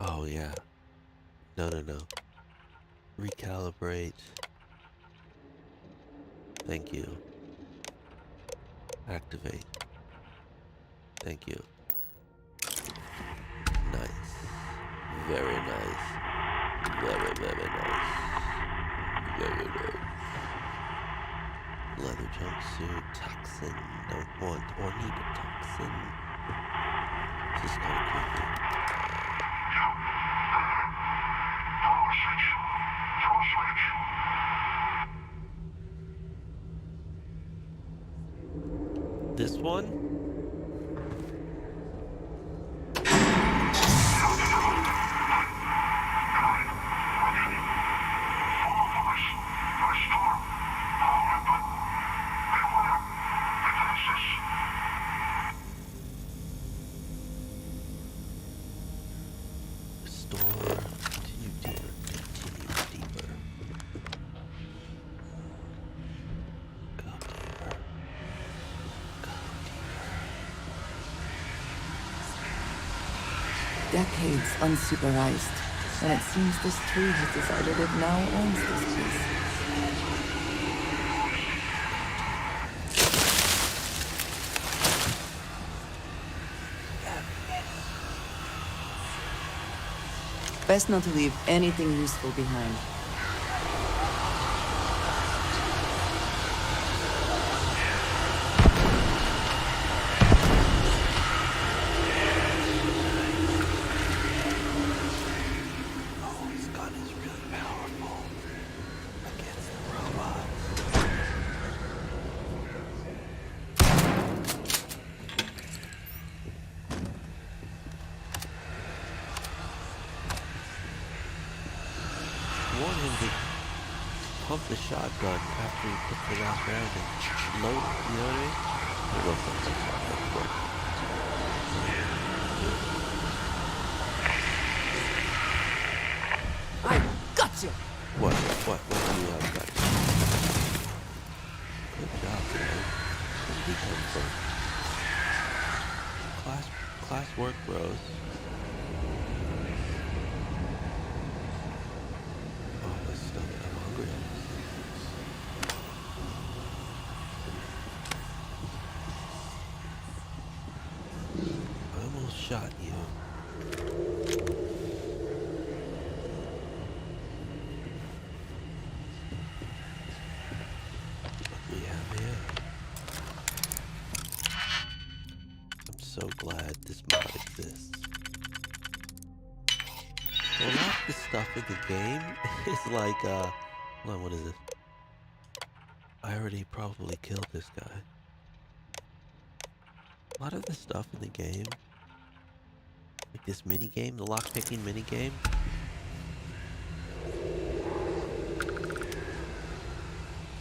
Oh yeah. No. Recalibrate. Thank you. Activate. Thank you. Nice. Very nice. Very nice. Very nice. Leather jumpsuit. Toxin. Don't want or need a toxin. This is kind of creepy. This one? Decades unsupervised, and it seems this tree has decided it now owns this place. Best not to leave anything useful behind. Pump the shotgun after he puts the last round and load it, you know what I mean? It looks like the shotgun, but... I got you! What do you have got you? Good job, man. Where did he come from? Class work, bros. Shot you. What we have here. I'm so glad this mod exists. A lot of the stuff in the game is like, hold on, what is this? I already probably killed this guy. A lot of the stuff in the game, like this mini game, the lockpicking mini game.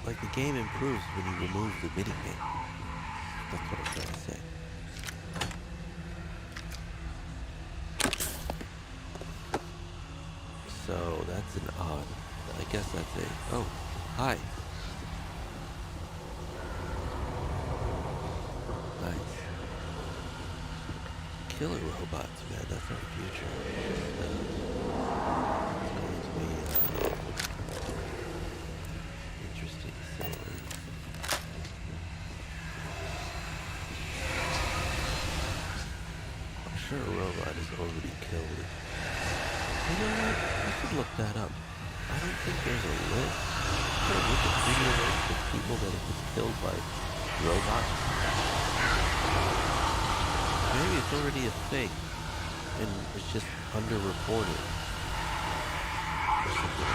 Like the game improves when you remove the mini game. That's what I'm trying to say. So that's an odd. I guess that's a. Oh, hi. Nice. Killer robots, man, that's our future. It's going to be interesting to say. I'm sure a robot is already killed. You know what? I should look that up. I don't think there's a list. Is there a Wikipedia list of people that have been killed by robots? Maybe it's already a thing, and it's just underreported or Am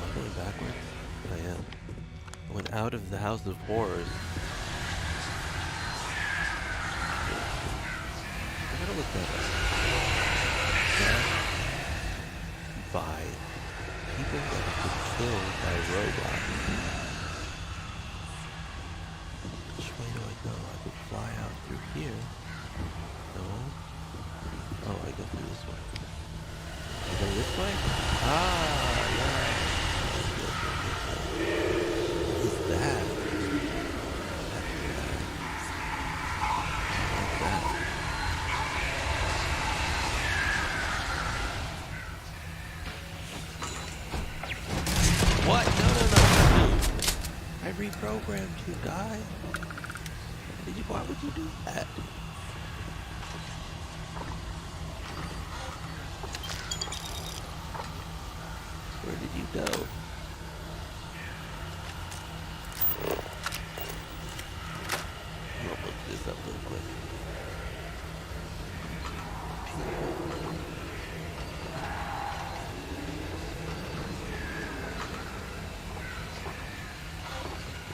I going backwards? I am. I went out of the House of Horrors. I gotta look that up. Death by people that have been killed by robots. Which way do I go? I could fly out through here. No. Oh, I go through this way. I go this way? Ah, yeah. What is that? What's that? What? No. I reprogrammed you, guy. Why would you do that? Where did you go? I'm gonna look this up real quick.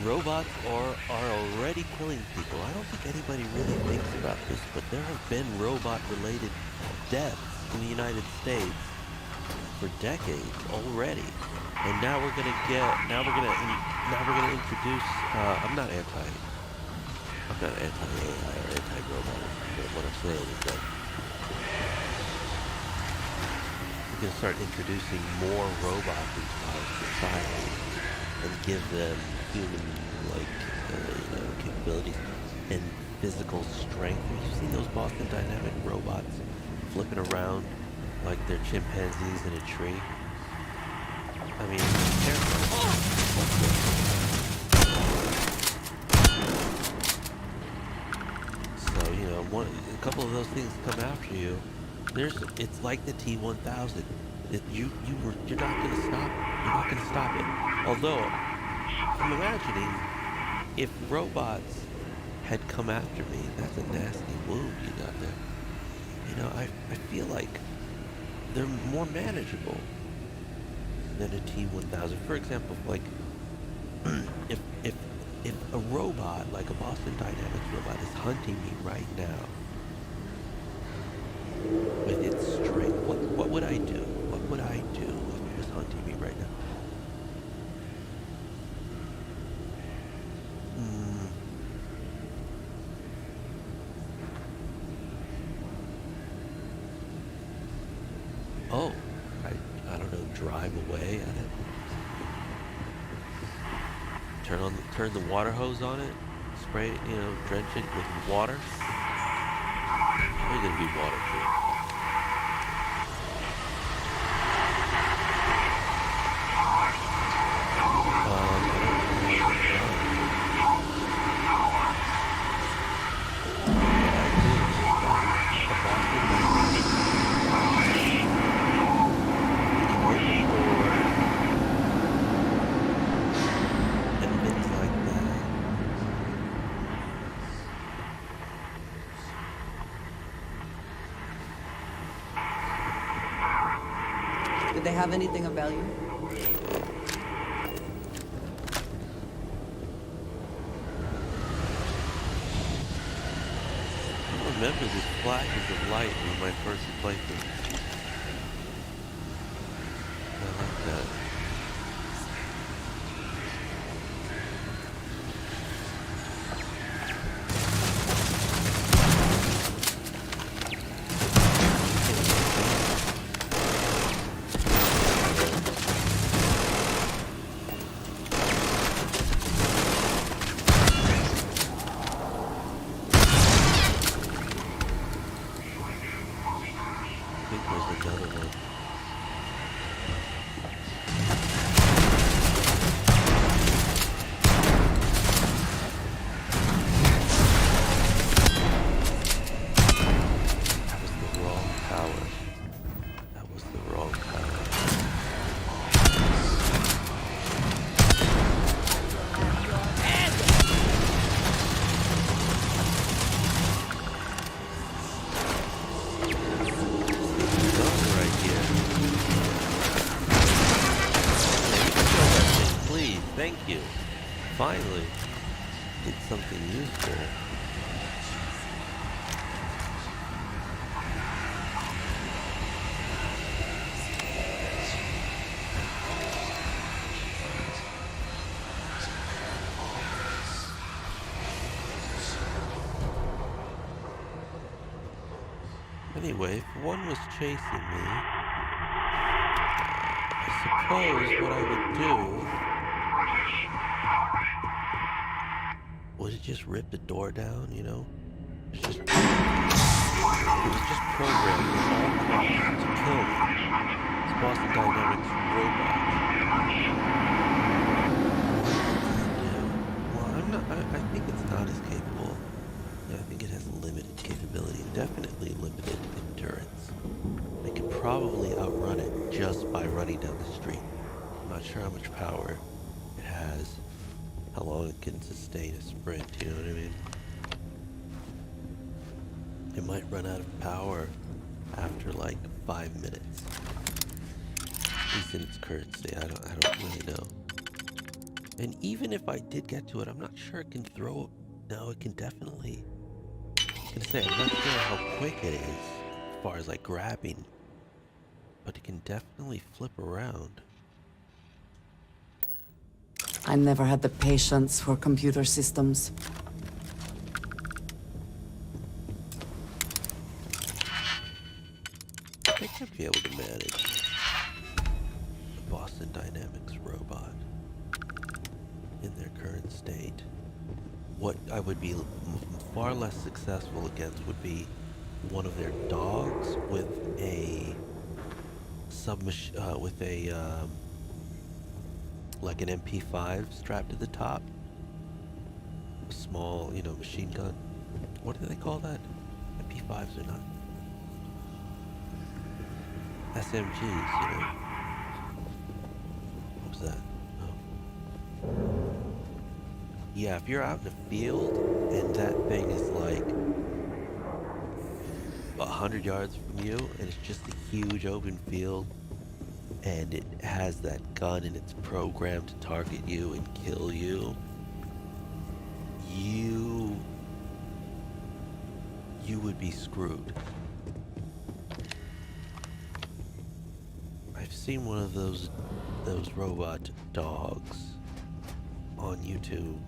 Robots are already killing people. I don't think anybody really thinks about this, but there have been robot-related deaths in the United States for decades already. And now we're gonna introduce. I'm not anti-AI or anti-robot. But what I'm saying is that we're gonna start introducing more robots into our society and give them human, capabilities and physical strength. Have you seen those Boston Dynamic robots flipping around like they're chimpanzees in a tree? I mean, so, a couple of those things come after you. It's like the T-1000. You're not gonna stop. You're not gonna stop it. Although, I'm imagining if robots had come after me, that's a nasty wound you got there. I feel like they're more manageable than a T-1000. For example, like if a robot, like a Boston Dynamics robot, is hunting me right now with its strength, what would I do? What would I do if it was hunting me right now? Oh, I don't know, drive away at it. Turn the water hose on it, spray it, drench it with water. It's gonna be waterproof. Did they have anything of value? I remember these flashes of light when my first playthrough. I like that. something useful. Anyway, if one was chasing me, I suppose what I would do would it just rip the door down, you know? It was just programmed with all cars to kill me. It's Boston Dynamics robot. Well, I think it's not as capable. Yeah, I think it has limited capability, definitely limited endurance. I could probably outrun it just by running down the street. I'm not sure how much power it has, how long it can sustain a sprint, you know what I mean? It might run out of power after like 5 minutes. At least in its current state, I don't really know. And even if I did get to it, I'm not sure it can throw. No, it can definitely. I can say I'm not sure how quick it is as far as like grabbing, but it can definitely flip around. I never had the patience for computer systems. I think I'd be able to manage the Boston Dynamics robot in their current state. What I would be far less successful against would be one of their dogs with a like an MP5 strapped to the top. A small, you know, machine gun. What do they call that? MP5s are not. SMGs, you know. What was that? Oh. Yeah, if you're out in the field and that thing is like 100 yards from you and it's just a huge open field and it has that gun and it's programmed to target you and kill you, you would be screwed. I've seen one of those robot dogs on YouTube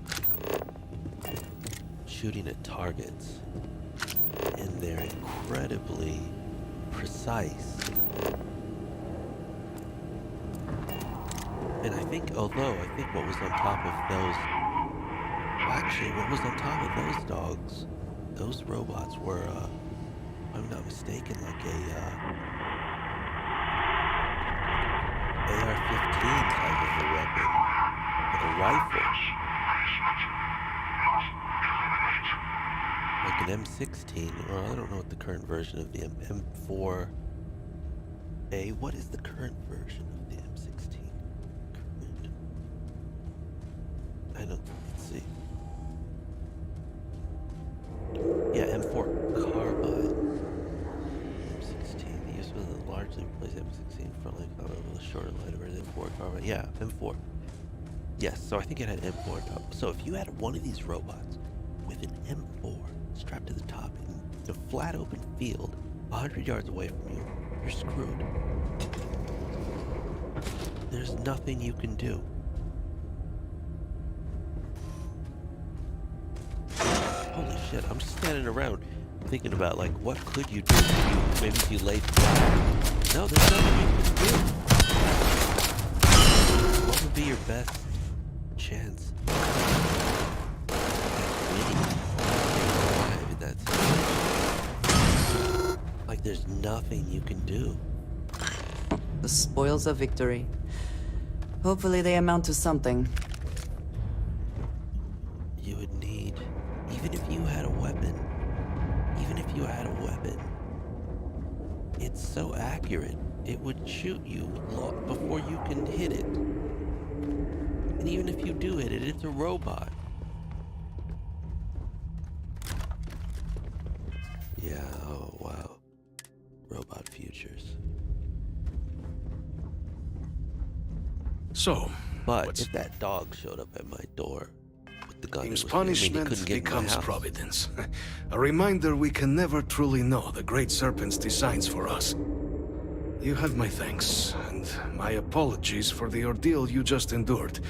shooting at targets, and they're incredibly precise. And I think what was on top of those, actually what was on top of those dogs, those robots were, if I'm not mistaken, like a AR-15 type of a weapon, like a rifle, like an M16, or I don't know what the current version of the M4A. What is the current version of the M16? I don't. Let's see. Yeah, M4 carbine. M16. They used to largely replace M16 front line combat with a shorter line over the M4 carbine. Yeah, M4. Yes, so I think it had M4 on top. So if you had one of these robots with an M4 strapped to the top in a flat open field 100 yards away from you, you're screwed. There's nothing you can do. Holy shit, I'm just standing around thinking about, like, what could you do? Maybe if you laid flat. No, there's nothing you can do. What would be your best chance at winning in that situation? Like, there's nothing you can do. The spoils of victory. Hopefully they amount to something. You would need, even if you had a weapon, it's so accurate, it would shoot you before you can hit it. And even if you do hit it, it's a robot. Yeah, oh wow. Robot futures. So, but if that dog showed up at my door with the gun. Punishment becomes providence. A reminder we can never truly know the Great Serpent's designs for us. You have my thanks, and my apologies for the ordeal you just endured.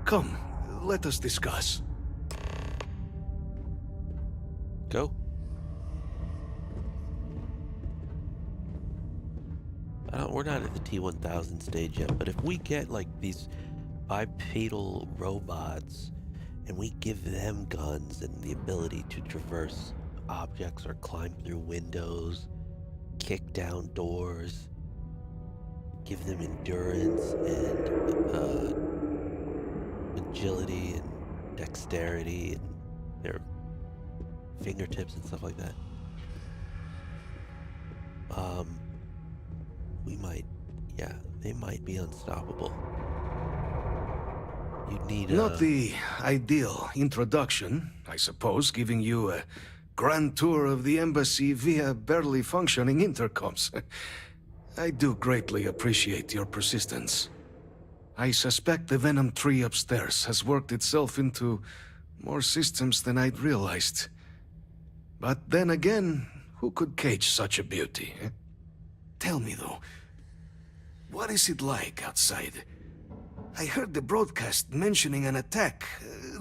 Come, let us discuss. Go. We're not at the T-1000 stage yet, but if we get like these bipedal robots and we give them guns and the ability to traverse objects or climb through windows, kick down doors, give them endurance and agility and dexterity and their fingertips and stuff like that. They might be unstoppable. You'd need Not the ideal introduction, I suppose, giving you a grand tour of the embassy via barely functioning intercoms. I do greatly appreciate your persistence. I suspect the Venom tree upstairs has worked itself into more systems than I'd realized. But then again, who could cage such a beauty? Tell me though, what is it like outside? I heard the broadcast mentioning an attack.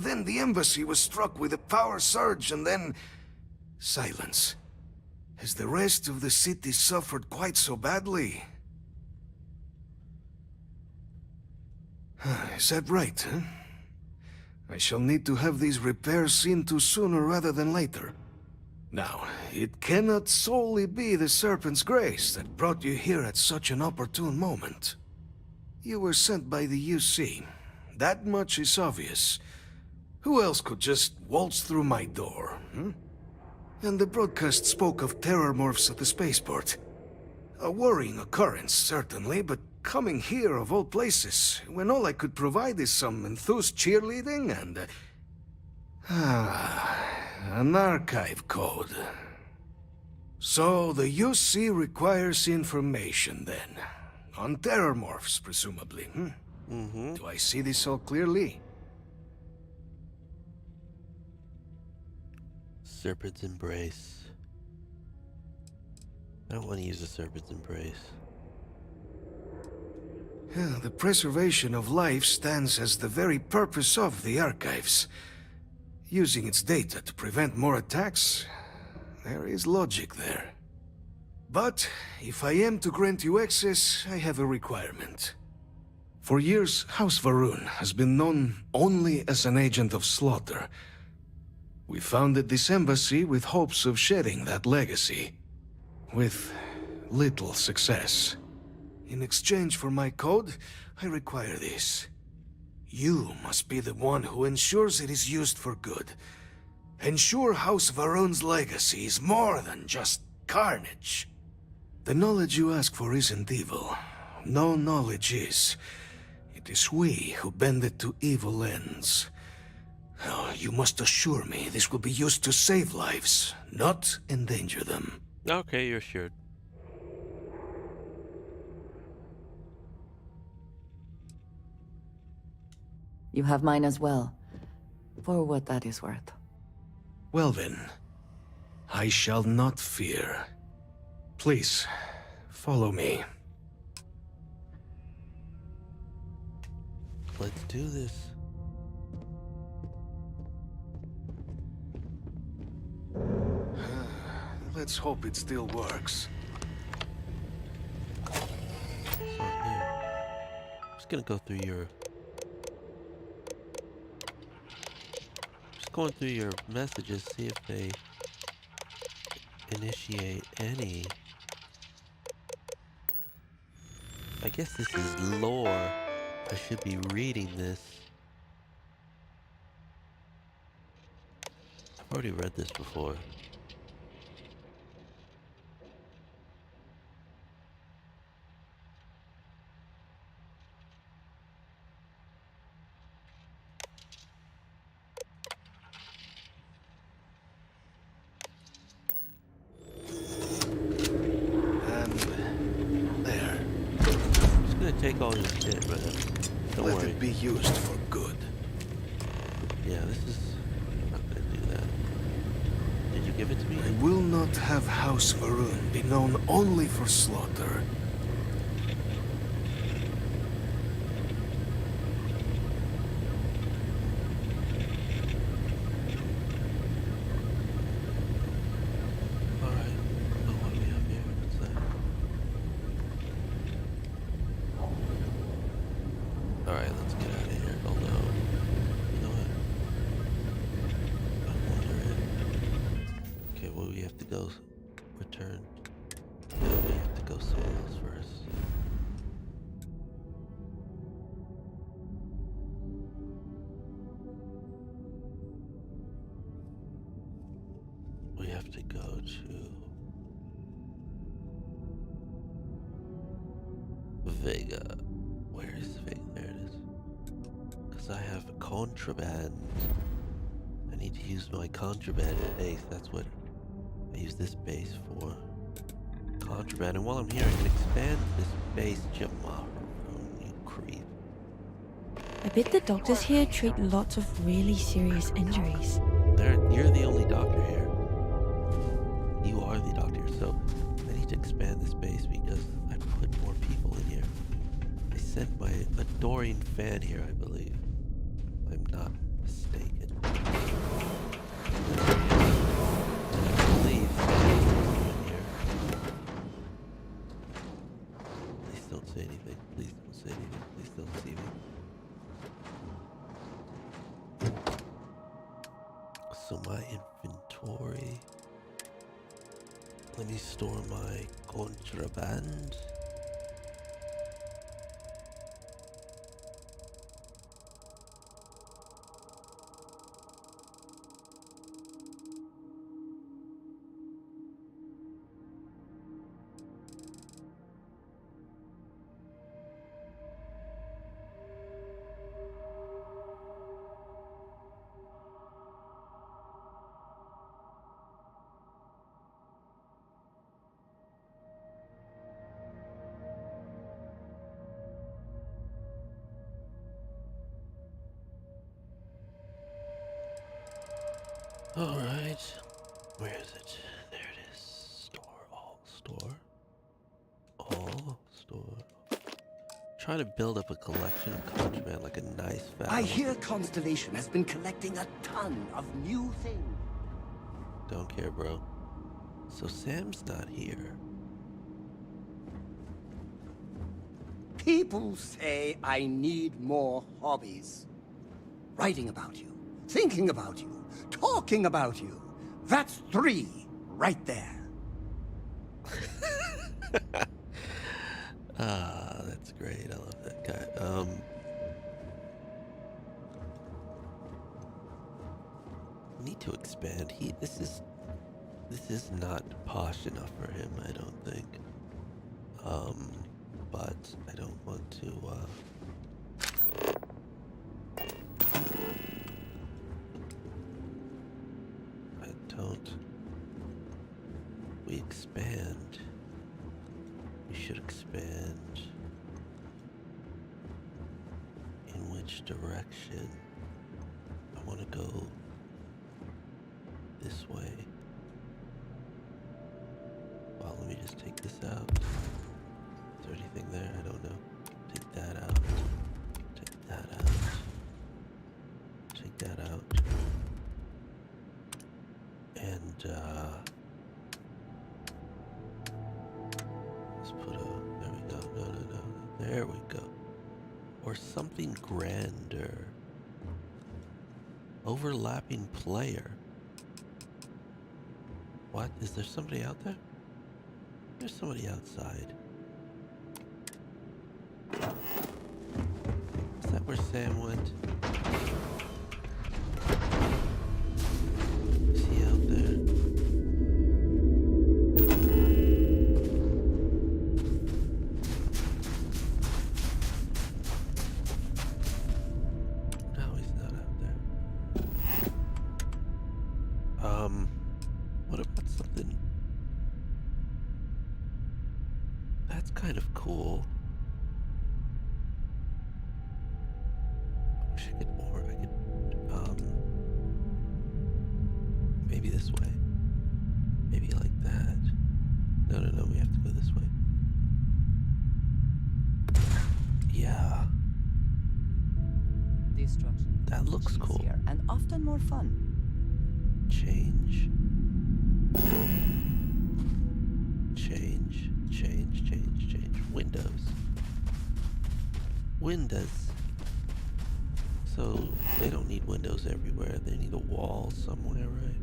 Then the embassy was struck with a power surge and then silence. Has the rest of the city suffered quite so badly? Is that right, huh? I shall need to have these repairs seen to sooner rather than later. Now, it cannot solely be the Serpent's grace that brought you here at such an opportune moment. You were sent by the UC. That much is obvious. Who else could just waltz through my door, hmm? And the broadcast spoke of terror morphs at the spaceport. A worrying occurrence, certainly, but coming here of all places, when all I could provide is some enthused cheerleading and... an archive code. So the UC requires information, then. On terror morphs, presumably, hmm? Mm-hmm. Do I see this all clearly? Serpent's Embrace. I don't want to use the Serpent's Embrace. Yeah, the preservation of life stands as the very purpose of the archives. Using its data to prevent more attacks, there is logic there. But if I am to grant you access, I have a requirement. For years, House Varun has been known only as an agent of slaughter. We founded this embassy with hopes of shedding that legacy. With little success. In exchange for my code, I require this. You must be the one who ensures it is used for good. Ensure House Varun's legacy is more than just carnage. The knowledge you ask for isn't evil. No knowledge is. It is we who bend it to evil ends. Oh, you must assure me this will be used to save lives, not endanger them. Okay, you're assured. You have mine as well, for what that is worth. Well then, I shall not fear. Please, follow me. Let's do this. Let's hope it still works. So here, I'm just gonna go through your... Just going through your messages, see if they initiate any... I guess this is lore. I should be reading this. I've already read this before. Take all your shit, man. Don't Let worry. it be used for good. Yeah, this is... I'm not gonna do that. Did you give it to me? I will not have House Varun be known only for slaughter. Alright, let's get out of here. Although, you know what? I'm wondering... Okay, well, we have to go return. No, we have to go somewhere else first. We have to go to... Vega. Where is Vega? There it is. Because I have contraband. I need to use my contraband base. That's what I use this base for. Contraband. And while I'm here, I can expand this base. Jamar, you creep. I bet the doctors here treat lots of really serious injuries. You're the only doctor here. You are the doctor, so I need to expand this base because I put more people in here. I sent my adoring fan here, I believe. I'm not mistaken. I believe Fan's in here. Please don't say anything. Please don't say anything. Please don't see me. So my inventory. Let me store my contraband. Alright, where is it? There it is. Store, all, store. All, store. Trying to build up a collection of contraband like a nice fat. I hear Constellation has been collecting a ton of new things. Don't care, bro. So Sam's not here. People say I need more hobbies. Writing about you, thinking about you, talking about you. That's 3 right there. Ah, that's great. I love that guy. Need to expand. This is not posh enough for him, I don't think. But I don't want to, we expand. We should expand. In which direction? I want to go this way. Well, let me just take this out. Is there anything there? I don't know. Take that out. Take that out. Take that out. And, let's put a, there we go. No. There we go. Or something grander. Overlapping player. What? Is there somebody out there? There's somebody outside. Is that where Sam went? Is he out there? No, he's not out there. What about something? That's kind of cool. I wish I could more. I could, Maybe this way. Maybe like that. No, we have to go this way. Yeah. That looks cool. And often more fun. Change. Windows. So they don't need windows everywhere. They need a wall somewhere, right?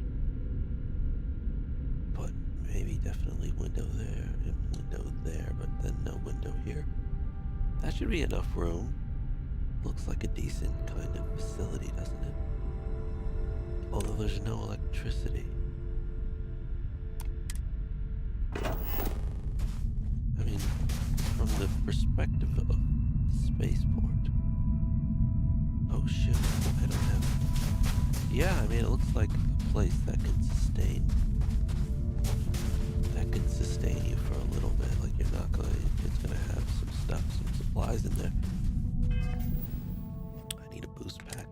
But maybe definitely window there and window there, but then no window here. That should be enough room. Looks like a decent kind of facility, doesn't it? Although there's no electricity. I mean, from the perspective of the spaceport. Oh shit, I don't have... Yeah, I mean, it looks like a place that could sustain you for a little bit. Like, you're not gonna... It's gonna have some stuff, some supplies in there. I need a boost pack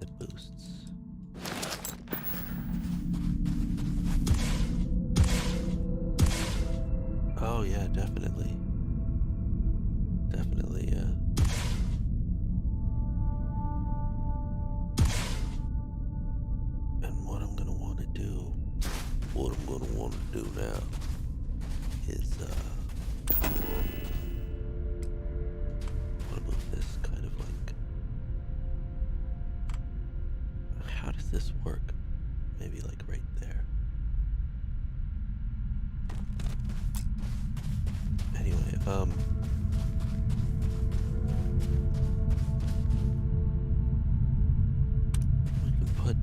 that boosts. Oh yeah, definitely. Definitely, And what I'm gonna want to do now is, I want to move this kind of like... How does this work? Maybe like right there. Anyway, we can put,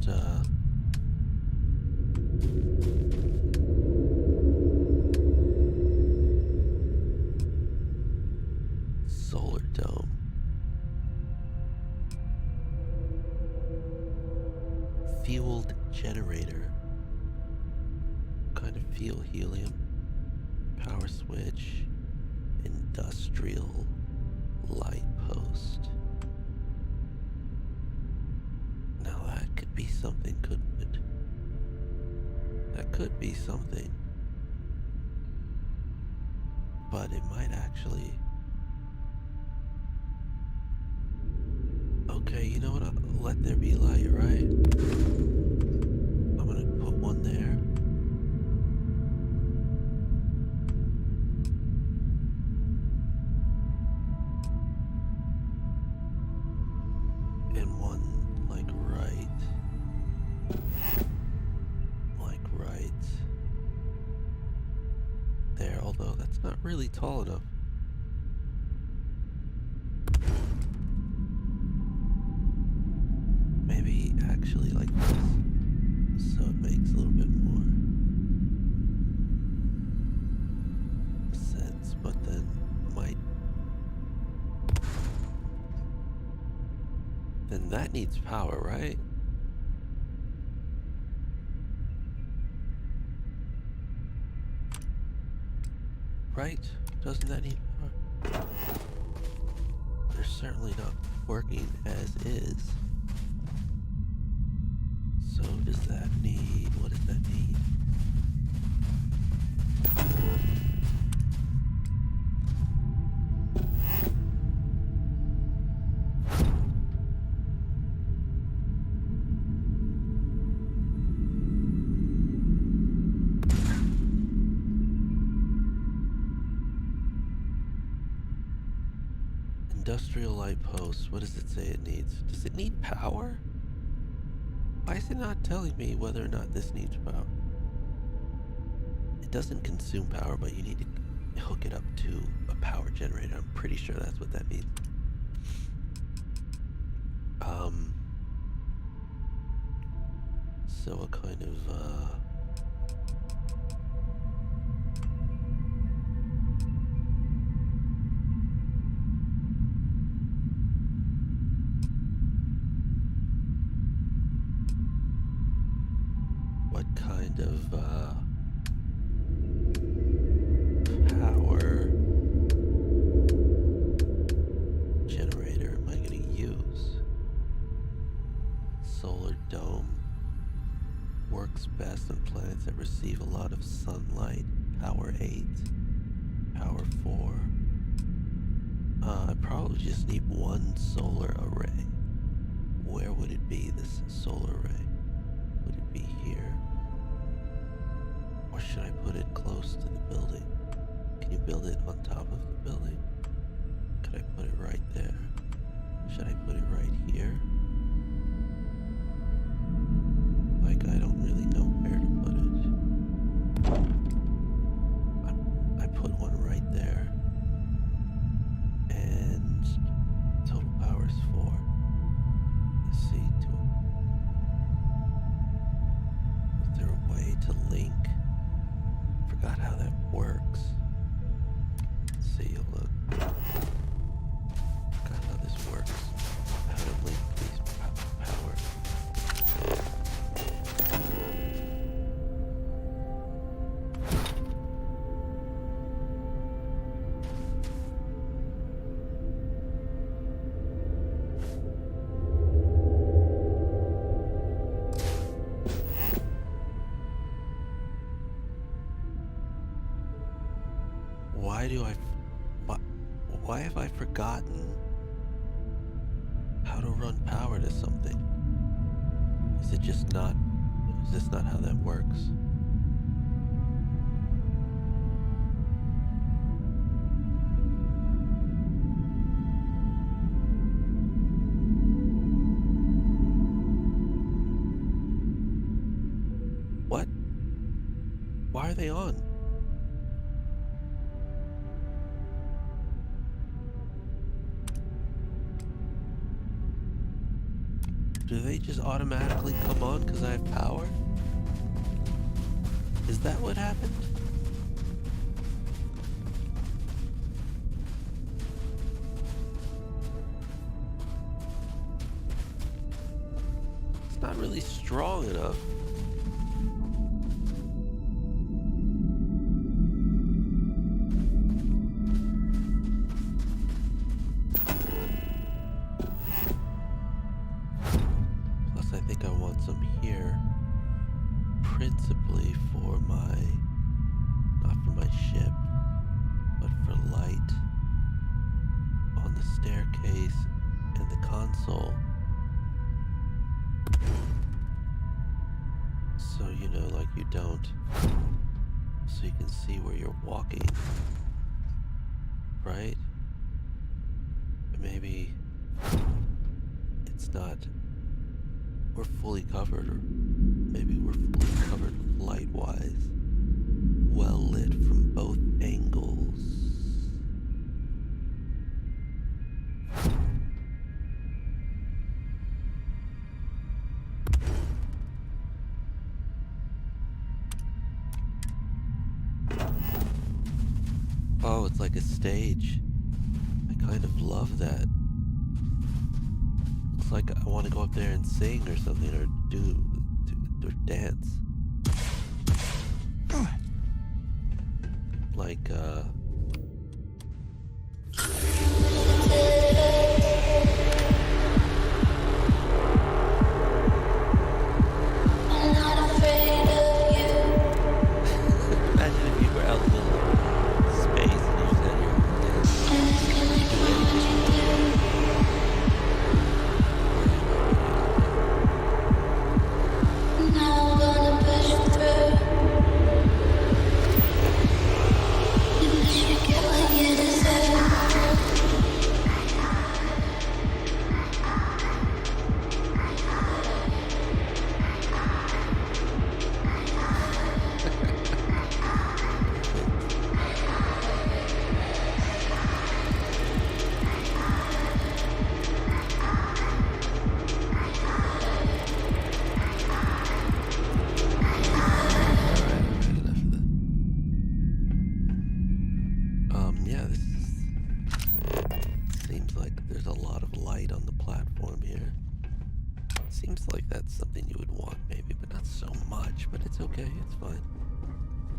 solar dome. Fueled generator. Kind of fuel helium. Power switch. Industrial light post. Now that could be something, couldn't it? That could be something. But it might actually... Okay, you know what? Let there be light, right? I'm gonna put one there. And one, like right there, although that's not really tall enough. Maybe actually like this, so it makes a little bit more sense, but then then that needs power, right? Right? Doesn't that need power? They're certainly not working as is. So does that need... What does that need? Industrial light post. What does it say it needs? Does it need power? Why is it not telling me whether or not this needs power? It doesn't consume power, but you need to hook it up to a power generator. I'm pretty sure that's what that means. So a kind of, what kind of power generator am I going to use? Solar dome. Works best on planets that receive a lot of sunlight. Power 8. Power 4. I probably just need one solar array. Where would it be, this solar array? Would it be here? Or should I put it close to the building? Can you build it on top of the building? Could I put it right there? Should I put it right here? Like, I don't really know where to put it. I put one right there. And total power is 4. Let's see. Is there a way to link? Forgot how that works. Let's see, hold on. Forgot how this works. How to link these power. Why have I forgotten how to run power to something? Is this not how that works? What? Why are they on? Do they just automatically come on because I have power? Is that what happened? It's not really strong enough. Principally for not for my ship, but for light on the staircase and the console. So, you know, like you don't, so you can see where you're walking, right? Maybe it's not, we're fully covered, or maybe we're fully covered light-wise, well lit from both angles. Oh, it's like a stage. I kind of love that. Looks like I want to go up there and sing or something, or or dance. Like, imagine if you were out in space and you just had your own dance. Now I'm gonna push through. something you would want maybe, but not so much, but it's okay, it's fine.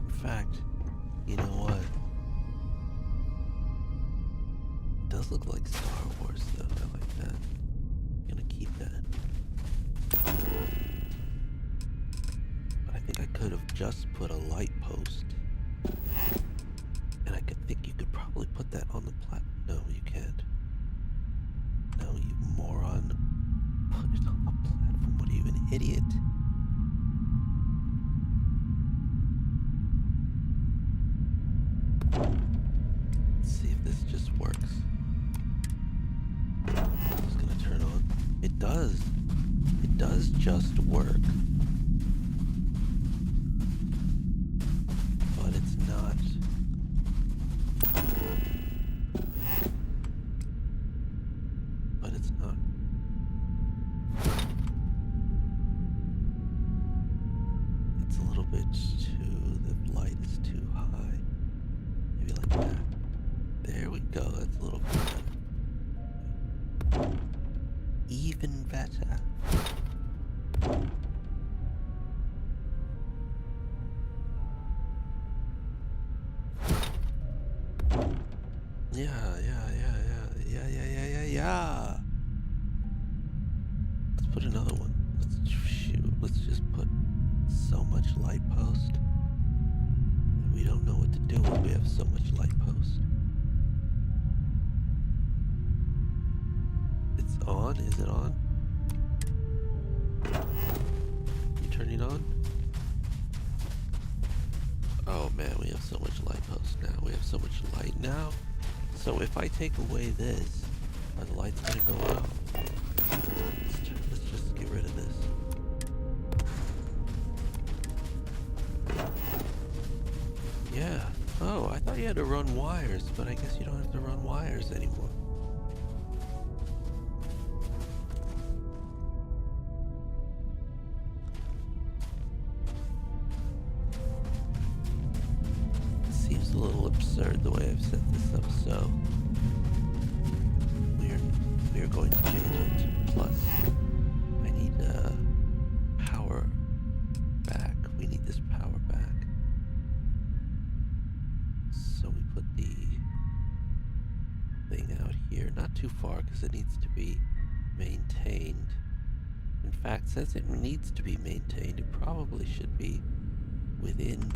In fact, you know what? It does look like Star Wars though, I like that. I'm gonna keep that. could have just put a light post. And I could think you could probably put that on the platform. No, you can't. No, you moron. Put it on the platform. What are you, an idiot? Let's see if this just works. It's gonna turn on. It does. It does just work. But it's not. But it's not. It's a little bit too, the light is too high. Maybe like that. There we go, that's a little bit better. Even better. Yeah. Let's put another one. Let's just put so much light post that we don't know what to do when we have so much light post. It's on? Is it on? You turning on? Oh man, we have so much light post now. We have so much light now. So if I take away this, are the lights gonna go out? Let's just get rid of this. Yeah. Oh, I thought you had to run wires, but I guess you don't have to run wires anymore. Seems a little absurd the way I've set this up, so we're going to change it. Plus, I need power back. We need this power back. So we put the thing out here, not too far because it needs to be maintained. In fact, since it needs to be maintained, it probably should be within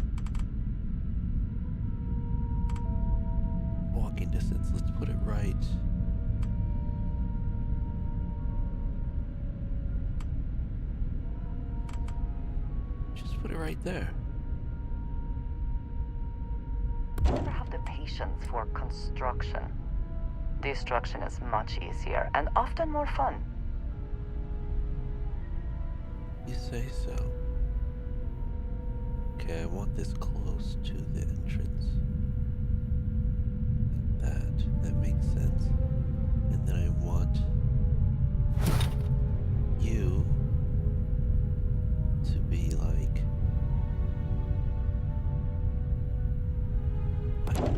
walking distance. Let's put it right. Just put it right there. Never have the patience for construction. Destruction is much easier and often more fun. You say so. Okay, I want this close to the entrance. That makes sense. And then I want you to be like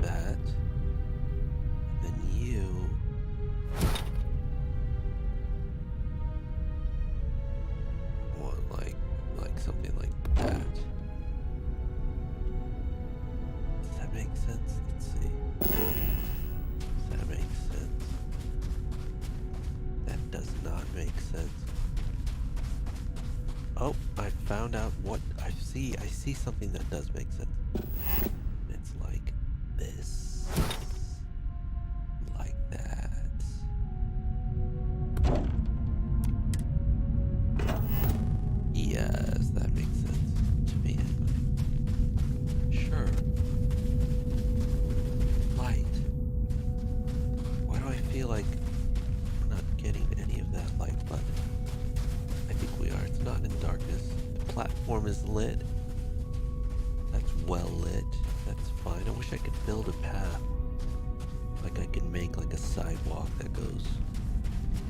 that. And then you want like something like that. Does that make sense? Let's see. That makes sense. That does not make sense. Oh, I found out what I see. I see something that does make sense. It's like this. Like that. Yes, that makes sense to me anyway. Sure. Light. Why do I feel like we're not getting any of that light? But I think we are. It's not in darkness. The platform is lit. That's well lit. That's fine. I wish I could build a path. Like I could make like a sidewalk that goes.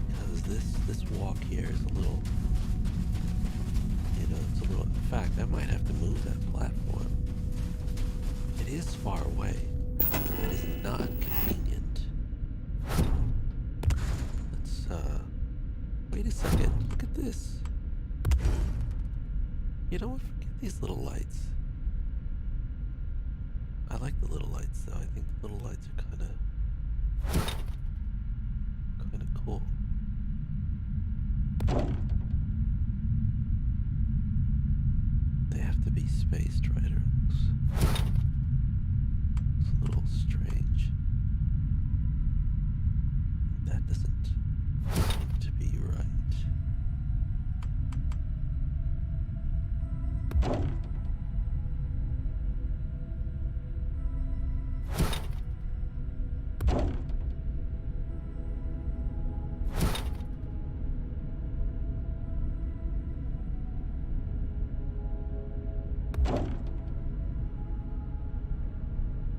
Because this walk here is a little, it's a little, in fact, I might have to move that platform. It is far away. That is not convenient. Let's, wait a second. Look at this. You know what? Forget these little lights. I like the little lights, though. I think the little lights are kind of cool. They have to be spaced, right? Or it's a little strange. That doesn't seem to be right.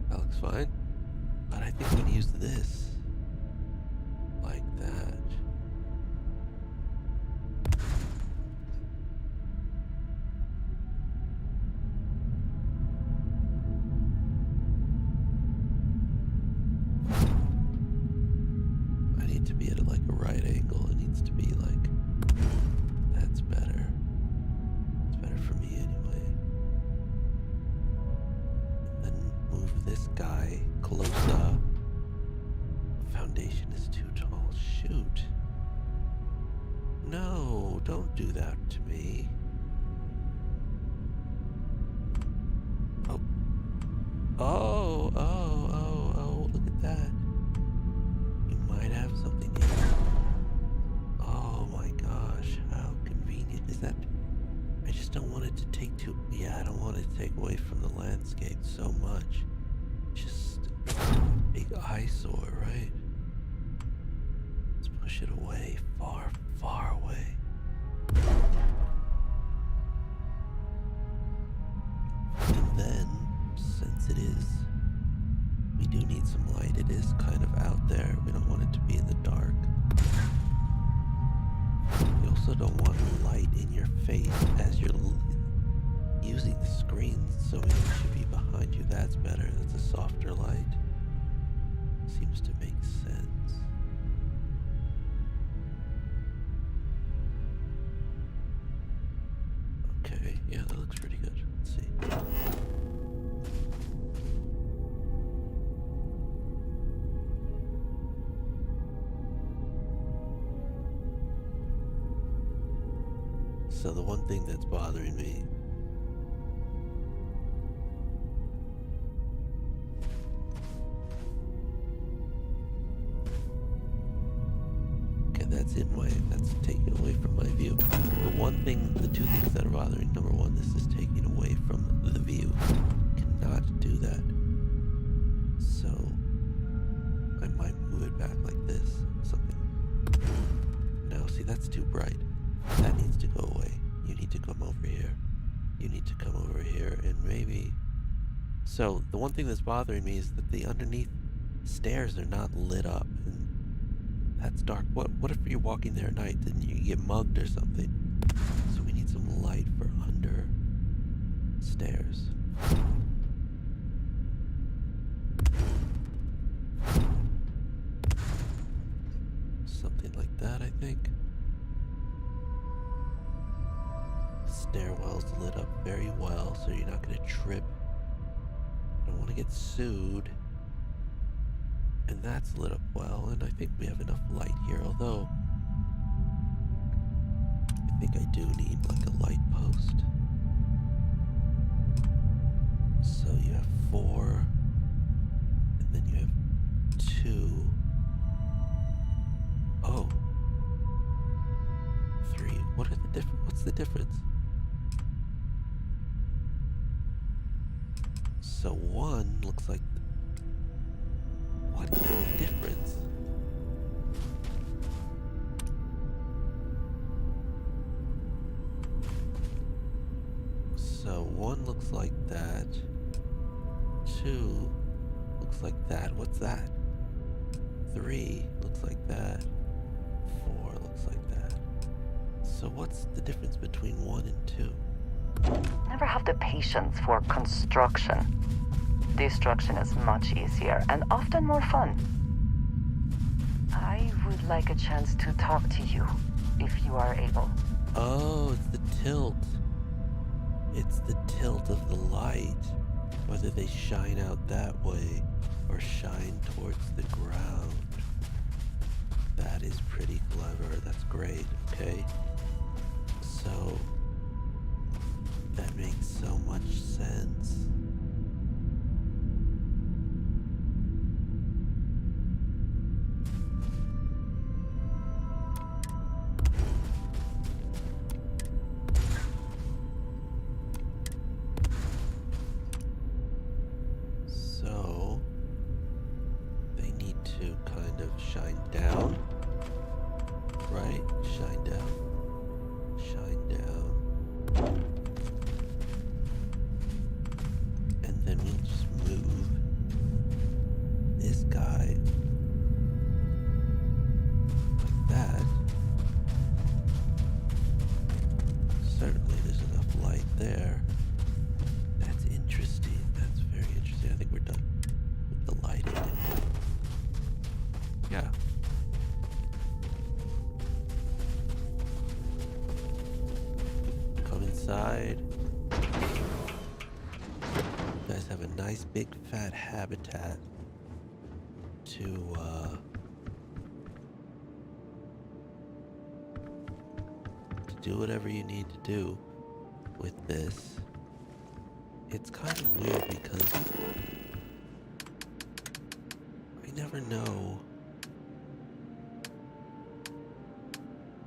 That looks fine. But I think I'm gonna use this. Like that. I need to be at like a right angle. It needs to be like, that's better. It's better for me anyway. And then move this guy close up. The foundation is too tall. Shoot. No, don't do that to me. Oh. Oh, look at that. You might have something here. Oh my gosh, how convenient is that? I just don't want it to take too, yeah, I don't want it to take away from the landscape so much. Just a big eyesore, right? Let's push it away, far, far away. And then, since it is, we do need some light. It is kind of out there. We don't want it to be in the dark. You also don't want light in your face as you're using the screen, so it should be behind you. That's better. That's a softer light. Seems to make sense. Okay, yeah, that looks pretty good. Let's see. So the one thing that's bothering me that's taken away from my view. The two things that are bothering, number one, this is taking away from the view. Cannot do that. So I might move it back like this, something. No, see, that's too bright. That needs to go away. You need to come over here. You need to come over here, and maybe... So the one thing that's bothering me is that the underneath stairs are not lit up, and that's dark. What if you're walking there at night and you get mugged or something? So we need some light for under stairs. Something like that, I think. Stairwell's lit up very well, so you're not going to trip. Don't want to get sued. And that's lit up well, and I think we have enough light here, although I think I do need like a light post. So you have 4, and then you have 2. Oh. 3. What's the difference? So 1 looks like... What is the difference? So 1 looks like that. 2 looks like that. What's that? 3 looks like that. 4 looks like that. So what's the difference between 1 and 2? Never have the patience for construction. Destruction is much easier and often more fun. I would like a chance to talk to you, if you are able. Oh, it's the tilt. It's the tilt of the light. Whether they shine out that way or shine towards the ground. That is pretty clever. That's great. Okay. So That makes so much sense. So they need to kind of shine down, right? Shine down. Shine down. And then we'll just move this guy like that. Certainly there's enough light there. That's interesting. That's very interesting. I think we're done with the lighting. Yeah. Come inside. You guys have a nice big fat habitat to do whatever you need to do with this. It's kind of weird because I never know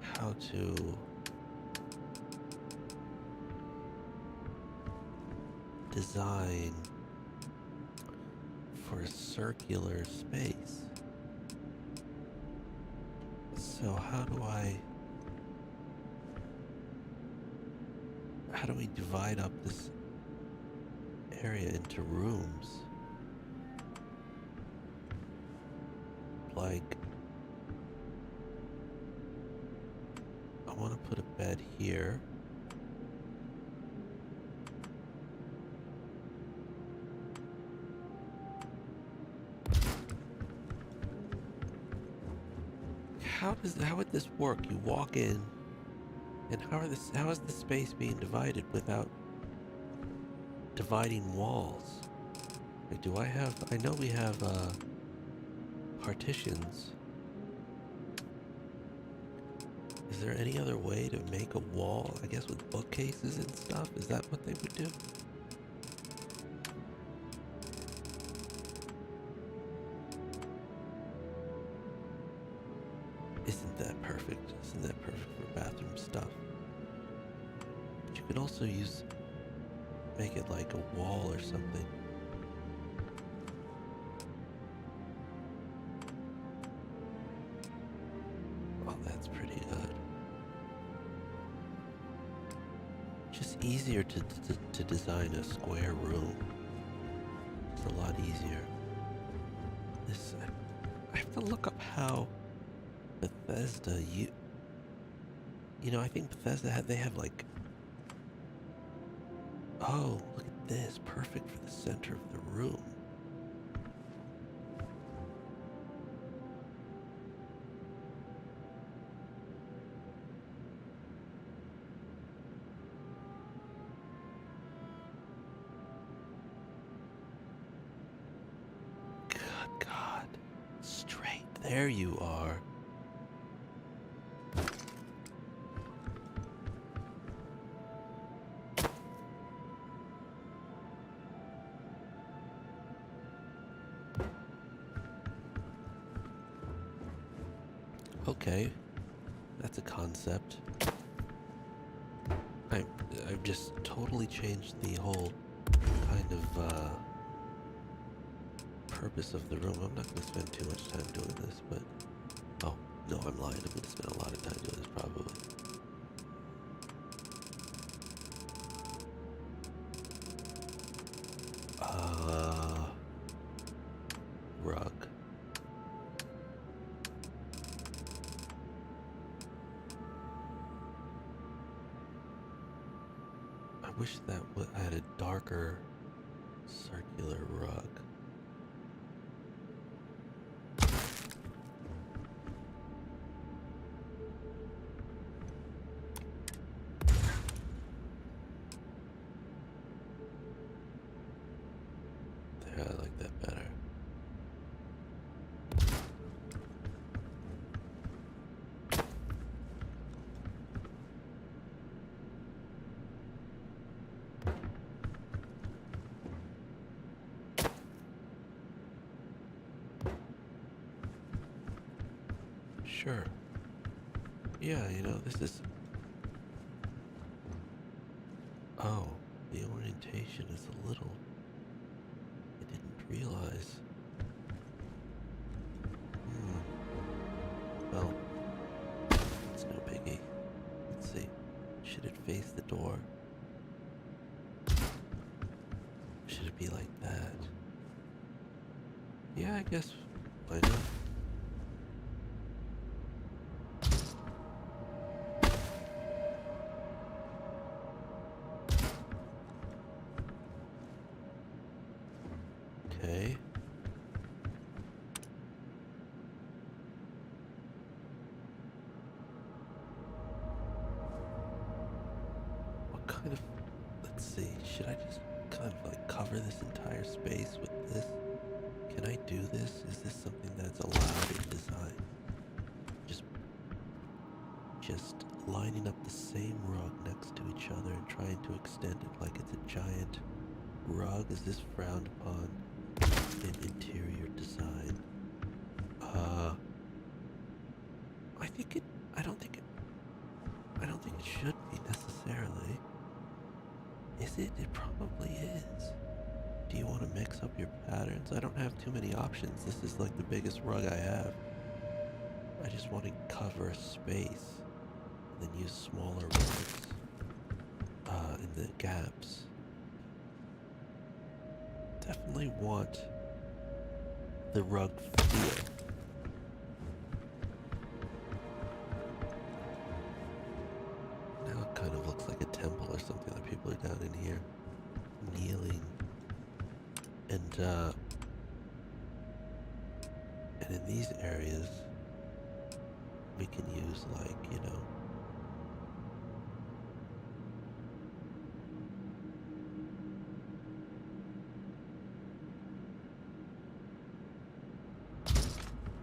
how to design for a circular space. So how do we divide up this area into rooms? Like, I want to put a bed here. How would this work? You walk in, and how is the space being divided without dividing walls? Like, I know we have partitions. Is there any other way to make a wall? I guess with bookcases and stuff? Is that what they would do? Isn't that perfect? Isn't that perfect for bathroom stuff? But you could also make it like a wall or something. Oh, that's pretty good. Just easier to design a square room. It's a lot easier. I have to look up how Bethesda, you know, I think Bethesda they have like, oh, look at this, perfect for the center of the room. Good God, straight, there you are. Okay, that's a concept. I've just totally changed the whole kind of purpose of the room. I'm not going to spend too much time doing this, but oh no, I'm lying. I'm going to spend a lot of time doing this probably. Rug. I wish that I had a darker circular rug. There, I like that better. Sure. Yeah, you know, this is... Oh, the orientation is a little... I didn't realize. Well, it's no biggie. Let's see. Should it face the door? Should it be like that? Yeah, I guess. Why not? Okay. What kind of... Let's see. Should I just kind of like cover this entire space with this? Can I do this? Is this something that's allowed in design? Just lining up the same rug next to each other and trying to extend it like it's a giant rug. Is this frowned upon in interior design? I don't think it should be necessarily. Is it? It probably is. Do you want to mix up your patterns? I don't have too many options. This is like the biggest rug I have. I just want to cover a space and then use smaller rugs in the gaps. Definitely want the rug feel. Now it kind of looks like a temple or something. The people are down in here kneeling. And in these areas, we can use like, you know,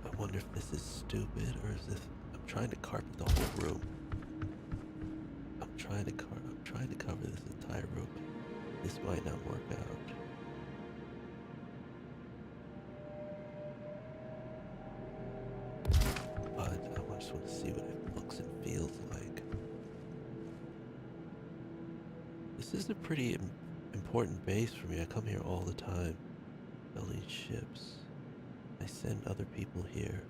I wonder if this is stupid or is this, I'm trying to carpet the whole room. I'm trying to cover this entire room. This might not work out. I just want to see what it looks and feels like. This is a pretty important base for me. I come here all the time, building ships. I send other people here.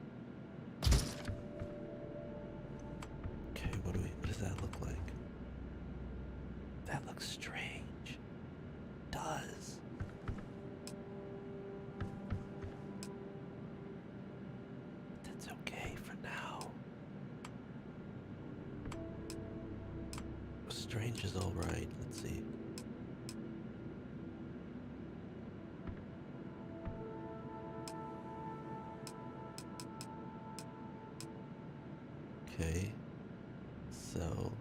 Okay, what does that look like? That looks strange. It does. That's okay for now. Strange is all right. Let's see. Okay, so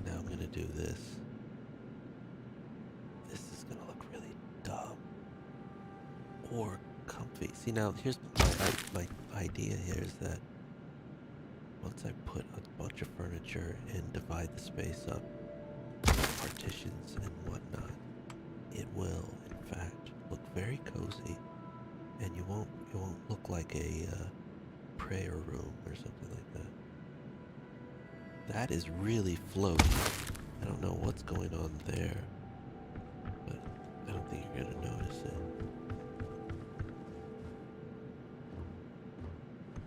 now I'm gonna do this. This is gonna look really dumb or comfy. See, now here's my idea here is that once I put a bunch of furniture and divide the space up, partitions and whatnot, it will in fact look very cozy. And it won't look like a prayer room or something like that. That is really floaty. I don't know what's going on there, but I don't think you're gonna notice it.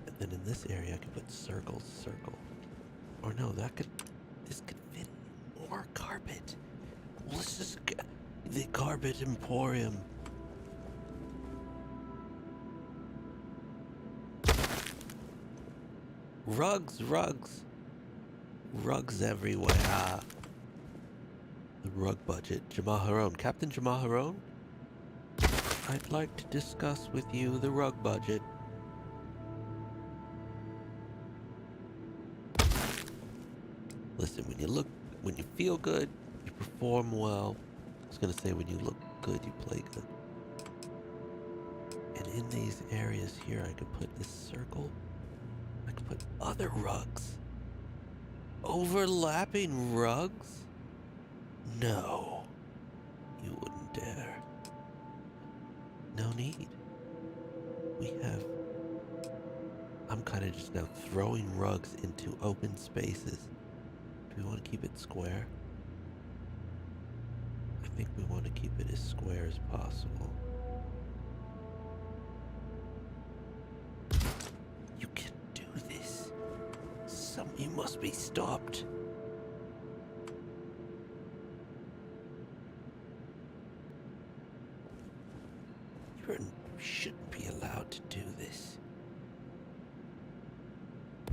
And then in this area, I could put circle. Or no, this could fit more carpet. Well, let's just get the carpet emporium. Rugs everywhere. The rug budget. Jamaharon. Captain Jamaharon? I'd like to discuss with you the rug budget. Listen, when you feel good, you perform well. I was gonna say when you look good, you play good. And in these areas here, I could put this circle. I could put other rugs. Overlapping rugs? No. You wouldn't dare. No need. We have... I'm kind of just now throwing rugs into open spaces. Do we want to keep it square? I think we want to keep it as square as possible. You can do this. You must be stopped. You shouldn't be allowed to do this.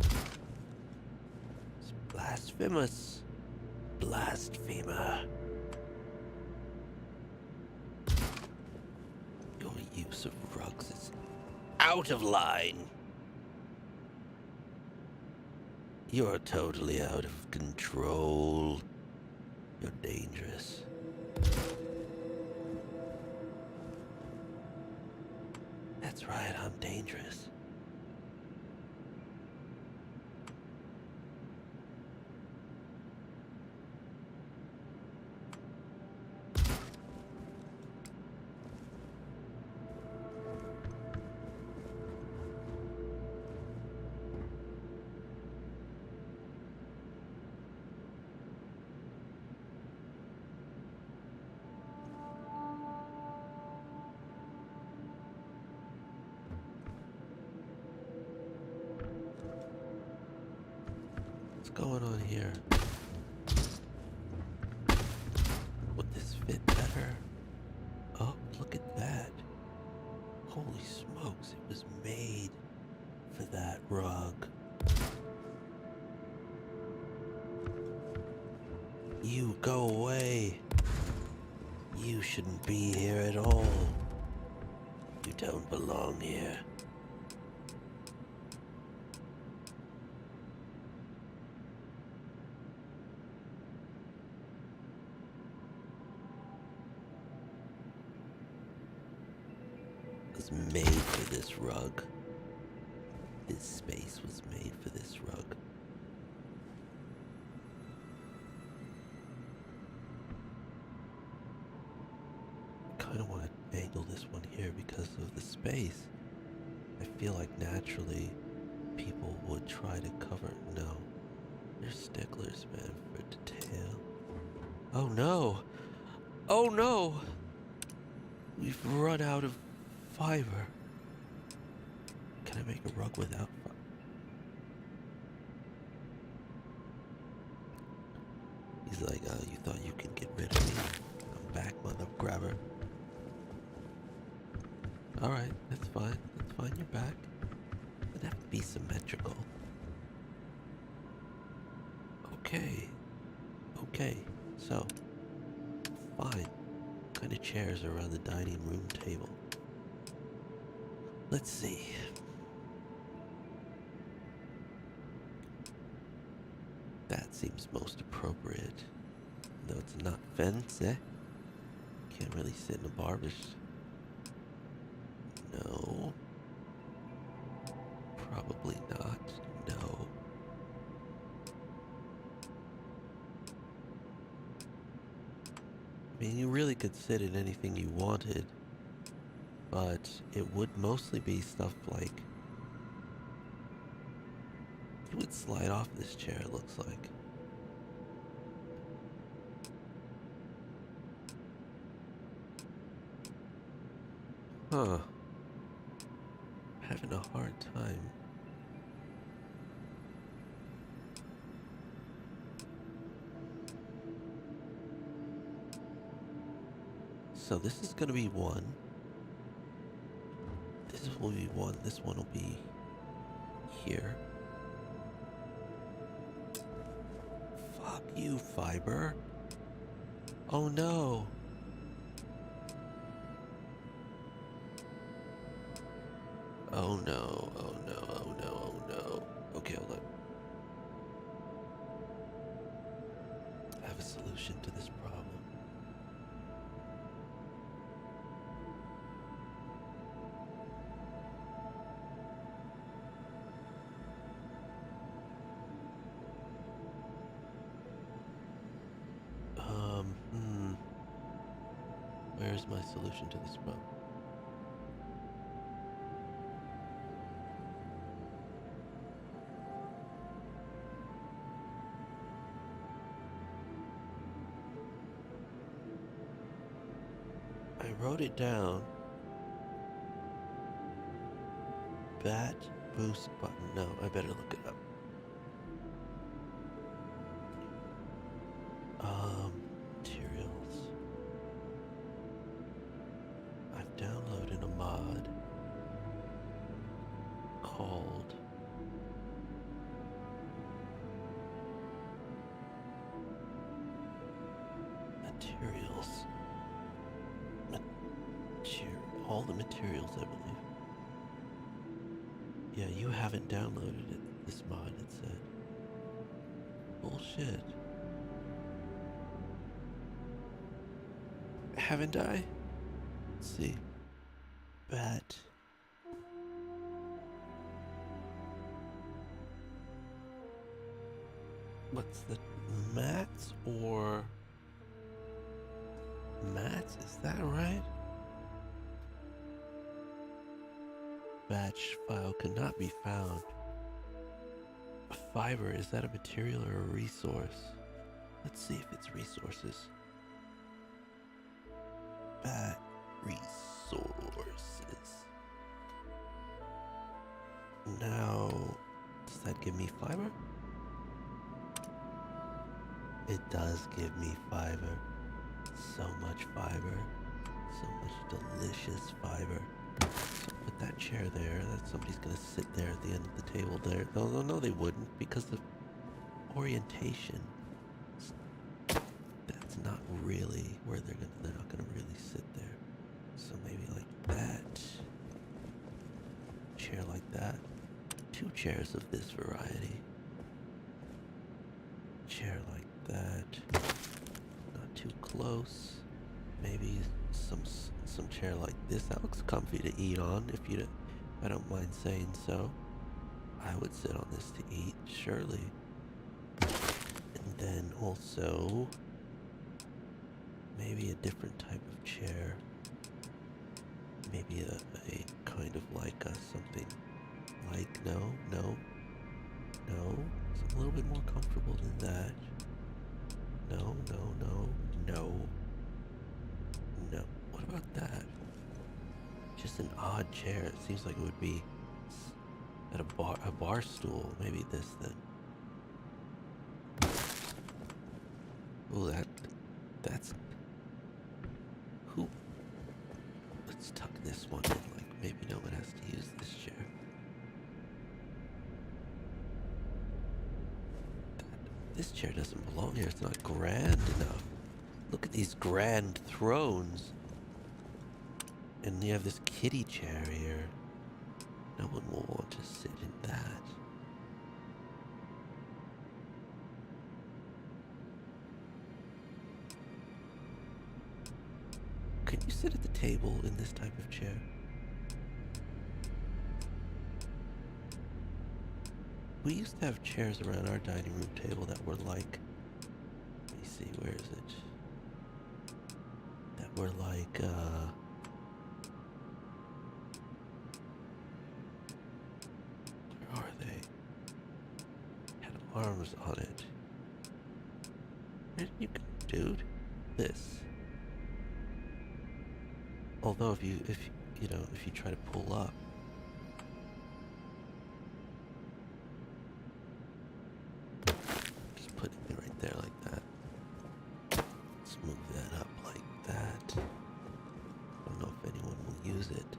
It's blasphemous. Blasphemer. Your use of rugs is out of line. You're totally out of control. You're dangerous. That's right, I'm dangerous. What's going on here? Would this fit better? Oh, look at that. Holy smokes, it was made for that rug. You go away. You shouldn't be here at all. You don't belong here. Was made for this rug. This space was made for this rug. I kind of want to angle this one here because of the space. I feel like naturally people would try to cover. No. They're sticklers, man, for detail. Oh no! Oh no! We've run out of fiber. Can I make a rug without fiber? He's like, oh, you thought you could get rid of me. I'm back, mother grabber. Alright, that's fine. That's fine, you're back. It'd have to be symmetrical. Okay. Okay, so. Fine. What kind of chairs are around the dining room table? Let's see. That seems most appropriate. Though it's not fancy. Can't really sit in a barber's. No. Probably not. No. I mean, you really could sit in anything you wanted, but it would mostly be stuff like... You would slide off this chair, it looks like. Huh. Having a hard time. So this is gonna be one. This will be one. This one will be here. Fuck you, fiber. Oh no. Oh no, oh no, oh no, oh no. Okay, hold on. I have a solution to this problem. Where's my solution to this problem? wrote it down. Bat boost button. No, I better look it up. Materials. I've downloaded a mod called Materials. All the materials, I believe. Yeah, you haven't downloaded it. This mod, it said. Bullshit. Haven't I? Let's see. Bat. What's the mats or mats? Is that right? Batch file cannot be found. Fiber, is that a material or a resource? Let's see if it's resources. Bat resources. Now, does that give me fiber? It does give me fiber. So much fiber. So much delicious fiber. So put that chair there. That somebody's gonna sit there at the end of the table there. No, they wouldn't, because the orientation. That's not really where they're not gonna really sit there. So maybe like that. Chair like that. 2 chairs of this variety. Chair like that. Not too close. Maybe some chair like this. That looks comfy to eat on, if I don't mind saying so. I would sit on this to eat, surely. And then also maybe a different type of chair. Maybe a kind of like something like no. It's a little bit more comfortable than that. No. What about that? Just an odd chair. It seems like it would be at a bar stool. Maybe this then. Ooh, that's who? Let's tuck this one in. Like maybe no one has to use this chair. This chair doesn't belong here. It's not grand enough. Look at these grand thrones. And you have this kiddie chair here. No one will want to sit in that. Can you sit at the table in this type of chair? We used to have chairs around our dining room table that were like, let me see, where is it? That were like, where are they? Had arms on it. Where did you go, dude? This. Although if you try to pull up, just put it right there like that. Let's move that up like that. I don't know if anyone will use it.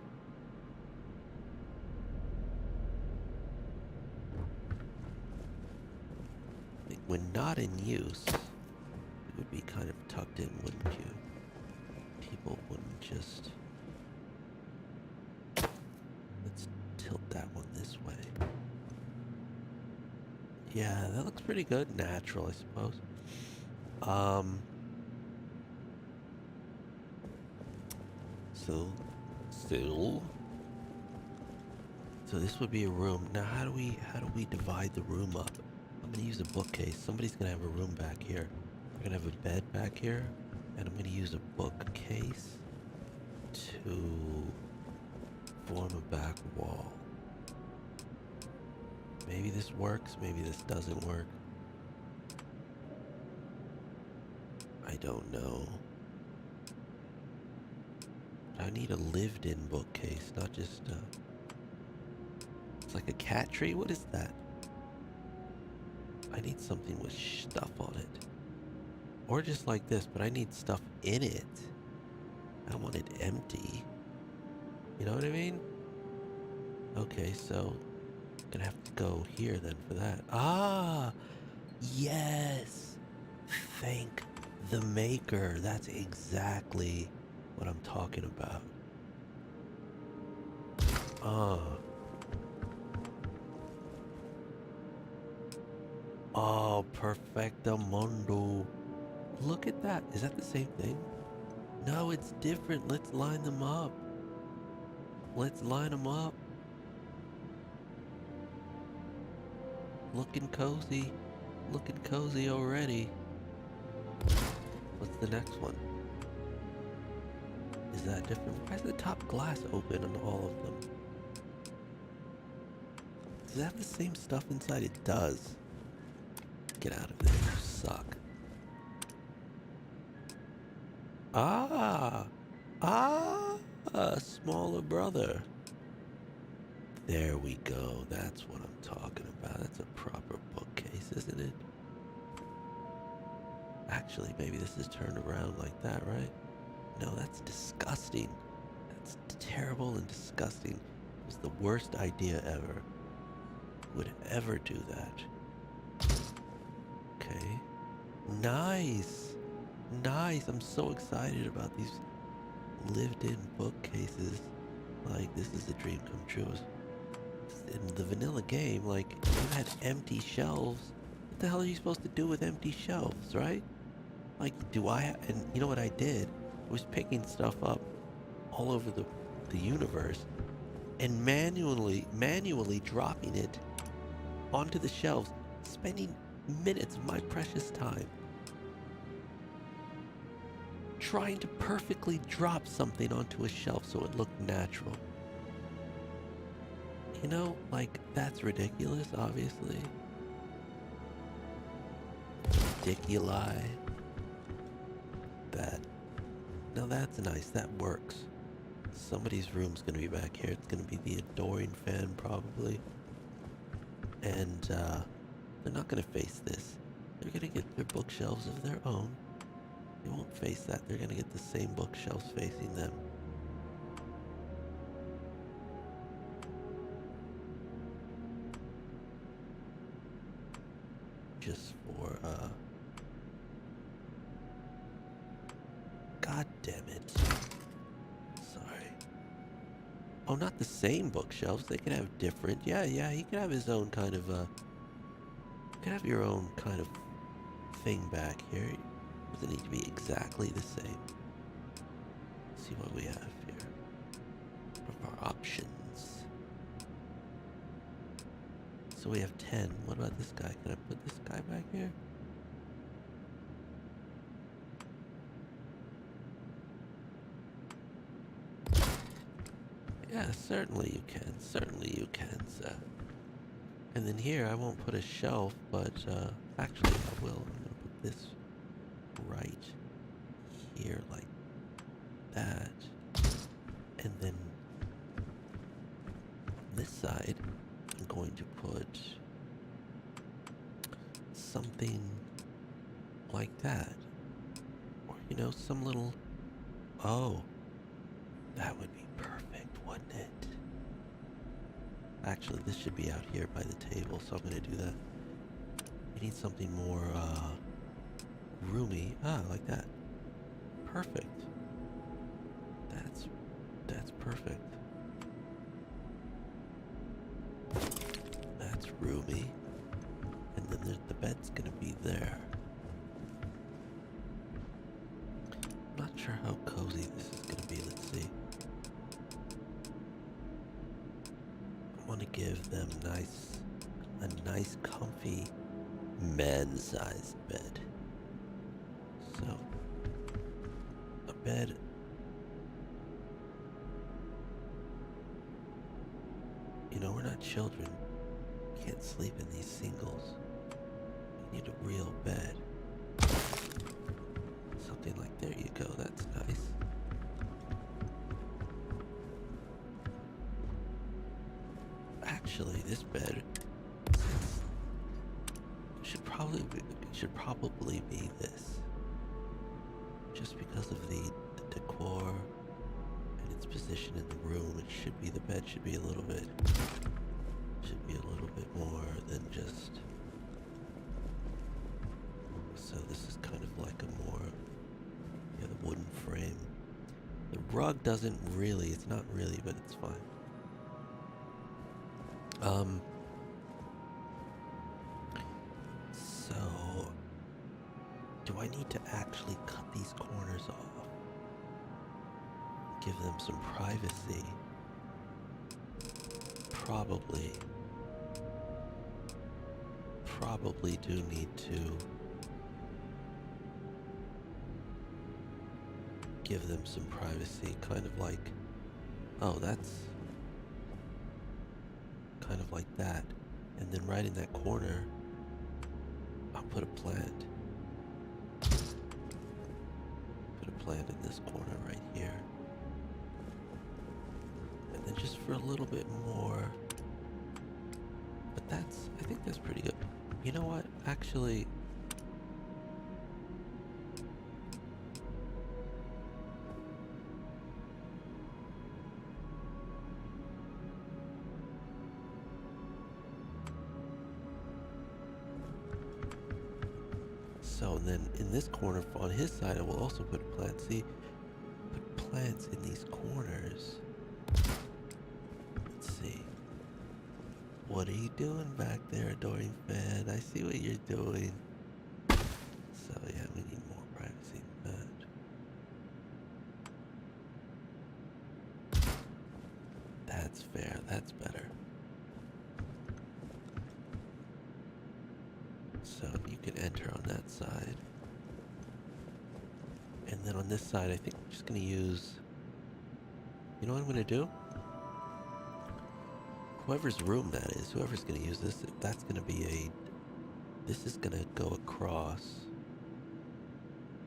When not in use, it would be kind of tucked in, wouldn't you? People wouldn't just... Let's tilt that one this way. Yeah, that looks pretty good. Natural, I suppose. So this would be a room. Now how do we divide the room up? I'm gonna use a bookcase. Somebody's gonna have a room back here. We're gonna have a bed back here, and I'm gonna use a bookcase to form a back wall. Maybe this works, maybe this doesn't work. I don't know. I need a lived-in bookcase, not just, it's like a cat tree? What is that? I need something with stuff on it. Or just like this, but I need stuff in it. I don't want it empty. You know what I mean? Okay, so I'm gonna have to go here then for that. Ah! Yes! Thank the maker. That's exactly what I'm talking about. Oh, perfecto mundo. Look at that. Is that the same thing? No, it's different. Let's line them up. Let's line them up. Looking cozy. Looking cozy already. What's the next one? Is that different? Why is the top glass open on all of them? Does it have the same stuff inside? It does. Get out of there. You suck. Smaller brother. There we go. That's what I'm talking about. That's a proper bookcase, isn't it? Actually, maybe this is turned around like that, right? No, that's disgusting. That's terrible and disgusting. It was the worst idea ever. Who would ever do that? Okay. Nice. Nice. I'm so excited about these lived-in bookcases. Like, this is a dream come true. In the vanilla game, like, you had empty shelves. What the hell are you supposed to do with empty shelves, right? Like, and you know what I did? I was picking stuff up all over the universe and manually dropping it onto the shelves, spending minutes of my precious time trying to perfectly drop something onto a shelf so it looked natural. You know, like, that's ridiculous, obviously. Ridiculi. That. Now that's nice, that works. Somebody's room's gonna be back here. It's gonna be the adoring fan, probably. And, they're not gonna face this. They're gonna get their bookshelves of their own. They won't face that. They're gonna get the same bookshelves facing them. Just for, God damn it. Sorry. Oh, not the same bookshelves. They can have different. Yeah, he can have his own kind of, you can have your own kind of thing back here. It doesn't need to be exactly the same. Let's see what we have here. What are our options? So we have 10. What about this guy? Can I put this guy back here? Yeah, certainly you can. Certainly you can, sir. And then here, I won't put a shelf, but, actually I will. I'm gonna put this right here, like that. And then on this side, I'm going to put something like that. Or, you know, some little... Oh, that would be perfect, wouldn't it? Actually, this should be out here by the table, so I'm going to do that. We need something more, roomy. Ah, like that. Perfect. That's perfect. That's roomy. And then the bed's gonna be there. Not sure how cozy this is gonna be. Let's see. I want to give them a nice comfy man-sized bed. So, a bed. You know, we're not children. We can't sleep in these singles. We need a real bed. Something like, there you go, that's nice. this bed should probably be this, just because of the decor and its position in the room. It should be, the bed should be a little bit more than just. So this is kind of like a more, yeah, the wooden frame. The rug doesn't really, it's not really, but it's fine. So, do I need to actually cut these corners off? Give them some privacy? Probably do need to give them some privacy, kind of like, oh, that's kind of like that. And then right in that corner, I'll put a plant. Put a plant in this corner right here. And then just for a little bit more. But I think that's pretty good. You know what? Actually, so then in this corner on his side, I will also put a plant. See, put plants in these corners. Let's see. What are you doing back there, adoring fan? I see what you're doing. So yeah, we need more privacy than that. That's fair, that's better. So you can enter on that side. And then on this side, I think I'm just gonna use, you know what I'm gonna do? Whoever's room that is, whoever's gonna use this, that's gonna be this is gonna go across.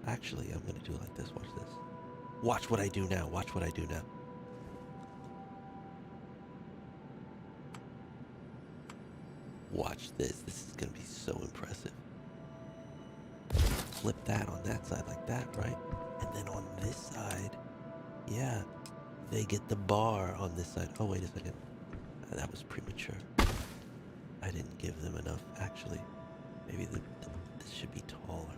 Actually, I'm gonna do it like this, watch this. Watch what I do now, watch what I do now. Watch this is gonna be so impressive. Flip that on that side like that, right? And then on this side, yeah, they get the bar on this side. Oh, wait a second. That was premature. I didn't give them enough, actually. Maybe this should be taller.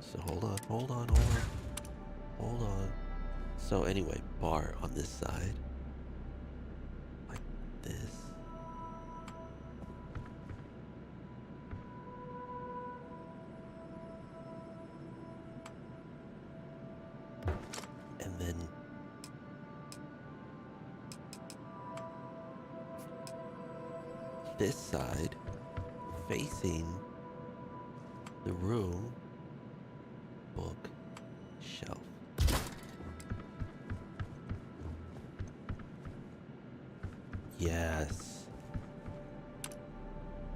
So hold on. So anyway, bar on this side. Like this. And then this side facing the room, book, shelf. Yes.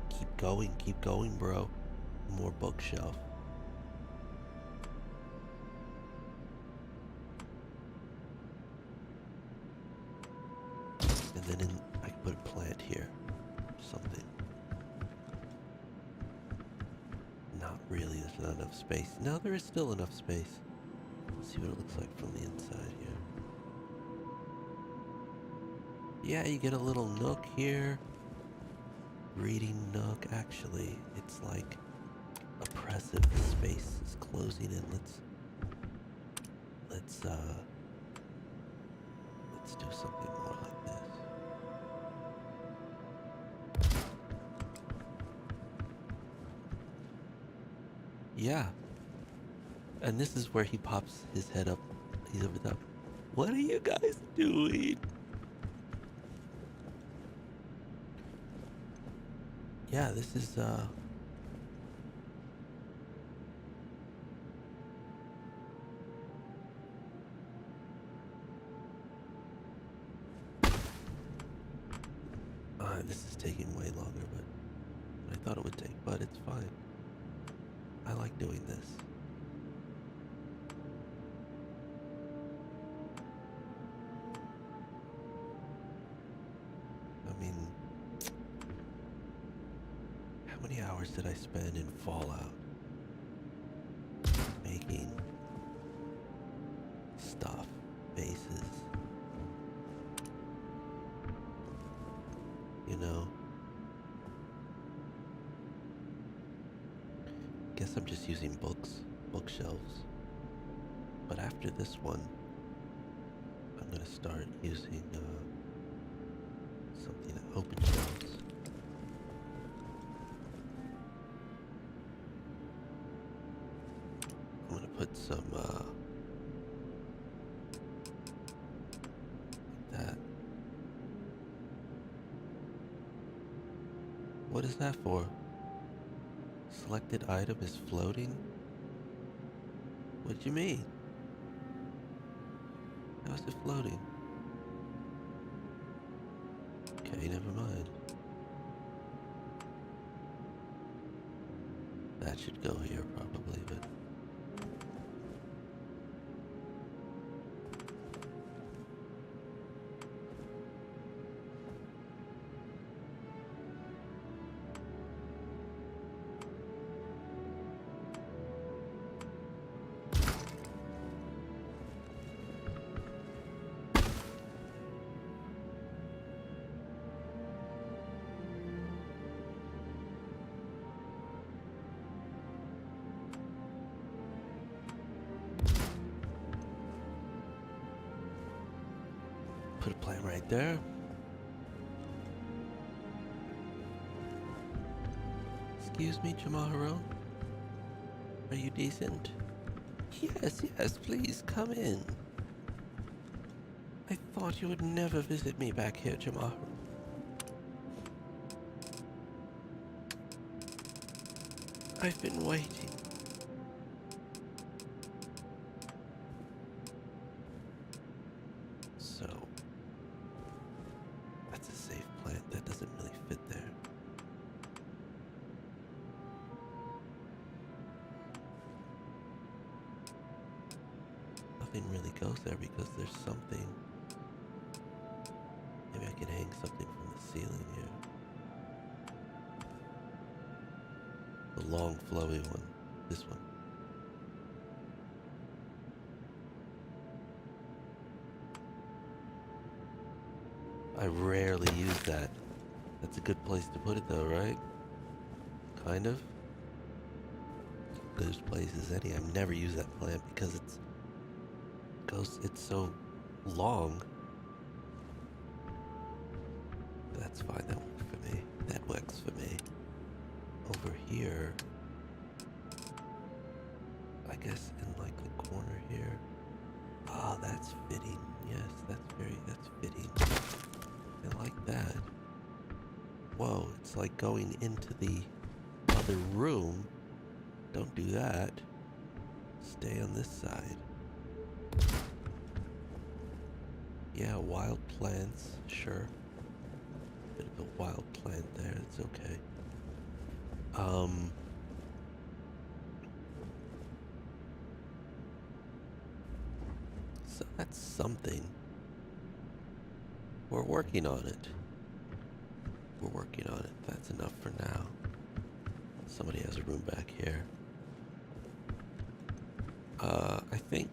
Keep going, bro. More bookshelf. And then I can put a plant here. Something. Not really, there's not enough space. No, there is still enough space. Let's see what it looks like from the inside here. Yeah, you get a little nook here. Reading nook. Actually, it's like oppressive. The space is closing in. Let's do something more like this. Yeah. And this is where he pops his head up. He's over the top. What are you guys doing? Yeah, this is this is taking way longer, but I thought it would take, but it's fine. I like doing this. How many hours did I spend in Fallout making stuff, bases? You know? Guess I'm just using bookshelves. But after this one, I'm gonna start using something that open shelves. I'm gonna put some like that. What is that for? Selected item is floating? What do you mean? How is it floating? Okay, never mind. That should go here probably, but... Put a plant right there. Excuse me, Jamaharo? Are you decent? Yes, yes, please, come in. I thought you would never visit me back here, Jamaharo. I've been waiting. So, that's a safe plant. That doesn't really fit there. Nothing really goes there because there's something. Maybe I can hang something from the ceiling here. The long flowy one. This one. I rarely use that. That's a good place to put it though, right? Kind of. Good place as any. I've never used that plant because it's so long. That's fine, that works for me. That works for me. Over here, I guess in like the corner here. Ah, that's fitting. Yes, that's fitting. I like that. Whoa, it's like going into the other room. Don't do that. Stay on this side. Yeah, wild plants, sure. Bit of a wild plant there, it's okay. So that's something. We're working on it. We're working on it. That's enough for now. Somebody has a room back here. I think,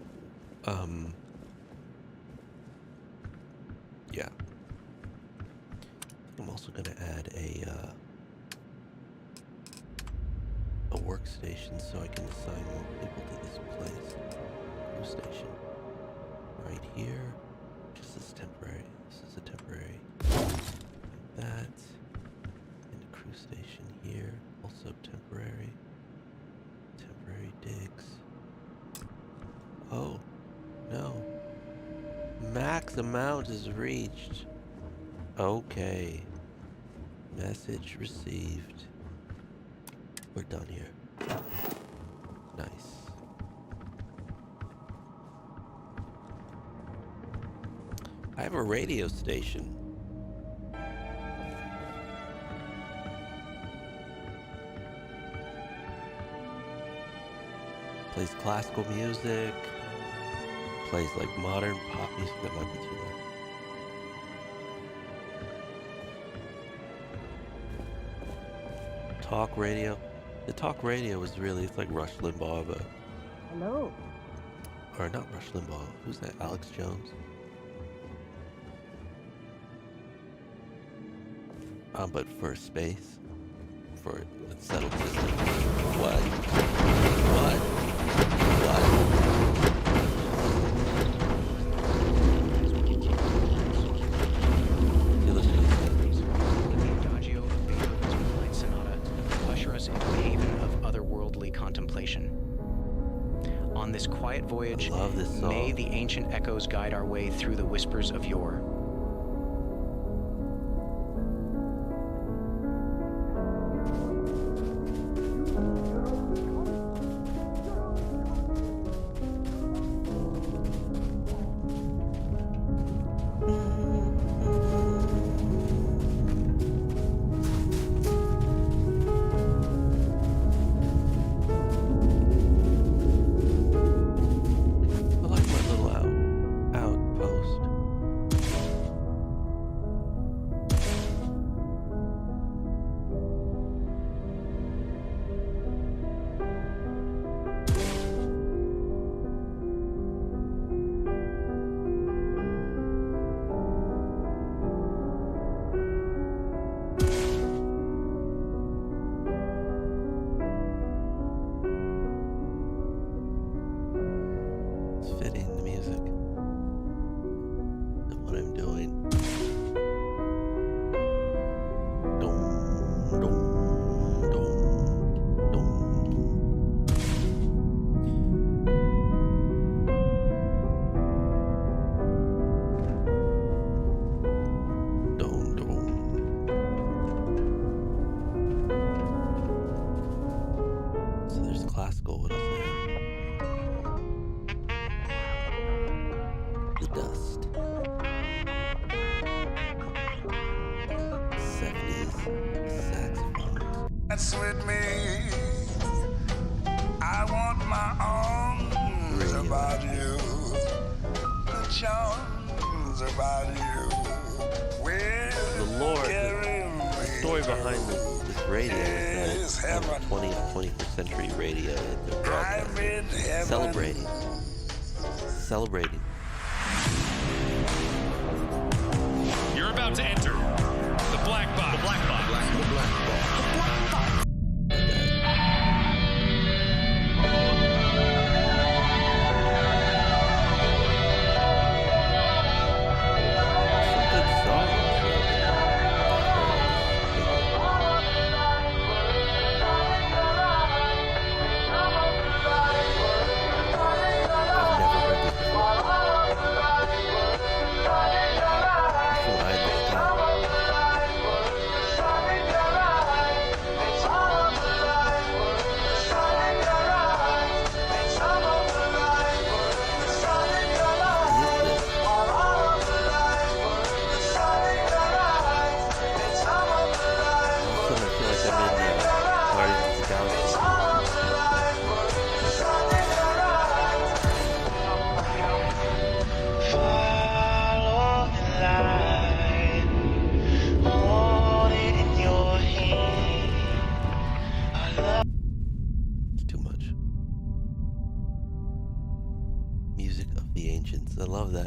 yeah. I'm also gonna add a workstation so I can assign more people to this place. Workstation. Right here. This is temporary. This is a temporary. Like that. And a crew station here. Also temporary. Temporary digs. Oh, no. Max amount is reached. Okay. Message received. We're done here. Nice. I have a radio station. Plays classical music. Plays like modern pop music. That might be too loud. talk radio. The talk radio is really, it's like Rush Limbaugh, but... Hello. Or not Rush Limbaugh. Who's that? Alex Jones? But for space. For a settled system. What? What? What? You listen to this. The Adagio of Beethoven's Moonlight Sonata usher us into a haven of otherworldly contemplation. On this quiet voyage, may the ancient echoes guide our way through the whispers of yore. With me, I want my arms about you, the charms about you. The lore, the story behind this radio is that it's 21st century radio that they're broadcasting, celebrating. You're about to enter the black box. The black box. The black box.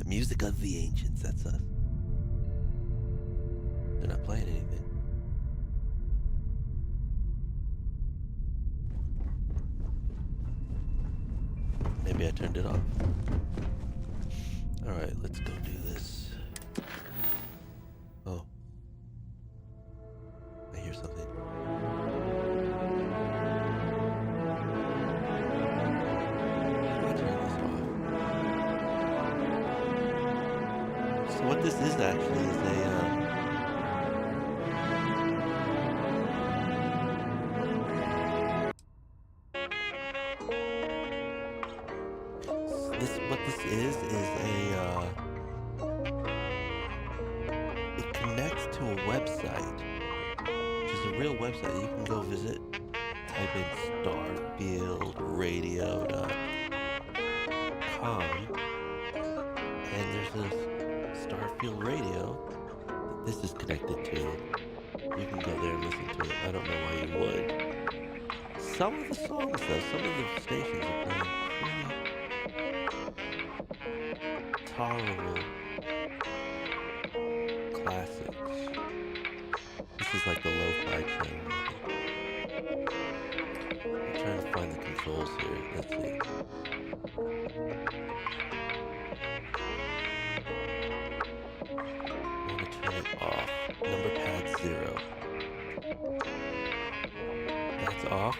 Music of the ancients, that's us. They're not playing anything. Maybe I turned it off. Alright, let's go do this. Oh. I hear something. So what this is actually is it connects to a website, which is a real website that you can go visit. Type in starfieldradio.com, and there's this Starfield radio that this is connected to. You can go there and listen to it. I don't know why you would. some of the songs, though, some of the stations are playing pretty tolerable classics. This is like the lo-fi channel, I think. I'm trying to find the controls here. Let's see. I want to turn it off. Number pad 0. That's off?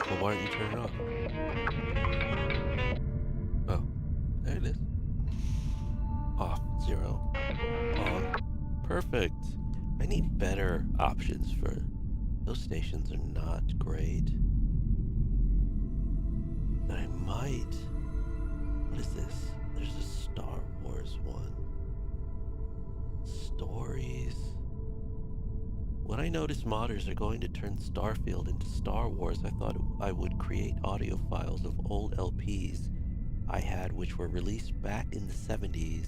Well, why don't you turn it off? Oh, there it is. Off, 0. On. Perfect. I need better options for... Those stations are not great. But I might... What is this? There's a Star Wars one. Stories. When I noticed modders are going to turn Starfield into Star Wars, I thought I would create audio files of old LPs I had which were released back in the 70s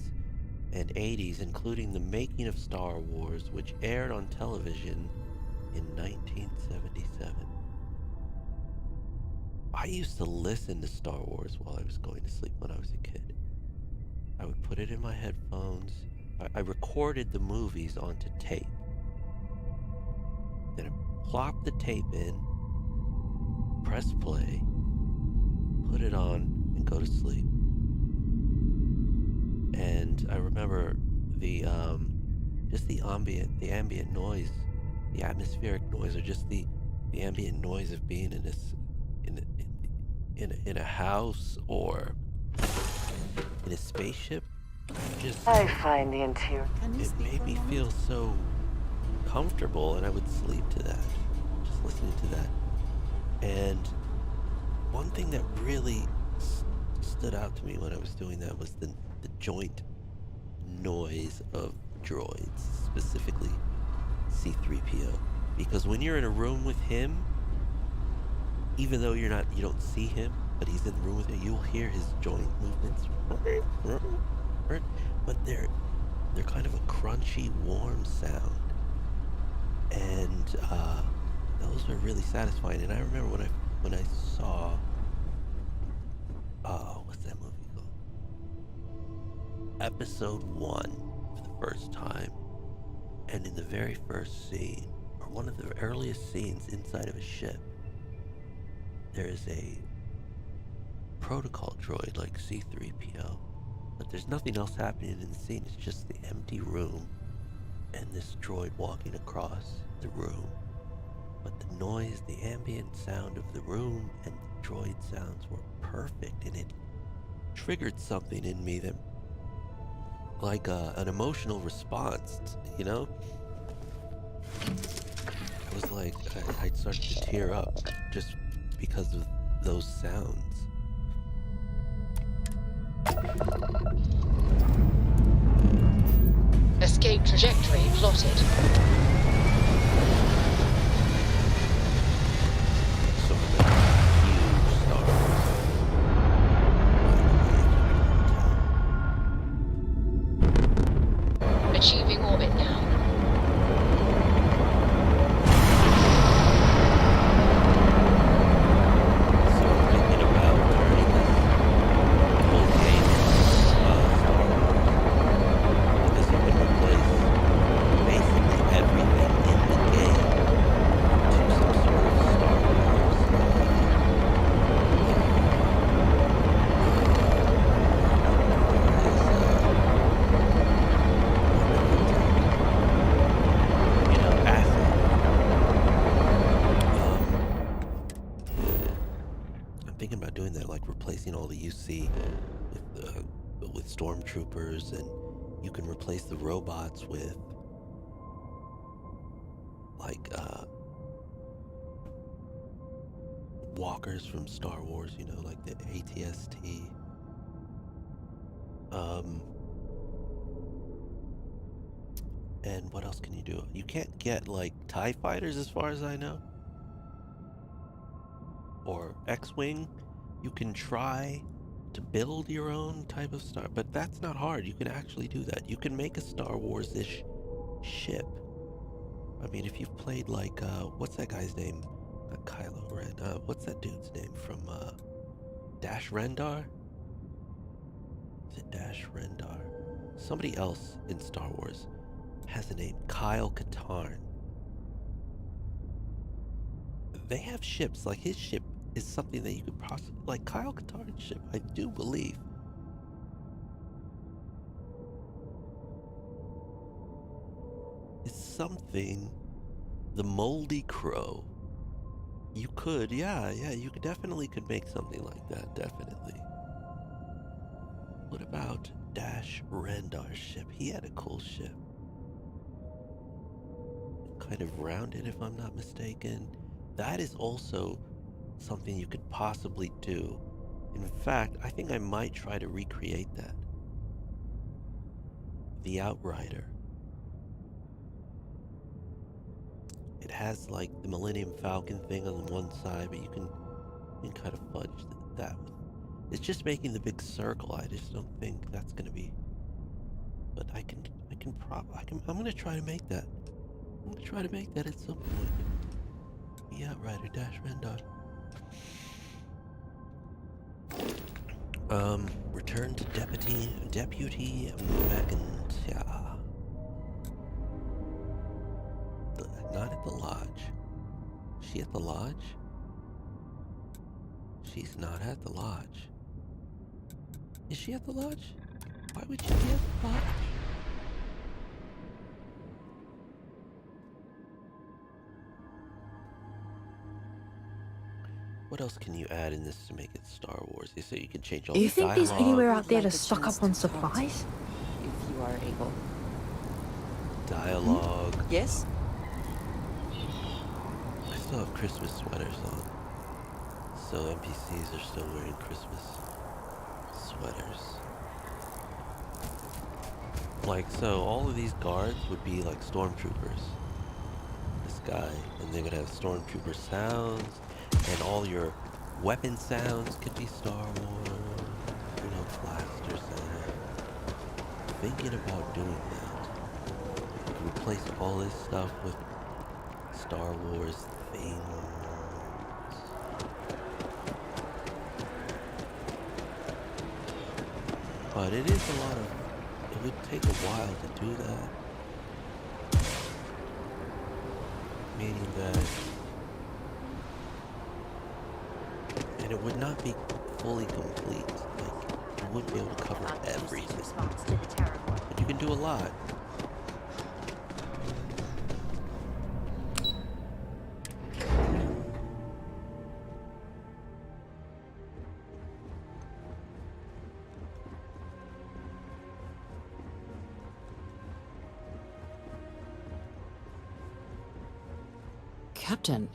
and 80s, including The Making of Star Wars, which aired on television in 1977. I used to listen to Star Wars while I was going to sleep when I was a kid. I would put it in my headphones. I recorded the movies onto tape. Then I plop the tape in, press play, put it on, and go to sleep. And I remember the just the ambient noise, the atmospheric noise, or just the ambient noise of being in this in a house or in a spaceship. I find the interior. It made me feel so comfortable, and I would sleep to that, just listening to that. And one thing that really stood out to me when I was doing that was the joint noise of droids, specifically C-3PO. Because when you're in a room with him, even though you don't see him, but he's in the room with you, you'll hear his joint movements. But they're kind of a crunchy, warm sound. And those are really satisfying. And I remember when I saw what's that movie called? Episode 1 for the first time. And in the very first scene, or one of the earliest scenes inside of a ship, there is a protocol droid like C-3PO. But there's nothing else happening in the scene. It's just the empty room and this droid walking across the room. But the noise, the ambient sound of the room and the droid sounds were perfect, and it triggered something in me that, like an emotional response, you know? It was like I started to tear up just because of those sounds. Escape trajectory plotted. So I'm a huge Star Wars fan. Achieving orbit now. So I'm thinking about turning this whole game into Star Wars. Because you can replace basically everything in the game to some sort of Star Wars. Asset. I'm thinking about doing that, like replacing all the UC with stormtroopers, and you can replace the robots with like walkers from Star Wars, you know, like the ATST. And what else can you do? You can't get like TIE fighters as far as I know. Or X-Wing. You can try to build your own type of star, but that's not hard. You can actually do that. You can make a Star Wars-ish ship. I mean, if you've played like, what's that guy's name? Not Kylo Ren. What's that dude's name from Dash Rendar? Is it Dash Rendar? Somebody else in Star Wars has a name, Kyle Katarn. They have ships, like his ship is something that you could possibly, like Kyle Katarn's ship, I do believe. Is something, the Moldy Crow. You could, yeah, you definitely could make something like that, definitely. What about Dash Rendar's ship? He had a cool ship. Kind of rounded, if I'm not mistaken. That is also something you could possibly do. In fact, I think I might try to recreate that. The Outrider. It has like the Millennium Falcon thing on one side, but you can kind of fudge that. It's just making the big circle. I just don't think that's gonna be. But I'm gonna try to make that. I'm gonna try to make that at some point. The Outrider Dash Rendar. Return to Deputy McIntyre. Not at the lodge. Is she at the lodge? She's not at the lodge. Is she at the lodge? Why would she be at the lodge? What else can you add in this to make it Star Wars? They say you can change all Do you the think dialogue. there's anywhere out there to stock up on supplies? If you are able. Dialogue. Yes? I still have Christmas sweaters on. So NPCs are still wearing Christmas sweaters. Like, so all of these guards would be like stormtroopers. This guy, and they would have stormtrooper sounds, and all your weapon sounds could be Star Wars. You know, blaster sound. Thinking about doing that. You can replace all this stuff with Star Wars things. But it is a lot of, it would take a while to do that. Meaning that, and it would not be fully complete. Like, you wouldn't be able to cover everything. But you can do a lot. Captain,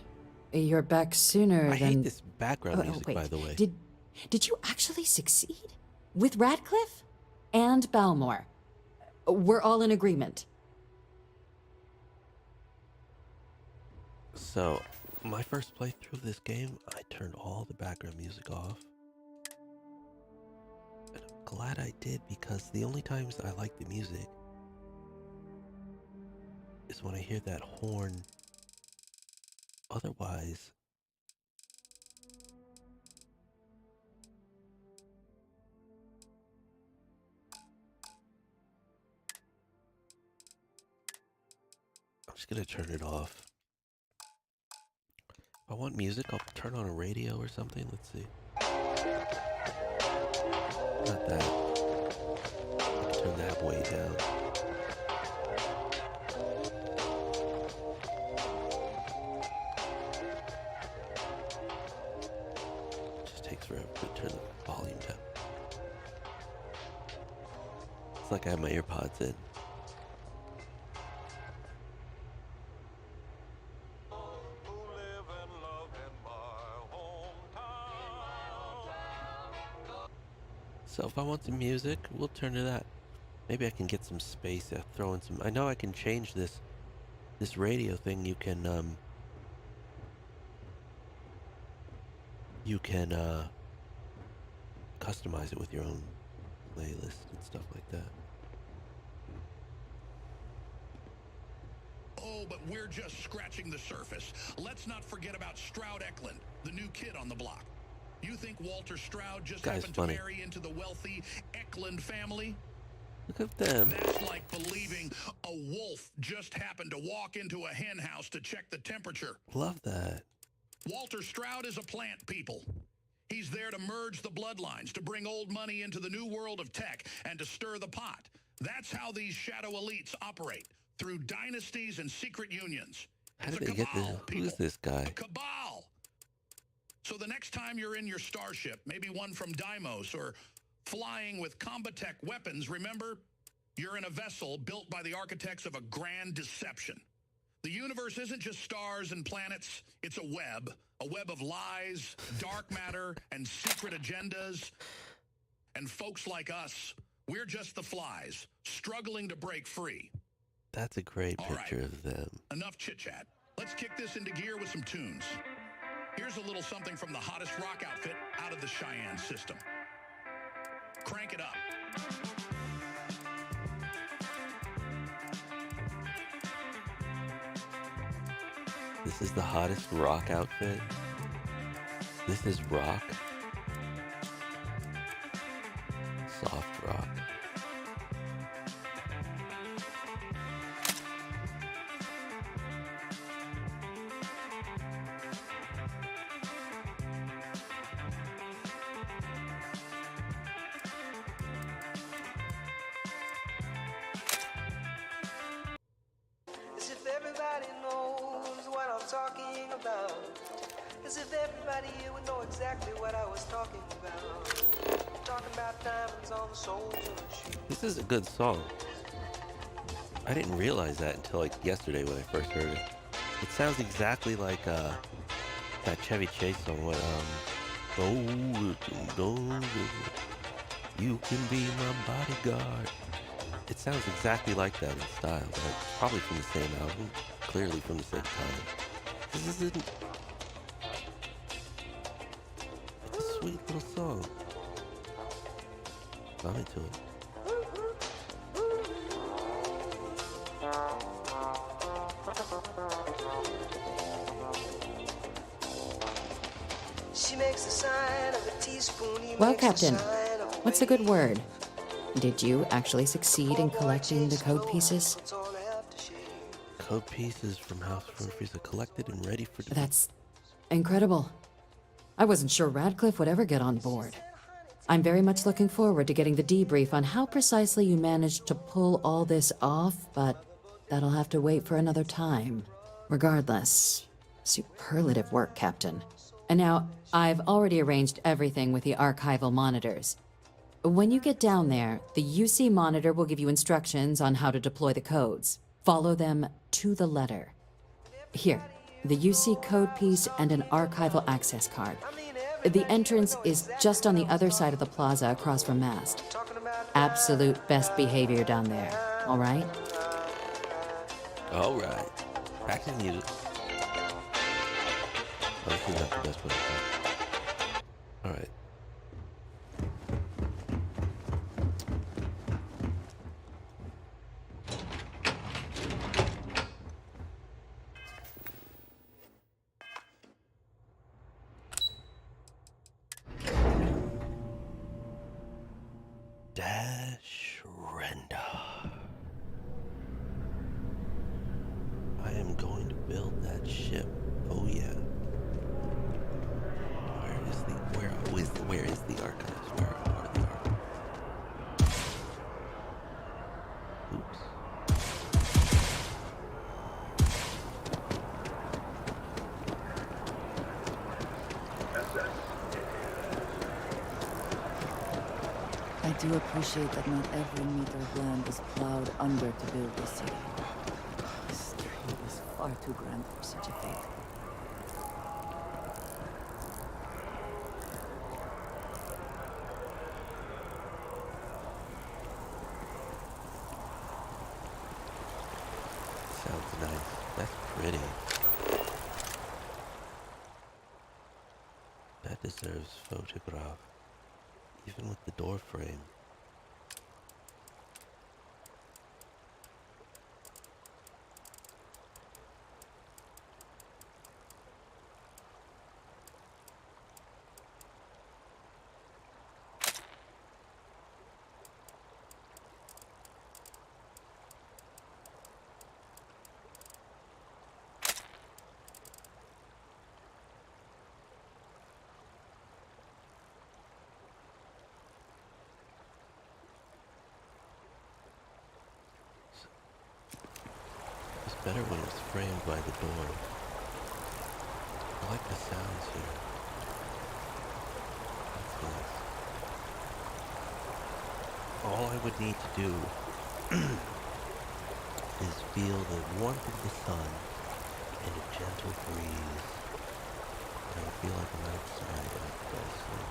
you're back sooner I than... hate this background music, wait. by the way. Did you actually succeed? With Radcliffe? And Balmore? We're all in agreement. So, my first playthrough of this game, I turned all the background music off. And I'm glad I did, because the only times I like the music is when I hear that horn. Otherwise, I'm just gonna turn it off. If I want music, I'll turn on a radio or something. Let's see. Not that. I can turn that way down. Takes forever to turn the volume down. It's like I have my earpods in. So if I want some music, we'll turn to that. Maybe I can get some space, throw in some... I know I can change this radio thing. You can customize it with your own playlist and stuff like that. Oh, but we're just scratching the surface. Let's not forget about Stroud Eklund, the new kid on the block. You think Walter Stroud just happened to marry into the wealthy Eklund family? Look at them. That's like believing a wolf just happened to walk into a hen house to check the temperature. Love that. Walter Stroud is a plant people. He's there to merge the bloodlines, to bring old money into the new world of tech, and to stir the pot. That's how these shadow elites operate, through dynasties and secret unions. How did they get this? Who's this guy? A cabal. So the next time you're in your starship, maybe one from Deimos, or flying with Combatech weapons, remember, you're in a vessel built by the architects of a grand deception. The universe isn't just stars and planets, it's a web of lies, dark matter, and secret agendas. And folks like us, we're just the flies, struggling to break free. That's a great picture of them. Enough chit-chat. Let's kick this into gear with some tunes. Here's a little something from the hottest rock outfit out of the Cheyenne system. Crank it up. This is the hottest rock outfit. This is rock. Soft rock. As if everybody knows what I'm talking about. As if everybody here would know exactly what I was talking about. Talking about diamonds on the soles of a shoe. This is a good song. I didn't realize that until like yesterday when I first heard it. It sounds exactly like that Chevy Chase song. What you can be my bodyguard. It sounds exactly like that in style, but it's probably from the same album, clearly from the same time. This isn't. It's a sweet little song. I'm into it. She makes the sign of a teaspoon. Well, Captain, what's a good word? Did you actually succeed in collecting the code pieces? Code pieces from House of Freezer collected and ready for... That's incredible. I wasn't sure Radcliffe would ever get on board. I'm very much looking forward to getting the debrief on how precisely you managed to pull all this off, but that'll have to wait for another time. Regardless, superlative work, Captain. And now, I've already arranged everything with the archival monitors. When you get down there, the UC monitor will give you instructions on how to deploy the codes. Follow them to the letter. Here, the UC code piece and an archival access card. The entrance is just on the other side of the plaza across from Mast. Absolute best behavior down there, all right? All right. Back to the music. Honestly, not the best way to talk. All right. Dash render. I am going to build that ship. Oh yeah. Where is the archives? Where are the archives? Oops. I do appreciate that not every meter of land is plowed under to build this city. This tree is far too grand for such a fate. Sounds nice. That's pretty. That deserves photograph. Even with the door frame. better when it's framed by the door. I like the sounds here. That's nice. All I would need to do is feel the warmth of the sun and a gentle breeze. And I feel like I'm outside and I fall asleep.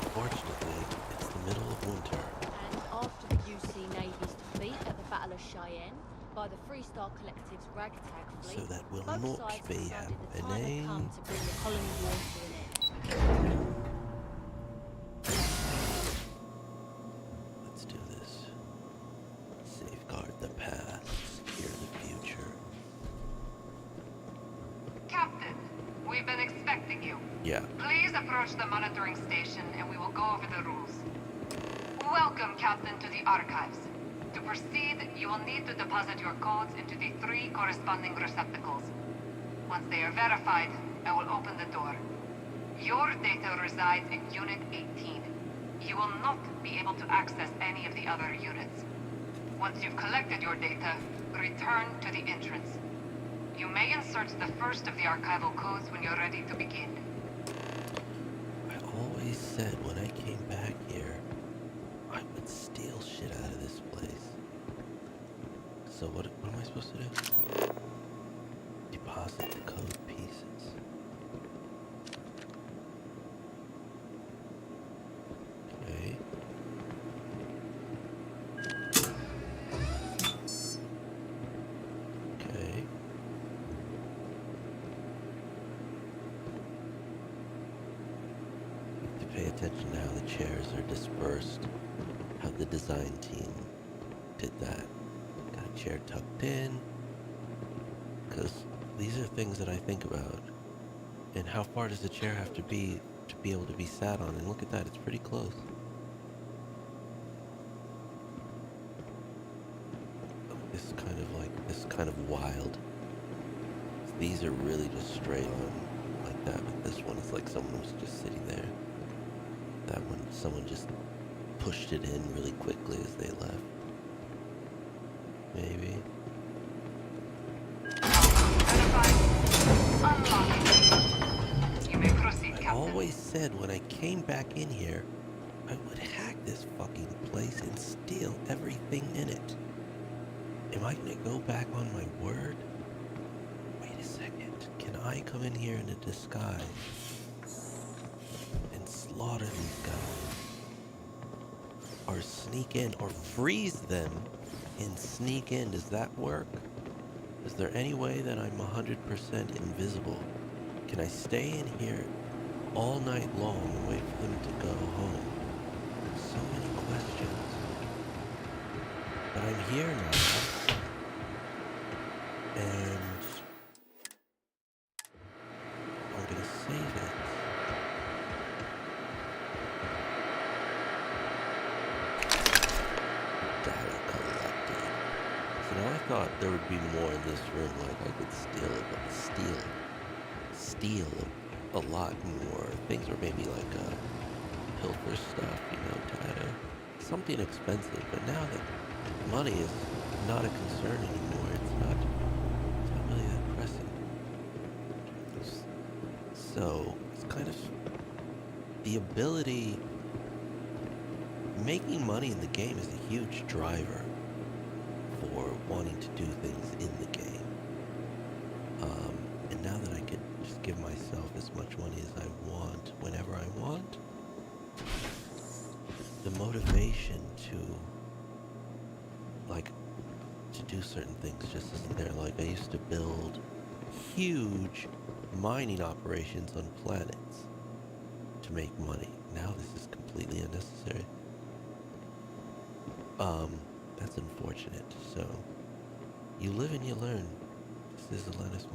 Unfortunately, it's the middle of winter. And after the UC Navy's defeat at the Battle of Cheyenne by the Freestar Collective's ragtag fleet, So that will both not sides be decided the time happening. had come to bring the colony war to an end. Let's do this. Safeguard the past, secure the future. Captain, we've been expecting you. Yeah. Please approach the monitoring station and we will go over the rules. Welcome, Captain, to the archives. To proceed, you will need to deposit your codes into the 3 corresponding receptacles. Once they are verified, I will open the door. Your data resides in Unit 18. You will not be able to access any of the other units. Once you've collected your data, return to the entrance. You may insert the first of the archival codes when you're ready to begin. I always said when I came back here, I would steal shit out of this place. So what am I supposed to do? Deposit the code pieces. Okay. Okay. To pay attention to how the chairs are dispersed, how the design team did that. Got a chair tucked in, because these are things that I think about. And how far does the chair have to be able to be sat on? And look at that, it's pretty close. This kind of wild. These are really just straight on like that, but this one is like someone was just sitting there. That one, someone just pushed it in really quickly as they left. Maybe. You may proceed, I Captain. always said when I came back in here, I would hack this fucking place and steal everything in it. Am I gonna go back on my word? Wait a second. Can I come in here in a disguise and slaughter these guys? Or sneak in, or freeze them and sneak in? Does that work? Is there any way that I'm 100% invisible? Can I stay in here all night long and wait for them to go home? So many questions. But I'm here now. And I'm gonna save it. Data collected. So now I thought there would be more in this room, like I could steal it, but steal a lot more things, or maybe like pilfer stuff, you know, data. Something expensive, but now that money is not a concern anymore, it's not really that pressing. So it's kind of the ability. Making money in the game is a huge driver for wanting to do things in the game. And now that I could just give myself as much money as I want, whenever I want, the motivation to do certain things just isn't there. Like, I used to build huge mining operations on planets to make money. Now this is completely unnecessary. That's unfortunate. So, you live and you learn. This is Alanis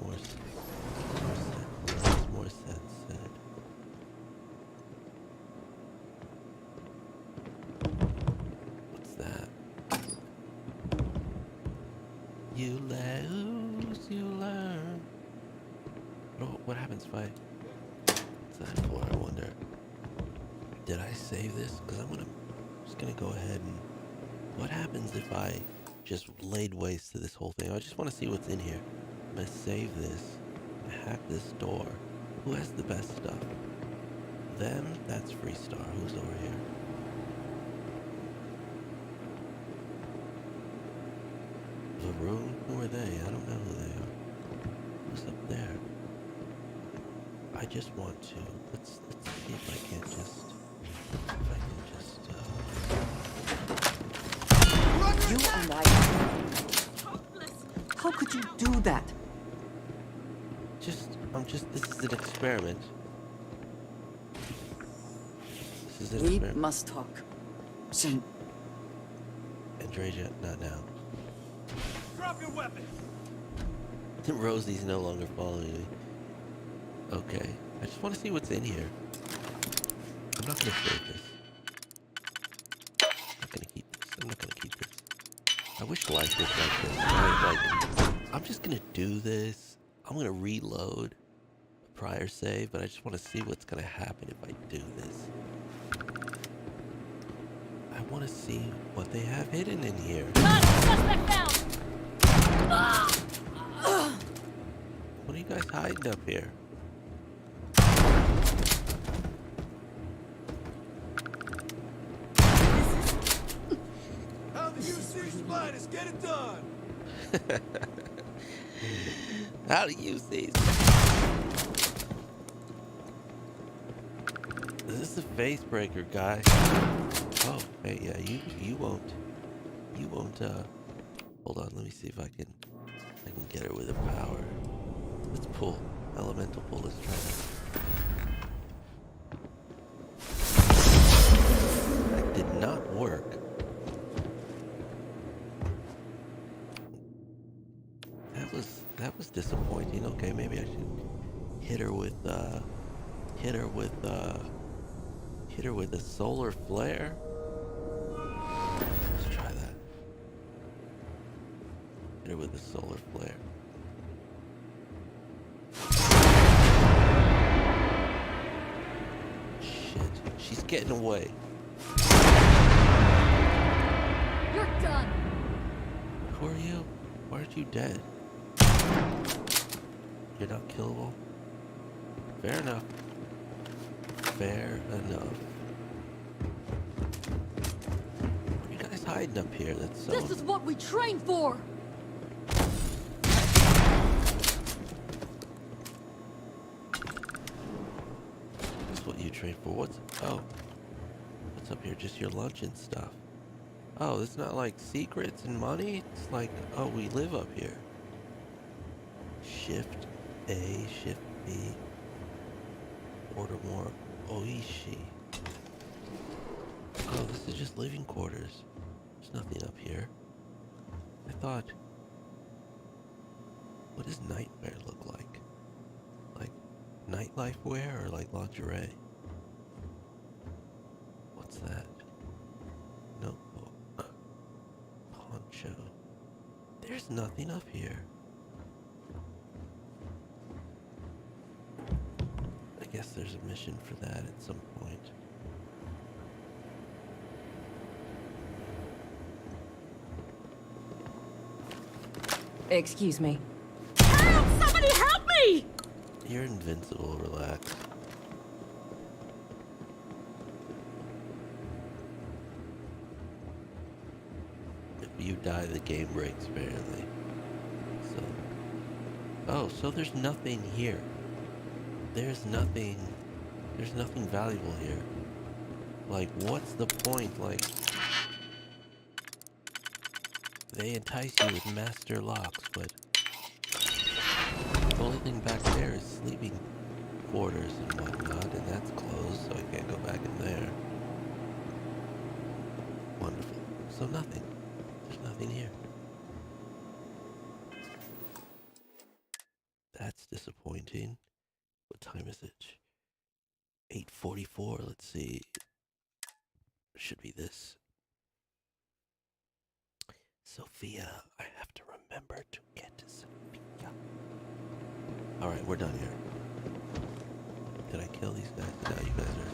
Morissette said. What's that? You lose, you learn. What happens if I What's that for, I wonder? Did I save this? Because I'm just gonna go ahead and... What happens if I just laid waste to this whole thing? I just want to see what's in here. I'm gonna save this. Hack this door. Who has the best stuff? Them? That's Freestar. Who's over here? Varun? Who are they? I don't know who they are. Who's up there? I just want to... Let's see if I can't just... You and I... How could you do that? This is an experiment. This is an We experiment. must talk. Soon. Andreja, not now. Drop your weapon! Rosie's no longer following me. Okay. I just want to see what's in here. I'm not going to save this. I'm not going to keep this. I'm not going to keep this. I wish life was like this. I'm just going to do this. I'm going to reload a prior save, but I just want to see what's going to happen if I do this. I want to see what they have hidden in here. What are you guys hiding up here? How do you see spiders? Get it done! How do you see? Is this a face breaker, guy? Oh, hey, yeah, you won't. Hold on, let me see if I can get her with a power. Let's pull. Elemental pull, let's try that. That did not work. That was disappointing. Okay, maybe I should hit her with a solar flare. Let's try that. Hit her with a solar flare. Shit, she's getting away. You're done. Who are you? Why aren't you dead? You're not killable? Fair enough. Fair enough. What are you guys hiding up here? That's so... This is what we train for. That's what you train for. What's up here? Just your lunch and stuff. Oh, it's not like secrets and money. It's like, oh, we live up here. Shift A, Shift B. Order more Oishi. Oh, this is just living quarters. There's nothing up here. I thought... What does nightwear look like? Like nightlife wear or like lingerie? What's that? Notebook. Poncho. There's nothing up here. I guess there's a mission for that at some point. Excuse me. Help! Somebody help me! You're invincible, relax. If you die, the game breaks, apparently. So... Oh, so there's nothing here. There's nothing valuable here. Like, what's the point? Like, they entice you with master locks, but the only thing back there is sleeping quarters and whatnot, and that's closed, so I can't go back in there. Wonderful. So nothing. There's nothing here. That's disappointing. What time is it? 8:44. Let's see. Should be this. Sophia. I have to remember to get to Sophia. Alright, we're done here. did I kill these guys? Now you guys are...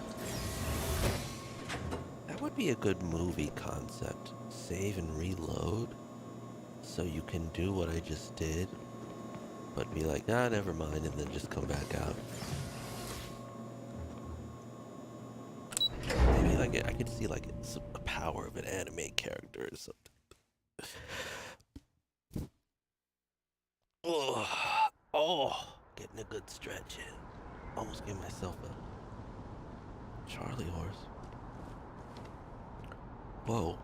That would be a good movie concept. Save and reload. So you can do what I just did. But be like, ah, never mind, and then just come back out. Maybe like I could see like a power of an anime character or something. Oh, getting a good stretch in. Almost gave myself a Charlie horse. Whoa.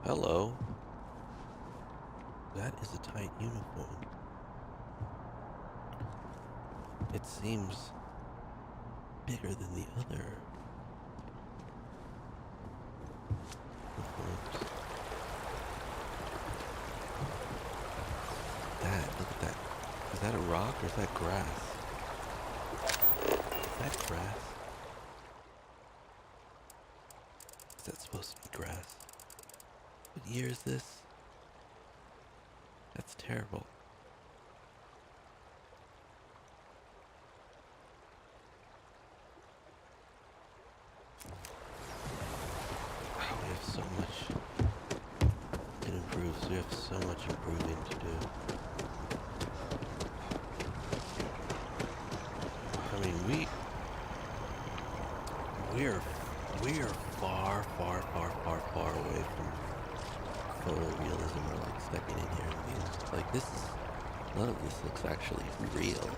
Hello. That is a tight uniform. It seems bigger than the other uniforms. Look at that. Is that a rock or is that grass? Is that grass? Is that supposed to be grass? What year is this? That's terrible. Oh, we have so much. It improves. We have so much improving to do. I mean, we are far away from photorealism or like stepping in here and being like this is none of this looks actually real.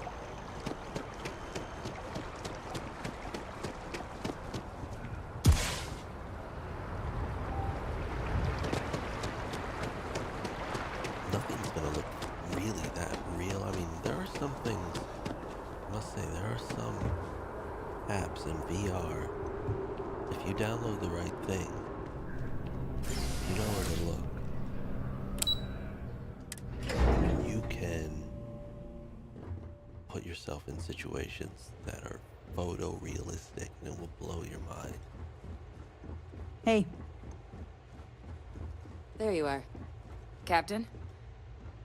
Nothing's gonna look really that real. I mean, there are some things, I must say, there are some apps in VR. If you download the right thing, you know where to look. You can put yourself in situations that are photorealistic and it will blow your mind. Hey. There you are. Captain?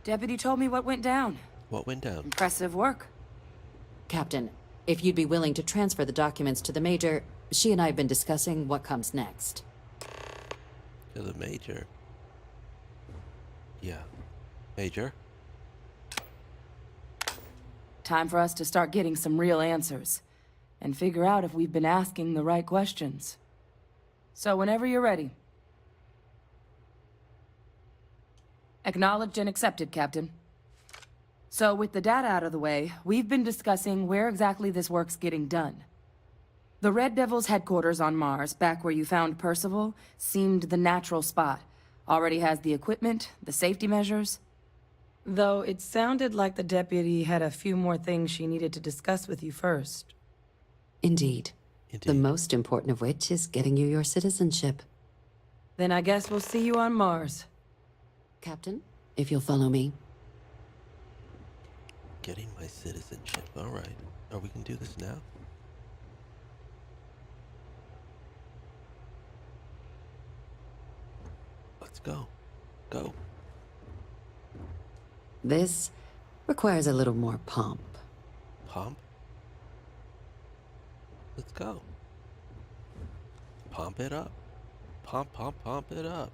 Deputy told me what went down. What went down? Impressive work. Captain, if you'd be willing to transfer the documents to the Major, she and I have been discussing what comes next. To the Major? Yeah. Major? Time for us to start getting some real answers. And figure out if we've been asking the right questions. So whenever you're ready. Acknowledged and accepted, Captain. So with the data out of the way, we've been discussing where exactly this work's getting done. The Red Devil's headquarters on Mars, back where you found Percival, seemed the natural spot. Already has the equipment, the safety measures. Though it sounded like the deputy had a few more things she needed to discuss with you first. Indeed. The most important of which is getting you your citizenship. Then I guess we'll see you on Mars. Captain, if you'll follow me. Getting my citizenship. Alright. Oh, we can do this now? Let's go. Go. This requires a little more pomp. Pomp? Let's go. Pomp it up. Pomp it up.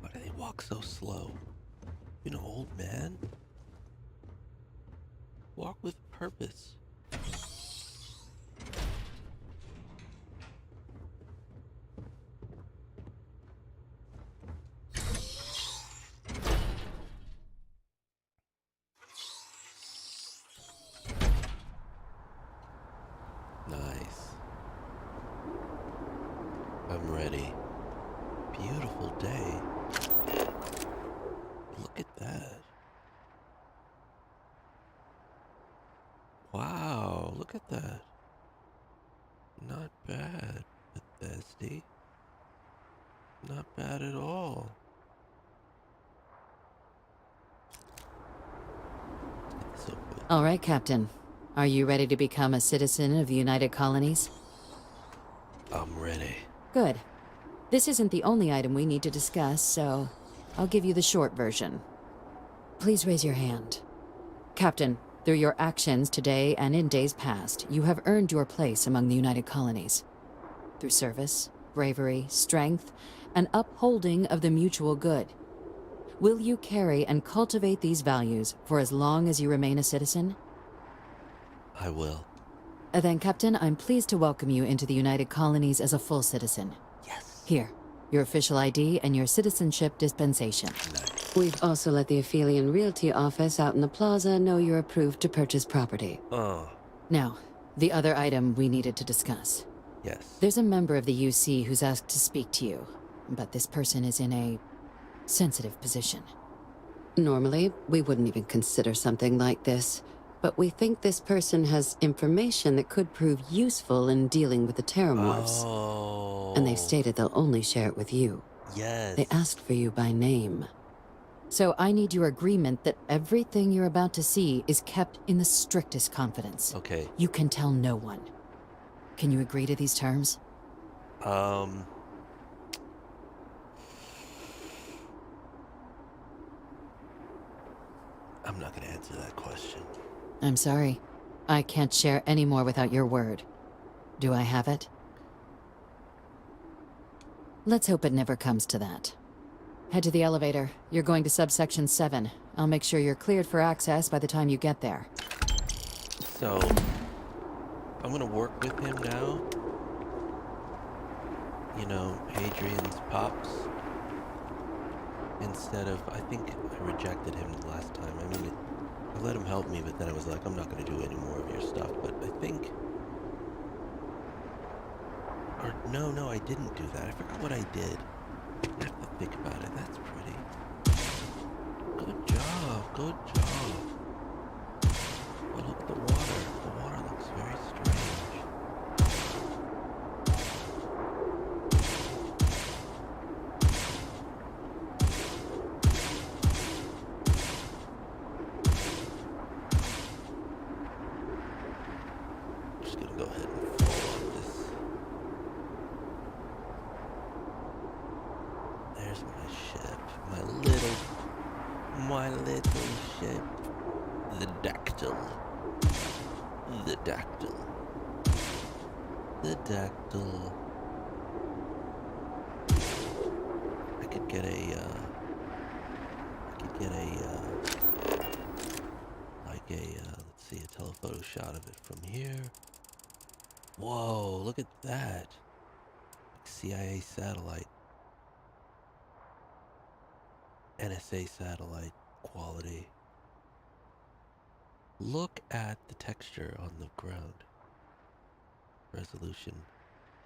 Why do they walk so slow? You know, old man? Walk with purpose. Nice. I'm ready. Beautiful day. Look at that. Wow, look at that. Not bad, Bethesda. Not bad at all. All right, Captain. Are you ready to become a citizen of the United Colonies? I'm ready. Good. This isn't the only item we need to discuss, so I'll give you the short version. Please raise your hand. Captain, through your actions today and in days past, you have earned your place among the United Colonies. Through service, bravery, strength, and upholding of the mutual good. Will you carry and cultivate these values for as long as you remain a citizen? I will. Then, Captain, I'm pleased to welcome you into the United Colonies as a full citizen. Yes. Here, your official ID and your citizenship dispensation. We've also let the Aphelion Realty office out in the plaza know you're approved to purchase property. Oh. Now, the other item we needed to discuss. Yes. There's a member of the UC who's asked to speak to you, but this person is in a sensitive position. Normally, we wouldn't even consider something like this, but we think this person has information that could prove useful in dealing with the Terramorphs. Oh. And they've stated they'll only share it with you. Yes. They asked for you by name. So I need your agreement that everything you're about to see is kept in the strictest confidence. Okay. You can tell no one. Can you agree to these terms? I'm not going to answer that question. I'm sorry. I can't share any more without your word. Do I have it? Let's hope it never comes to that. Head to the elevator. You're going to subsection 7. I'll make sure you're cleared for access by the time you get there. So, I'm going to work with him now. You know, Hadrian's pops. Instead of, I think I rejected him the last time. I mean, I let him help me, but then I was like, I'm not going to do any more of your stuff. But I think, or no, I didn't do that. I forgot what I did. I have to think about it. That's pretty. Good job. Good job. Oh, look at the water. The water looks very strange. I'm just gonna go ahead and fall off this. There's my ship. My little ship. The dactyl. The dactyl. The dactyl. I could get let's see, a telephoto shot of it from here. Whoa, look at that. CIA satellite. NSA satellite quality. Look at the texture on the ground. Resolution.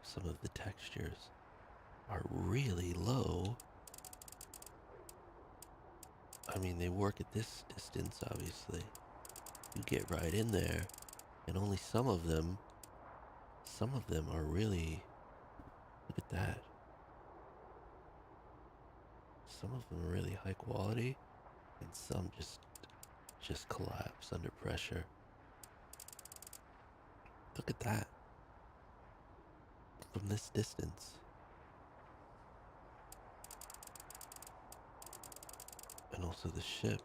Some of the textures are really low. I mean, they work at this distance, obviously. You get right in there, and only some of them are really, look at that. Some of them are really high quality, and some just collapse under pressure. Look at that. From this distance. And also the ship.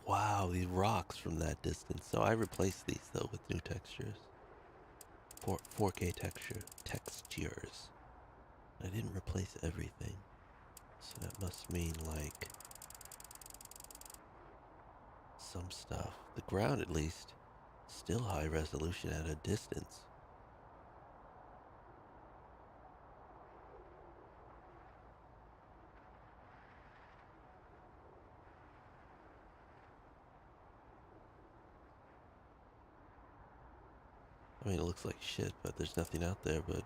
Wow, these rocks from that distance. So I replaced these though with new textures. 4K textures. I didn't replace everything. So that must mean like some stuff. The ground at least, still high resolution at a distance. I mean, it looks like shit, but there's nothing out there, but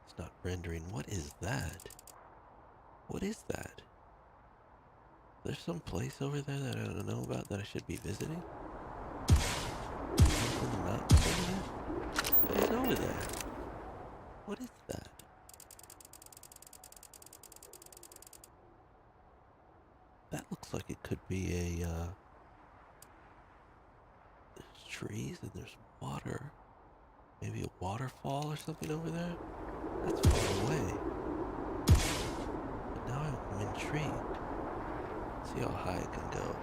it's not rendering. What is that? What is that? There's some place over there that I don't know about that I should be visiting? in the mountains over there? What is over there? What is that? That looks like it could be a, there's trees and there's water. Maybe a waterfall or something over there? That's far away. But now I'm intrigued. See how high I can go.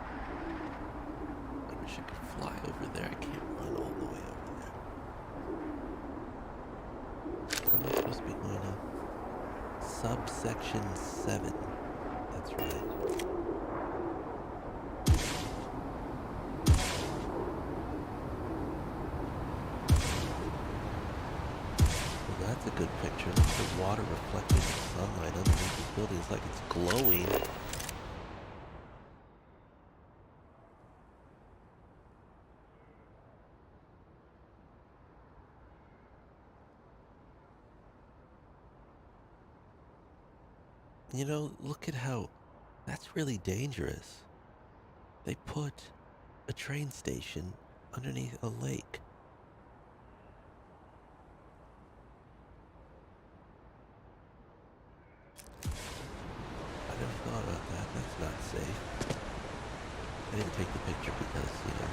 I wish I could fly over there. I can't run all the way over there. Where am I supposed to be going to? Subsection 7. That's right. Well, that's a good picture. Look at the water reflecting the sunlight underneath the building. It's like it's glowing. You know, look at how, that's really dangerous. They put a train station underneath a lake. I never thought about that. That's not safe. I didn't take the picture because, you know,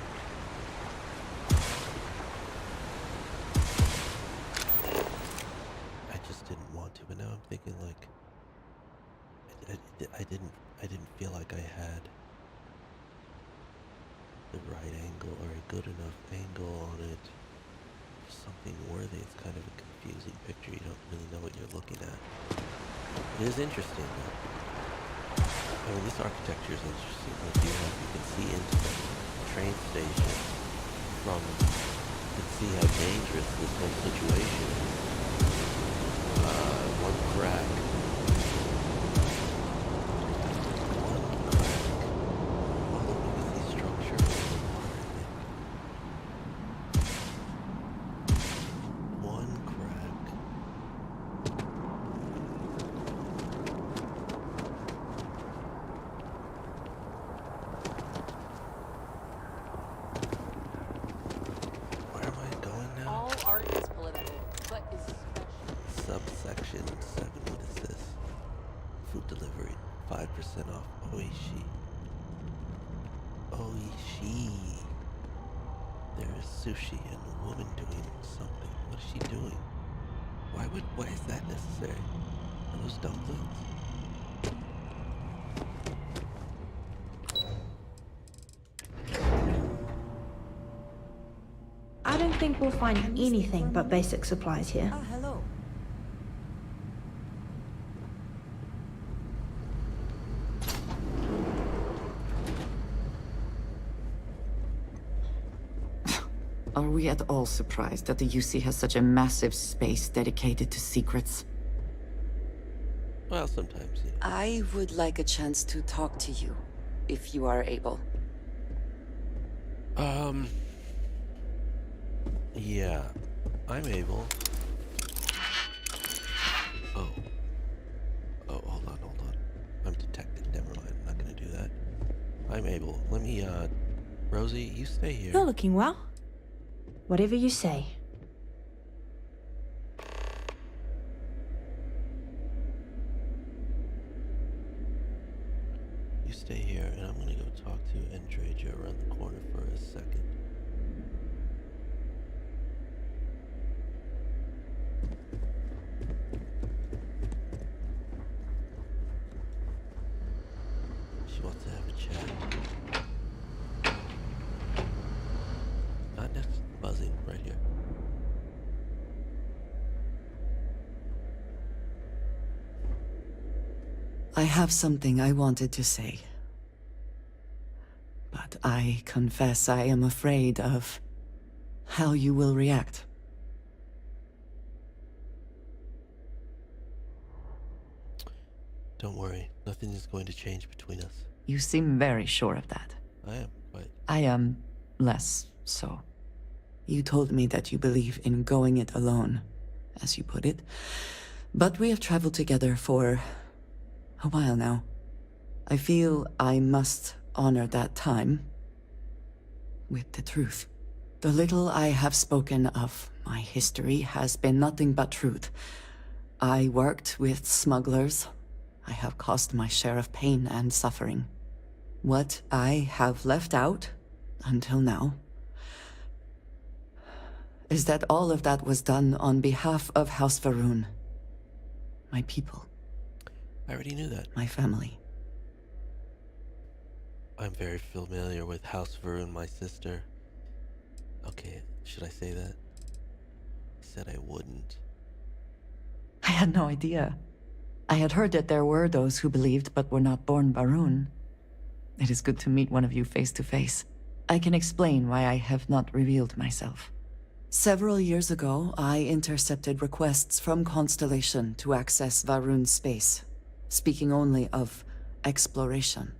I just didn't want to, but now I'm thinking like, I didn't feel like I had the right angle or a good enough angle on it for something worthy. It's kind of a confusing picture. You don't really know what you're looking at. It is interesting though. I mean, this architecture is interesting. Like you can see into the train station from, you can see how dangerous this whole situation is. One crack. Subsection 7, what is this? Food delivery, 5% off. Oishi. Oishi. There is sushi and a woman doing something. What is she doing? Why is that necessary? Are those dumplings? I don't think we'll find anything but basic supplies here. Oh, hello. Are we at all surprised that the UC has such a massive space dedicated to secrets? Well, sometimes, yeah. I would like a chance to talk to you, if you are able. Yeah, I'm able. Oh, hold on. I'm detected. Never mind. I'm not gonna do that. I'm able. Let me, Rosie, you stay here. You're looking well. Whatever you say. You stay here, and I'm gonna go talk to Endraja around the corner for a second. She wants to have a chat. Not next to the buzzing, right here. I have something I wanted to say. But I confess I am afraid of how you will react. Don't worry, nothing is going to change between us. You seem very sure of that. I am, quite. I am less so. You told me that you believe in going it alone, as you put it. But we have traveled together for a while now. I feel I must honor that time with the truth. The little I have spoken of my history has been nothing but truth. I worked with smugglers. I have caused my share of pain and suffering. What I have left out, until now, is that all of that was done on behalf of House Varun. My people. I already knew that. My family. I'm very familiar with House Varun, my sister. Okay, should I say that? I said I wouldn't. I had no idea. I had heard that there were those who believed but were not born Varun. It is good to meet one of you face to face. I can explain why I have not revealed myself. Several years ago, I intercepted requests from Constellation to access Varun's space, speaking only of exploration.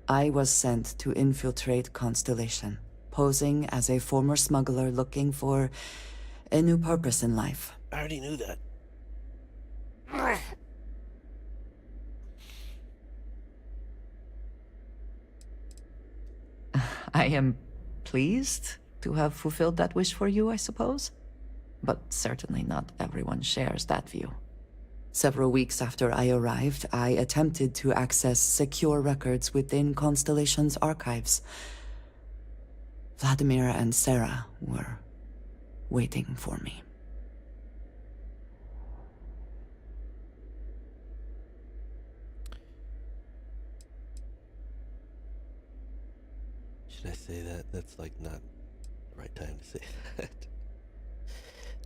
I was sent to infiltrate Constellation, posing as a former smuggler looking for a new purpose in life. I already knew that. I am pleased to have fulfilled that wish for you, I suppose. But certainly not everyone shares that view. Several weeks after I arrived, I attempted to access secure records within Constellation's archives. Vladimir and Sarah were waiting for me. Should I say that? That's like not the right time to say that.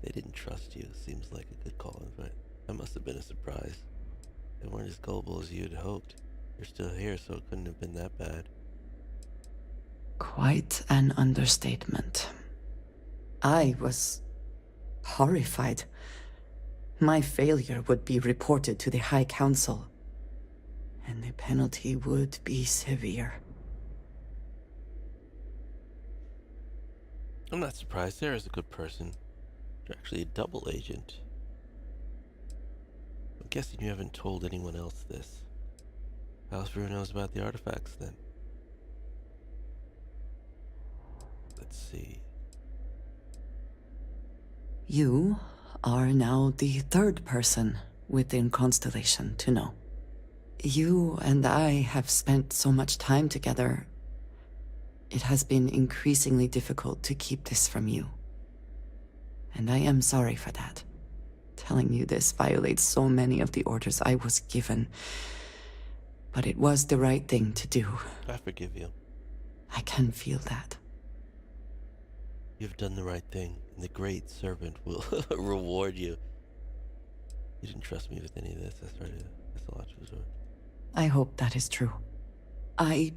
They didn't trust you. Seems like a good call, but that must have been a surprise. They weren't as gullible as you'd hoped. You're still here, so it couldn't have been that bad. Quite an understatement. I was horrified. My failure would be reported to the High Council, and the penalty would be severe. I'm not surprised. Sarah's a good person. You're actually a double agent. I'm guessing you haven't told anyone else this. House Varun knows about the artifacts, then. Let's see. You are now the third person within Constellation to know. You and I have spent so much time together. It has been increasingly difficult to keep this from you. And I am sorry for that. Telling you this violates so many of the orders I was given. But it was the right thing to do. I forgive you. I can feel that. You've done the right thing, and the great servant will reward you. You didn't trust me with any of this. That's a lot to absorb. I hope that is true. I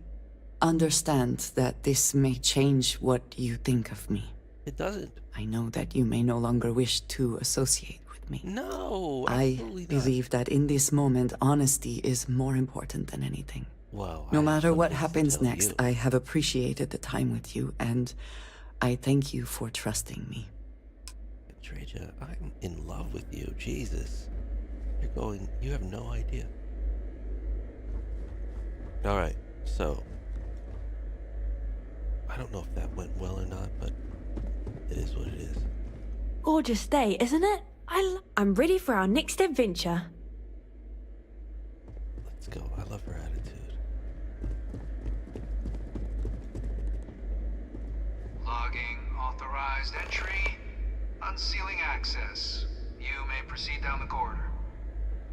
understand that this may change what you think of me. It doesn't. I know that you may no longer wish to associate with me. No, I absolutely not. believe that in this moment, honesty is more important than anything. Well, no matter what something to happens tell next, you. I have appreciated the time with you, and I thank you for trusting me. Treja, I'm in love with you. Jesus. You have no idea. Alright, so. I don't know if that went well or not, but it is what it is. Gorgeous day, isn't it? I'm ready for our next adventure. Let's go. I love her attitude. Logging authorized entry. Unsealing access. You may proceed down the corridor.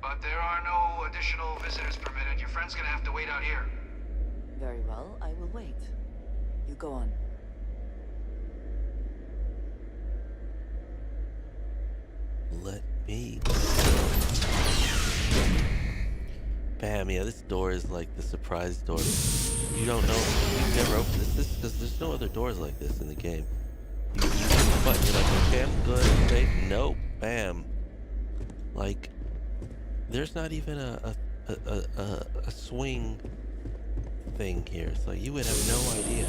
But there are no additional visitors permitted. Your friend's gonna have to wait out here. Very well, I will wait. You go on. Let me. Bam, yeah, this door is like the surprise door. You don't know. You've never opened this because there's no other doors like this in the game. You hit the button, you're like, okay, I'm good, safe. Nope, bam. Like, there's not even a swing thing here, so you would have no idea.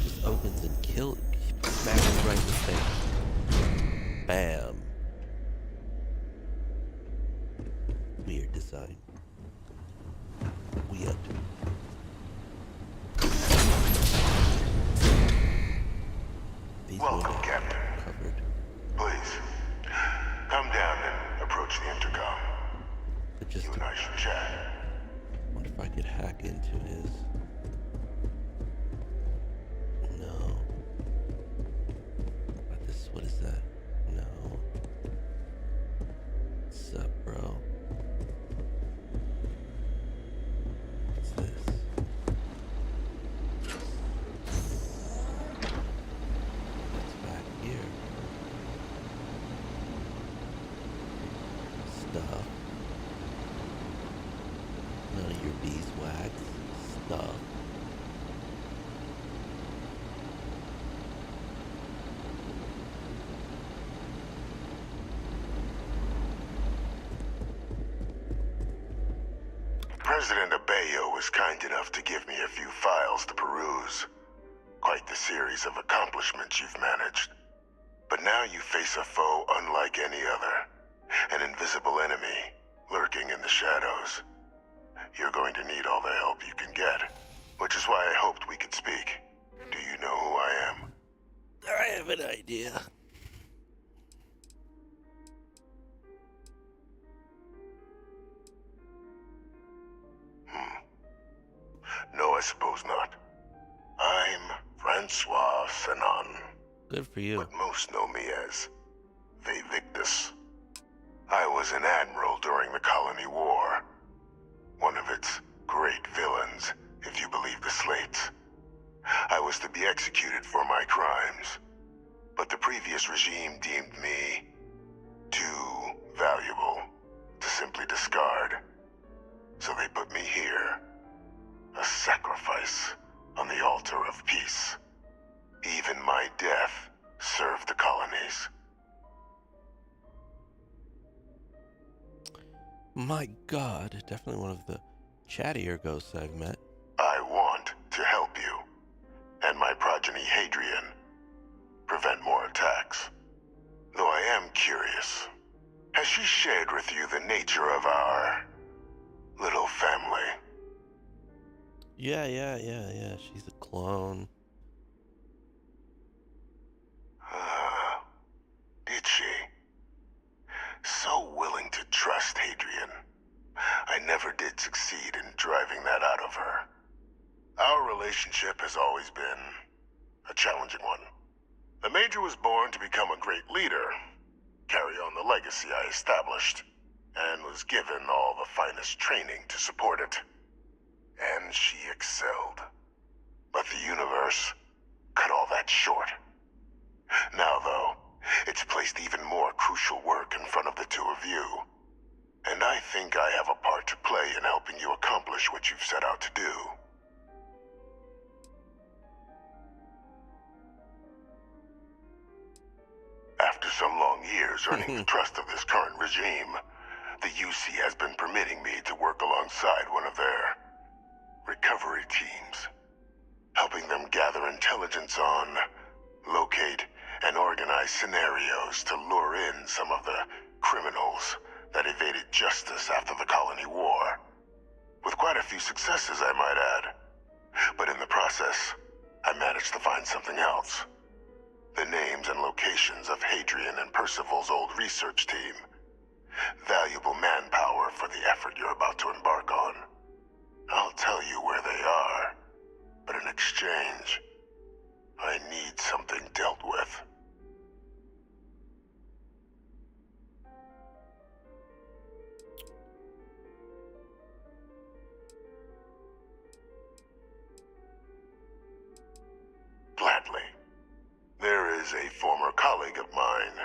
Just opens and smacks you right in the face. Bam. Weird design. Weird. these Welcome, windows Captain. covered. Please, come down and approach the intercom. But just You and I should chat. wonder if I could hack into his. No. What is that? No. What's up, bro? What's this? What's back here? Stuff. None of your beeswax stuff. President Abeyo was kind enough to give me a few files to peruse. Quite the series of accomplishments you've managed. But now you face a foe unlike any other. An invisible enemy, lurking in the shadows. You're going to need all the help you can get. Which is why I hoped we could speak. Do you know who I am? I have an idea. No, I suppose not. I'm Francois Sanon. Good for you. But most know me as Victus. I was an admiral during the Colony War. One of its great villains, if you believe the slates. I was to be executed for my crimes. But the previous regime deemed me too valuable to simply discard. So they put me here. A sacrifice on the altar of peace. Even my death served the colonies. My God, definitely one of the chattier ghosts I've met. I want to help you, and my progeny Hadrian, prevent more attacks. Though I am curious, has she shared with you the nature of our little family? Yeah. She's a clone. Did she? So willing to trust Hadrian. I never did succeed in driving that out of her. Our relationship has always been a challenging one. The Major was born to become a great leader, carry on the legacy I established, and was given all the finest training to support it. And she excelled. But the universe cut all that short. Now, though, it's placed even more crucial work in front of the two of you. And I think I have a part to play in helping you accomplish what you've set out to do. After some long years earning the trust of this current regime, the UC has been permitting me to work alongside one of their recovery teams, helping them gather intelligence on, locate, and organize scenarios to lure in some of the criminals that evaded justice after the Colony War. With quite a few successes, I might add. But in the process, I managed to find something else. The names and locations of Hadrian and Percival's old research team. Valuable manpower for the effort you're about to embark on. I'll tell you where they are, but in exchange, I need something dealt with. Gladly. There is a former colleague of mine,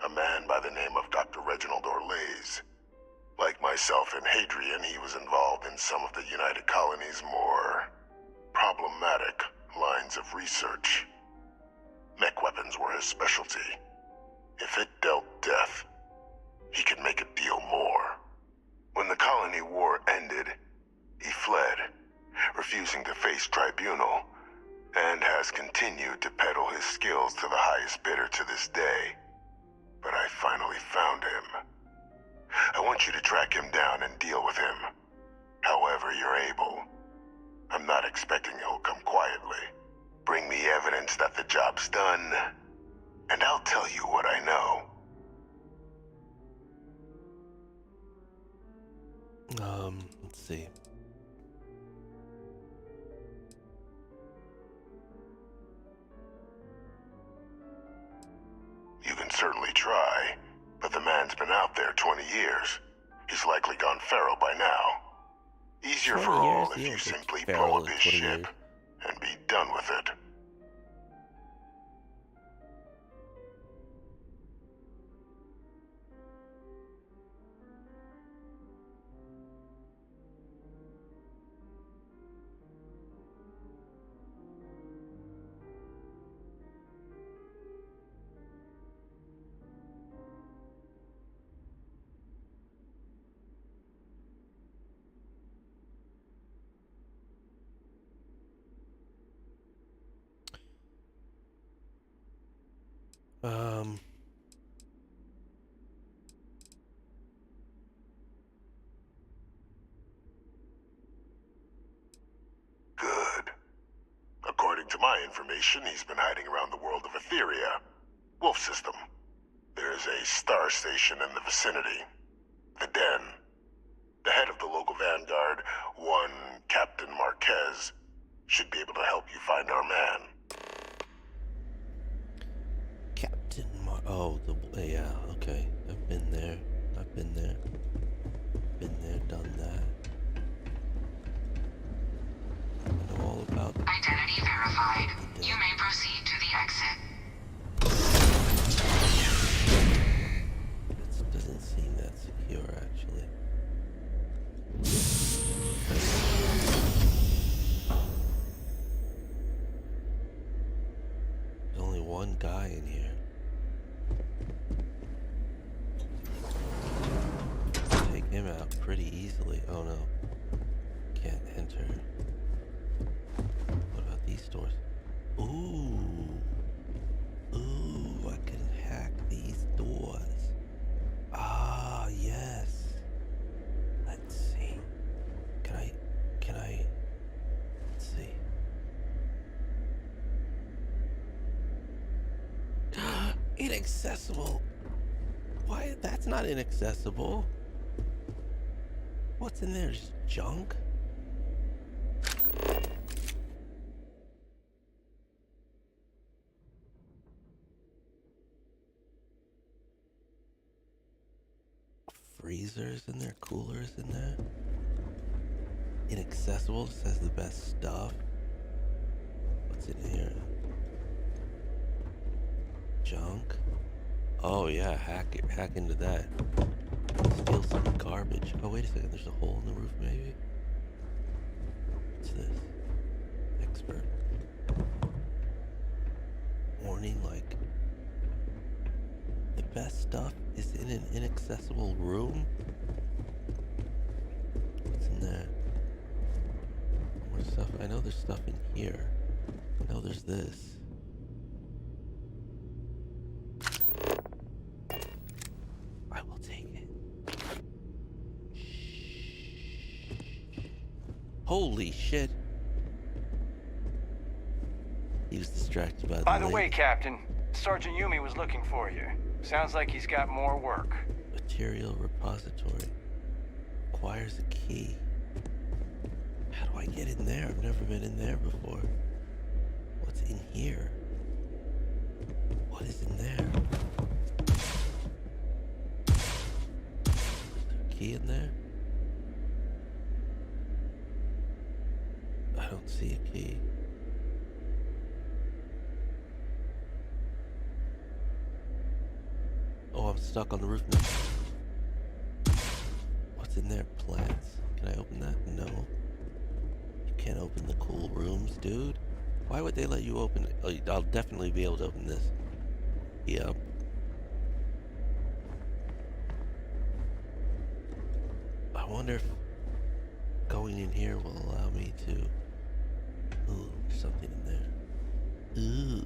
a man by the name of Dr. Reginald Orlaise. Like myself and Hadrian, he was involved in some of the United Colony's more problematic lines of research. Mech weapons were his specialty. If it dealt death, he could make a deal more. When the Colony War ended, he fled, refusing to face tribunal, and has continued to peddle his skills to the highest bidder to this day. But I finally found him. I want you to track him down and deal with him, however you're able. I'm not expecting he'll come quietly. Bring me evidence that the job's done, and I'll tell you what I know. Let's see. You can certainly try, but the man's been out there 20 years. He's likely gone feral by now. Easier for all if you simply blow up his ship and be done with it. Good. According to my information, he's been hiding around the world of Etheria. Wolf system. There's a star station in the vicinity. The Den. The head of the local vanguard, one Captain Marquez, should be able to help you find our man. Yeah, okay. I've been there. Been there, done that. I know all about Identity verified. You may proceed to the exit. This doesn't seem that secure, actually. There's only one guy in here. Take him out pretty easily. Oh no. Can't enter. What about these doors? Ooh. Ooh, I can hack these doors. Ah, yes. Let's see. Can I, let's see. Inaccessible. Why? That's not inaccessible. What's in there? Just junk? Freezers in there, coolers in there. Inaccessible says the best stuff. What's in here? Junk. Oh yeah, hack into that. Steal some garbage. Oh wait a second, there's a hole in the roof maybe? What's this? Expert. Warning, like the best stuff is in an inaccessible room? What's in there? More stuff. I know there's stuff in here. I know there's this. I will take it. Holy shit. He was distracted by the way, Captain, Sergeant Yumi was looking for you. Sounds like he's got more work. Material repository. Requires a key. How do I get in there? I've never been in there before. What's in here? What is in there? Is there a key in there? I don't see a key. Oh, I'm stuck on the roof now. What's in there? Plants. Can I open that? No. You can't open the cool rooms, dude. Why would they let you open it? Oh, I'll definitely be able to open this. Yep. I wonder if going in here will allow me to... Ooh, there's something in there. Ooh.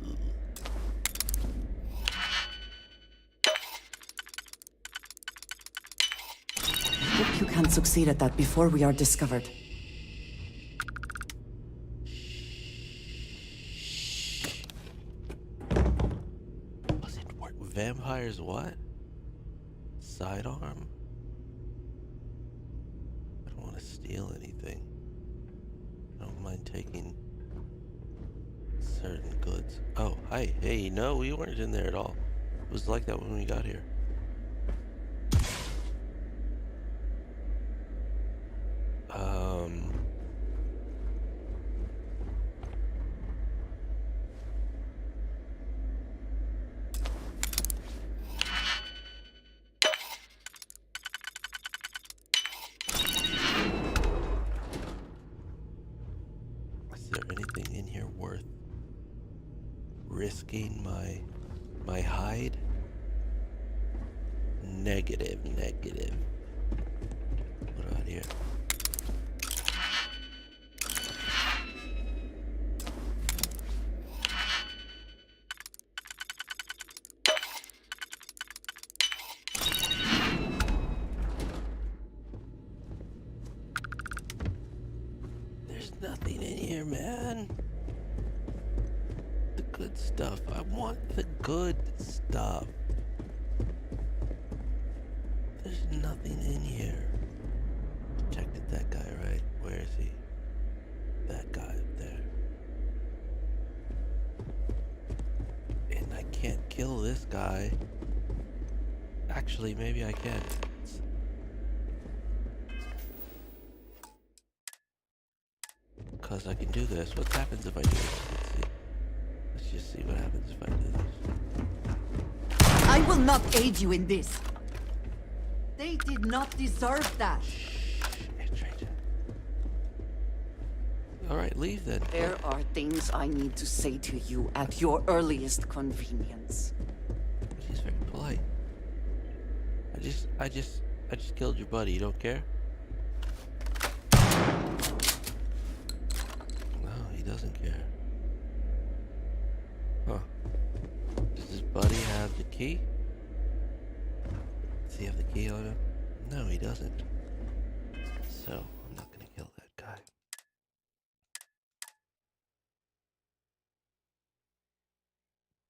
You can't succeed at that before we are discovered. Was Empire's what? Sidearm? I don't want to steal anything. I don't mind taking certain goods. Oh, hi. Hey, no, we weren't in there at all. It was like that when we got here. Is there anything in here worth risking my hide? Negative. What about here? There's nothing in here, man. The good stuff. I want the good stuff. There's nothing in here. Protected that guy, right? Where is he? That guy up there. And I can't kill this guy. Actually, maybe I can. Because I can do this. What happens if I do this? Let's see. Let's just see what happens if I do this. I will not aid you in this. They did not deserve that. Alright, leave then. There are things I need to say to you at your earliest convenience. She's very polite. I just killed your buddy. You don't care? No, he doesn't care. Huh. Does his buddy have the key? Does he have the key on him? No, he doesn't. So, I'm not gonna kill that guy.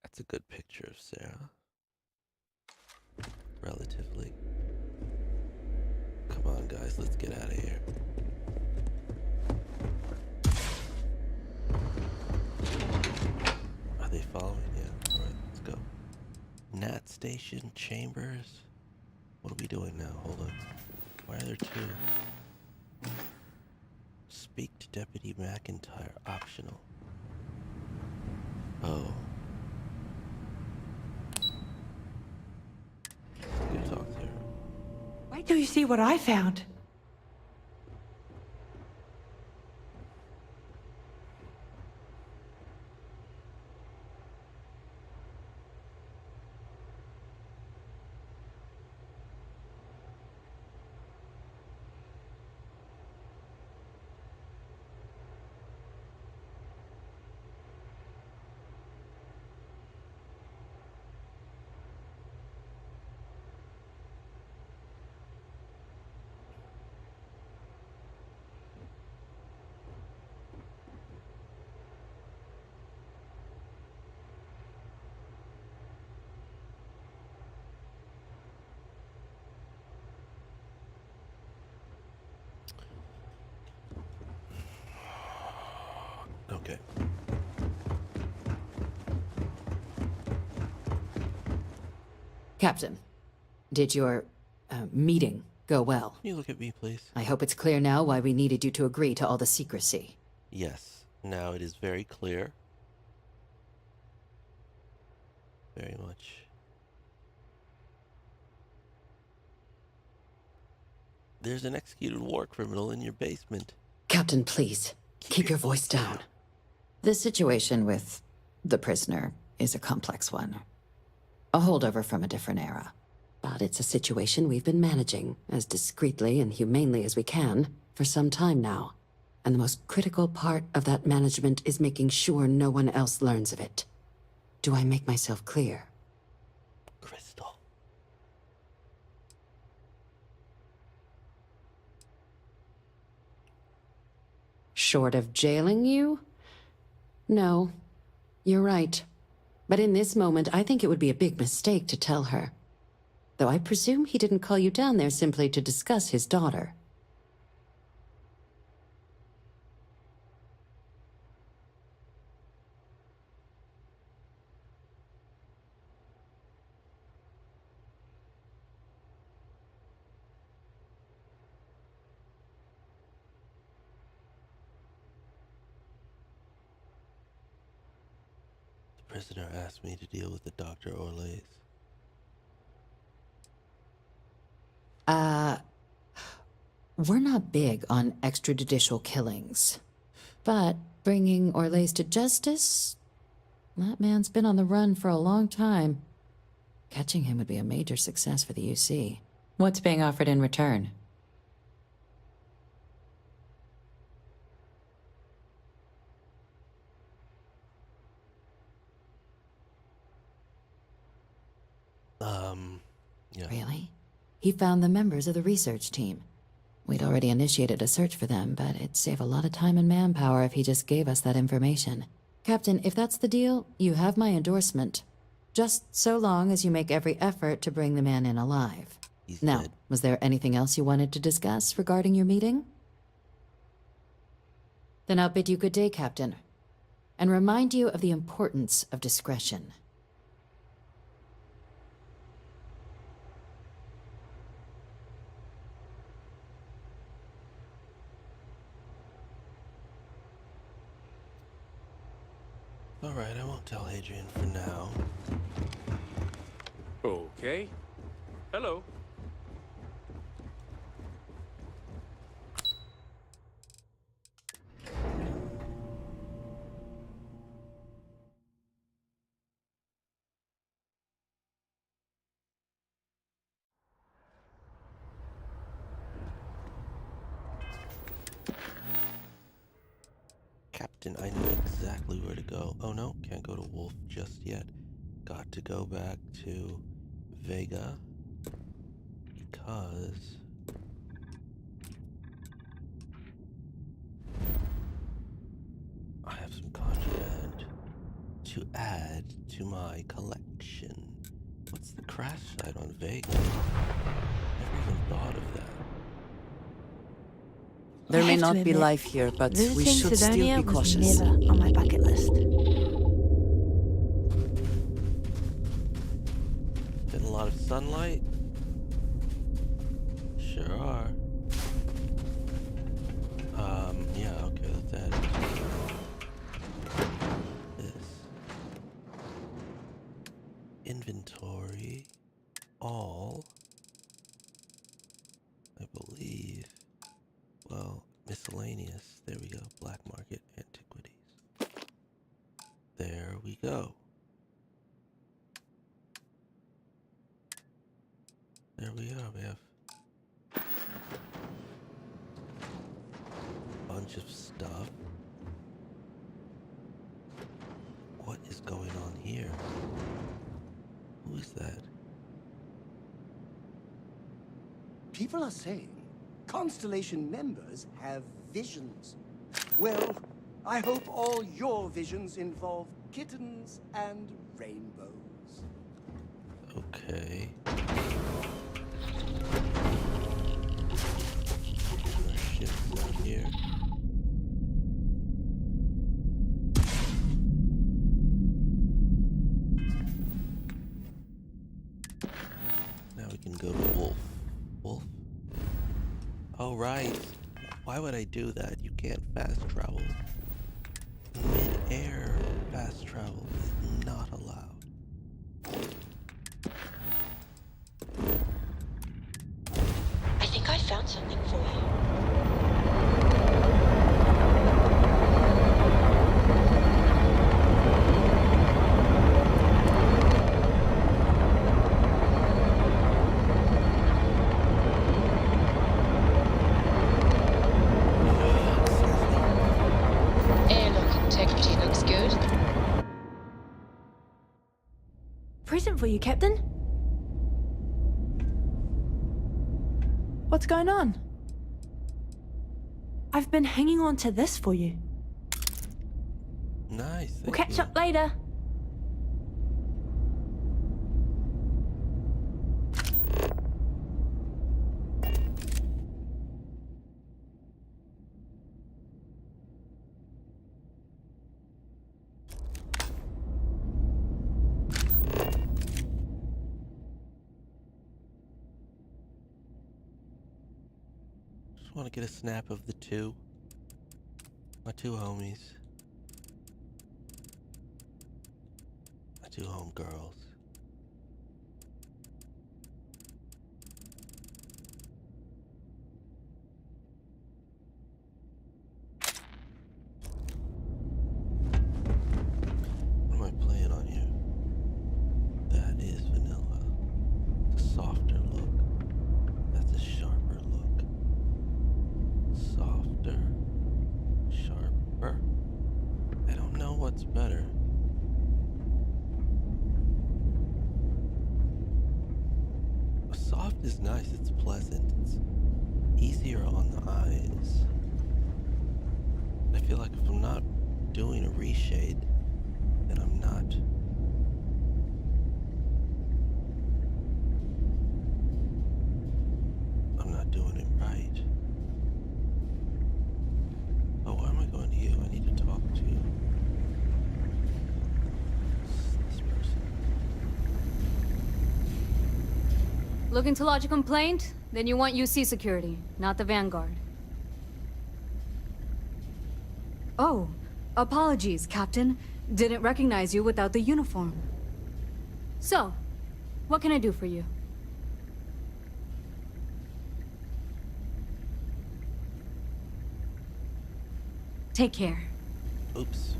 That's a good picture of Sarah. Relatively. Come on, guys, let's get out of here. Are they following? Yeah. Alright, let's go. Nat Station, Chambers. What are we doing now? Hold on. Why are there two? Speak to Deputy McIntyre. Optional. Oh. Let's go talk to her. Wait till you see what I found. Okay. Captain, did your meeting go well? Can you look at me, please? I hope it's clear now why we needed you to agree to all the secrecy. Yes. Now it is very clear. Very much. There's an executed war criminal in your basement. Captain, please, keep your voice down. The situation with the prisoner is a complex one. A holdover from a different era. But it's a situation we've been managing as discreetly and humanely as we can for some time now. And the most critical part of that management is making sure no one else learns of it. Do I make myself clear? Crystal. Short of jailing you? No, you're right. But in this moment, I think it would be a big mistake to tell her. Though I presume he didn't call you down there simply to discuss his daughter. The prisoner asked me to deal with the Dr. Orlays. We're not big on extrajudicial killings. But bringing Orlays to justice? That man's been on the run for a long time. Catching him would be a major success for the UC. What's being offered in return? Yeah. Really? He found the members of the research team. We'd already initiated a search for them, but it'd save a lot of time and manpower if he just gave us that information. Captain, if that's the deal, you have my endorsement. Just so long as you make every effort to bring the man in alive. Now, was there anything else you wanted to discuss regarding your meeting? Then I'll bid you good day, Captain, and remind you of the importance of discretion. Alright, I won't tell Adrian for now. Okay. Hello. Captain, I know exactly where to go. Oh no, can't go to Wolf just yet. Got to go back to Vega because I have some contraband to add to my collection. What's the crash site on Vega? Never even thought of that. There I may have to not be admit, life here, but we visiting should still Sidonia be was cautious. never on my bucket list. Getting a lot of sunlight? Sure are. Yeah, okay, let's add it to this. Inventory. All. I believe. Well, miscellaneous. There we go. Black market antiquities. There we go. There we are. We have a bunch of stuff. What is going on here? Who is that? People are saying Constellation members have visions. Well, I hope all your visions involve kittens and rainbows. Okay. Ships out here. Now we can go to Wolf. Wolf? Oh, right. Why would I do that? You can't fast travel. Mid-air fast travel is not allowed. I think I found something for you. Airlock integrity looks good. Present for you, Captain. What's going on? I've been hanging on to this for you. Nice. We'll catch up later. Just want to get a snap of the two. My two homies. My two homegirls. What am I playing on here? That is vanilla. It's a softer look. That's a sharper look. Softer. Sharper. I don't know what's better. Soft is nice, it's pleasant, it's easier on the eyes. I feel like if I'm not doing a reshade, then I'm not. I'm not doing it right. Oh, why am I going to you? I need to talk to this person. Looking to lodge a complaint? Then you want UC security, not the Vanguard. Oh, apologies, Captain. Didn't recognize you without the uniform. So, what can I do for you? Take care. Oops.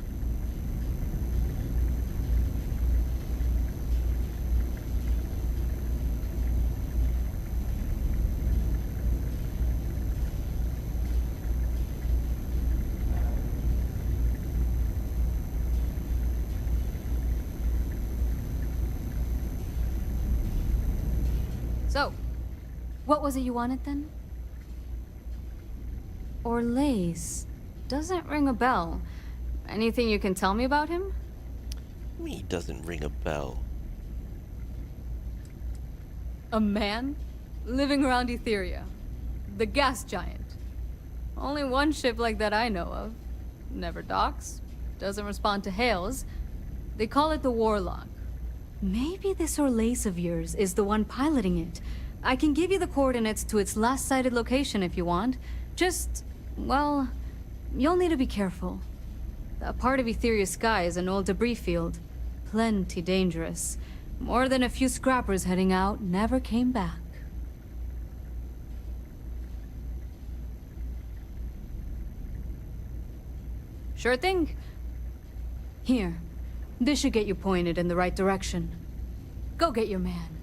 So, what was it you wanted then? Orlace. Doesn't ring a bell. Anything you can tell me about him? Me doesn't ring a bell. A man? Living around Etheria. The gas giant. Only one ship like that I know of. Never docks. Doesn't respond to hails. They call it the Warlock. Maybe this Orlace of yours is the one piloting it. I can give you the coordinates to its last sighted location if you want. Just, well, you'll need to be careful. That part of Etheria's sky is an old debris field. Plenty dangerous. More than a few scrappers heading out never came back. Sure thing. Here. This should get you pointed in the right direction. Go get your man.